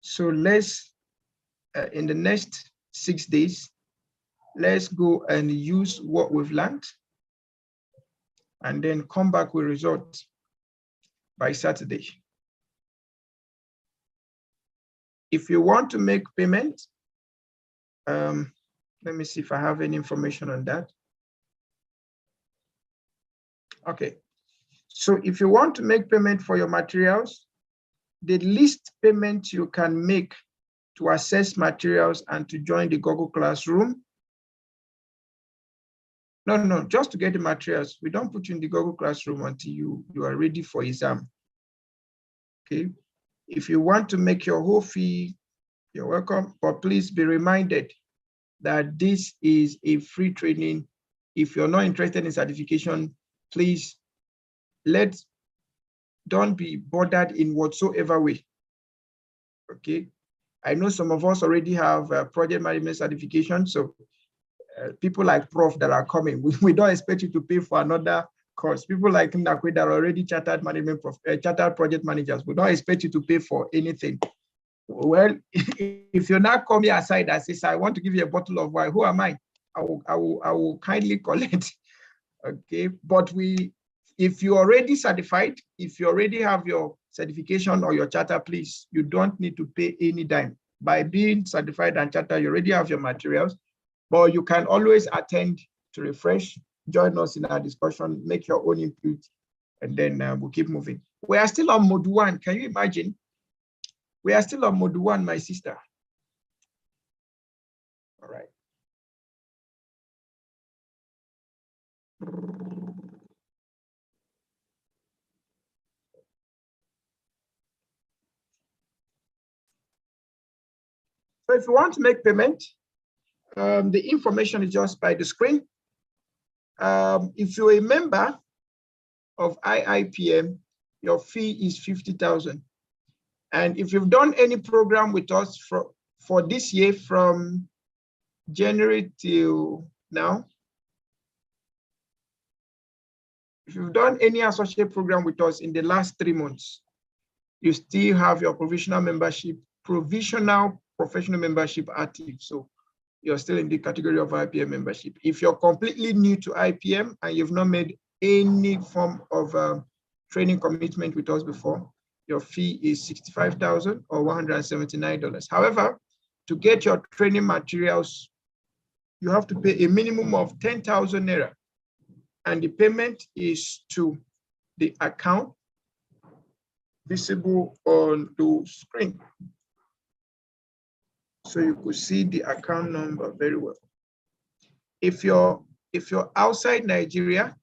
S1: So let's, in the next 6 days, let's go and use what we've learned and then come back with results by Saturday. If you want to make payment, let me see if I have any information on that. Okay, so if you want to make payment for your materials, the least payment you can make to access materials and to join the Google Classroom. No, just to get the materials. We don't put you in the Google Classroom until you are ready for exam. Okay, if you want to make your whole fee, you're welcome, but please be reminded that this is a free training. If you're not interested in certification, please don't be bothered in whatsoever way. Okay, I know some of us already have project management certification, so people like Prof that are coming, we don't expect you to pay for another course. People like Ndakwe that are already chartered management, chartered project managers, we don't expect you to pay for anything. Well, if you're not coming aside and says, I want to give you a bottle of wine, who am I? I will kindly collect. Okay, but if you're already certified, if you already have your certification or your charter, please, you don't need to pay any dime. By being certified and chartered, you already have your materials, but you can always attend to refresh, join us in our discussion, make your own input, and then we'll keep moving. We are still on mode 1. Can you imagine? We are still on mode 1, my sister. All right. So if you want to make payment, the information is just by the screen. If you're a member of IIPM, your fee is 50,000. And if you've done any program with us for this year from January till now, if you've done any associate program with us in the last 3 months, you still have your provisional professional membership active. So you're still in the category of IPM membership. If you're completely new to IPM and you've not made any form of training commitment with us before, your fee is $65,000 or $179. However, to get your training materials, you have to pay a minimum of 10,000 naira, and the payment is to the account visible on the screen.
S3: so you could see the account number very well. If you're outside Nigeria,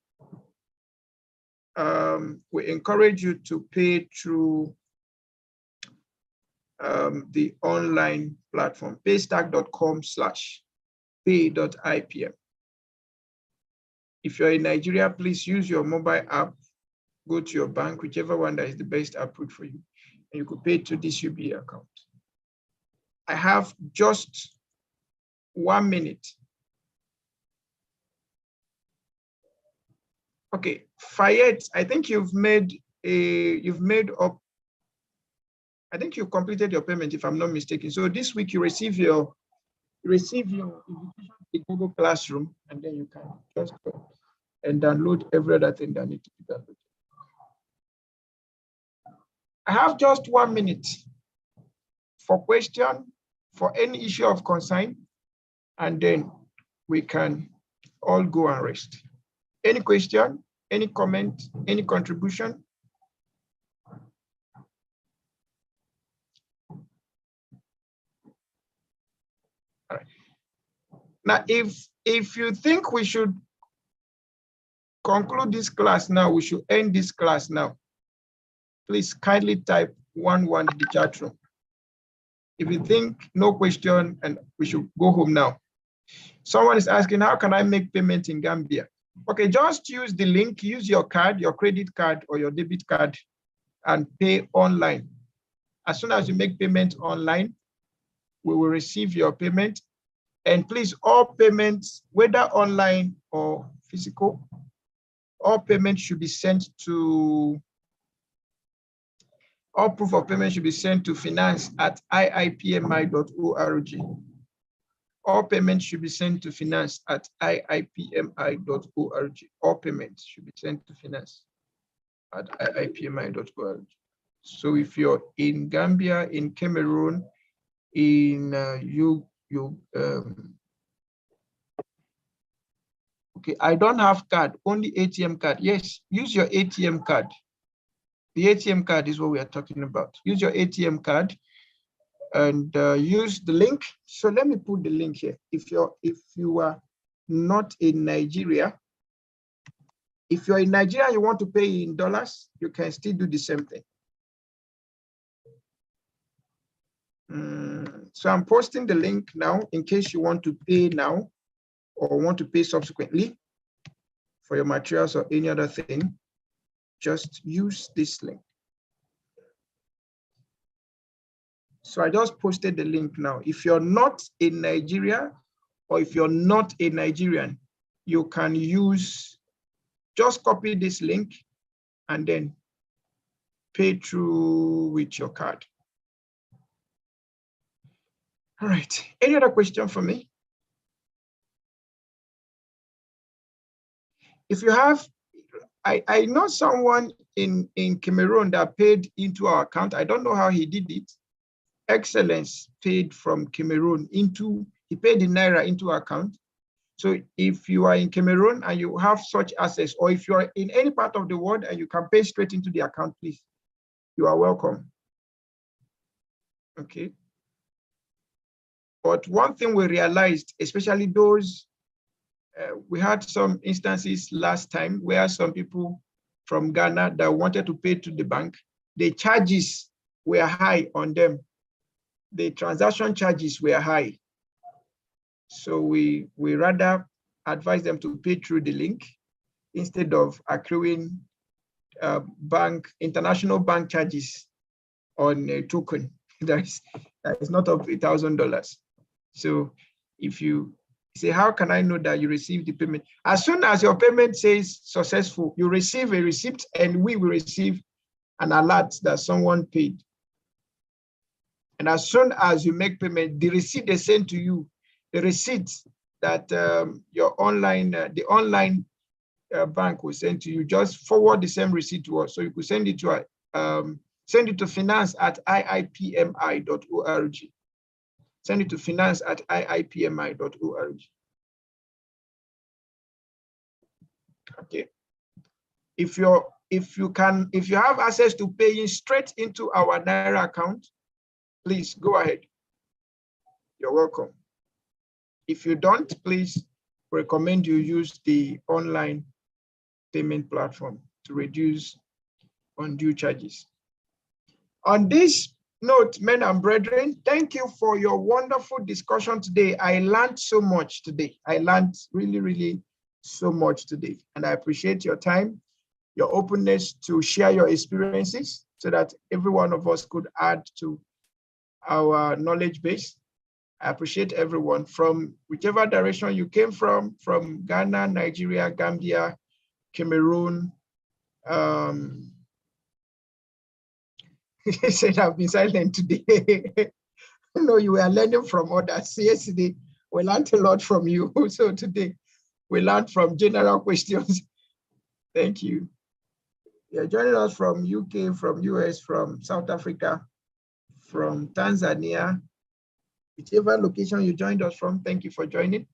S3: we encourage you to pay through the online platform, paystack.com/pay.ipm. If you're in Nigeria, please use your mobile app, go to your bank, whichever one that is the best approved for you, and you could pay to this UBA account. I have just 1 minute. Okay, Fayette, I think you've made up, I think you completed your payment if I'm not mistaken. So this week you receive your invitation to Google Classroom, and then you can just go and download every other thing that needs to be downloaded. I have just 1 minute for question, for any issue of concern, and then we can all go and rest. Any question, any comment, any contribution? All right. Now, if you think we should conclude this class now, we should end this class now, please kindly type 11 in the chat room. If you think no question and we should go home now. Someone is asking, how can I make payment in Gambia? Okay, just use the link, use your card, your credit card or your debit card, and pay online. As soon as you make payment online, we will receive your payment. And please, all payments, whether online or physical, all payments should be sent to, all proof of payment should be sent to finance@iipmi.org. All payments should be sent to finance@iipmi.org. All payments should be sent to finance@iipmi.org. So if you're in Gambia, in Cameroon, in okay, I don't have card, only ATM card. Yes, use your ATM card. The ATM card is what we are talking about. Use your ATM card and use the link. So let me put the link here. If you are not in Nigeria, if you're in Nigeria and you want to pay in dollars, you can still do the same thing. So I'm posting the link now in case you want to pay now or want to pay subsequently for your materials or any other thing. Just use this link. So I just posted the link now. If you're not in Nigeria or if you're not a Nigerian, you can use, just copy this link and then pay through with your card. All right, any other question for me? If you have, I know someone in Cameroon that paid into our account. I don't know how he did it. Excellence paid from Cameroon into, he paid in Naira into our account. So if you are in Cameroon and you have such access, or if you are in any part of the world and you can pay straight into the account, please, you are welcome. Okay. But one thing we realized, especially those, we had some instances last time where some people from Ghana that wanted to pay to the bank, the charges were high on them. The transaction charges were high. So we rather advise them to pay through the link instead of accruing international bank charges on a token that is not up to $1,000. So if you say, how can I know that you received the payment? As soon as your payment says successful, you receive a receipt and we will receive an alert that someone paid. And as soon as you make payment, the receipt they send to you, the receipt that your online, the online bank will send to you, just forward the same receipt to us. So you could send it to finance@iipmi.org. Send it to finance@iipmi.org. Okay. If you have access to paying straight into our Naira account, please go ahead.
S1: You're welcome. If you don't, please recommend you use the online payment platform to reduce undue charges. On this note, men and brethren, thank you for your wonderful discussion today. I learned so much today. I learned really, really so much today. And I appreciate your time, your openness to share your experiences so that every one of us could add to our knowledge base. I appreciate everyone from whichever direction you came from Ghana, Nigeria, Gambia, Cameroon. He said I've been silent today. No, you were learning from others. Yesterday, we learned a lot from you. So today, we learned from general questions. Thank you. You're joining us from UK, from US, from South Africa, from Tanzania, whichever location you joined us from, thank you for joining.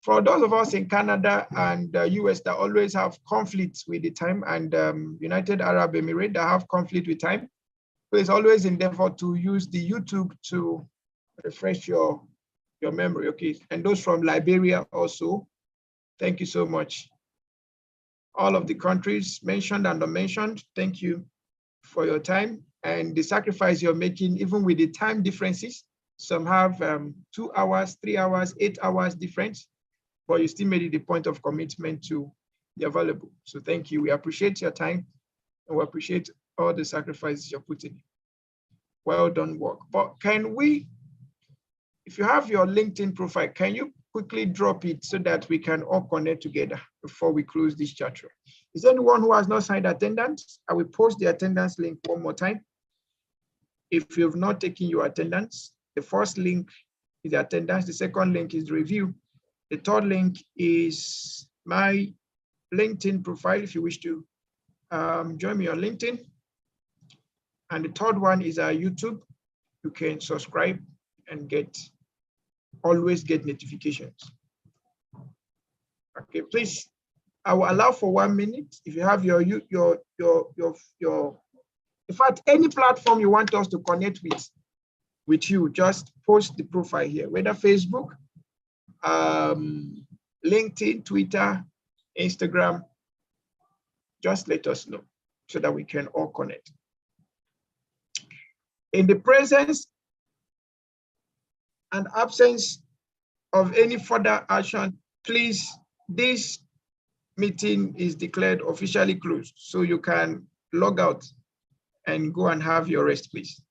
S1: For those of us in Canada and US that always have conflicts with the time, and United Arab Emirates that have conflict with time, please always endeavor to use the YouTube to refresh your memory, okay? And those from Liberia also, thank you so much. All of the countries mentioned and unmentioned, thank you for your time and the sacrifice you're making, even with the time differences. Some have 2 hours, 3 hours, 8 hours difference, but you still made it a point of commitment to be available. So thank you. We appreciate your time and we appreciate all the sacrifices you're putting. Well done work. But can we, if you have your LinkedIn profile, can you quickly drop it so that we can all connect together before we close this chat room? Is there anyone who has not signed attendance? I will post the attendance link one more time. If you've not taken your attendance, the first link is the attendance. The second link is review. The third link is my LinkedIn profile if you wish to join me on LinkedIn. And the third one is our YouTube. You can subscribe and always get notifications. Okay, please, I will allow for 1 minute. If you have in fact, any platform you want us to connect with you, just post the profile here, whether Facebook, LinkedIn, Twitter, Instagram, just let us know so that we can all connect. In the presence and absence of any further action, please, this meeting is declared officially closed, so you can log out and go and have your rest, please.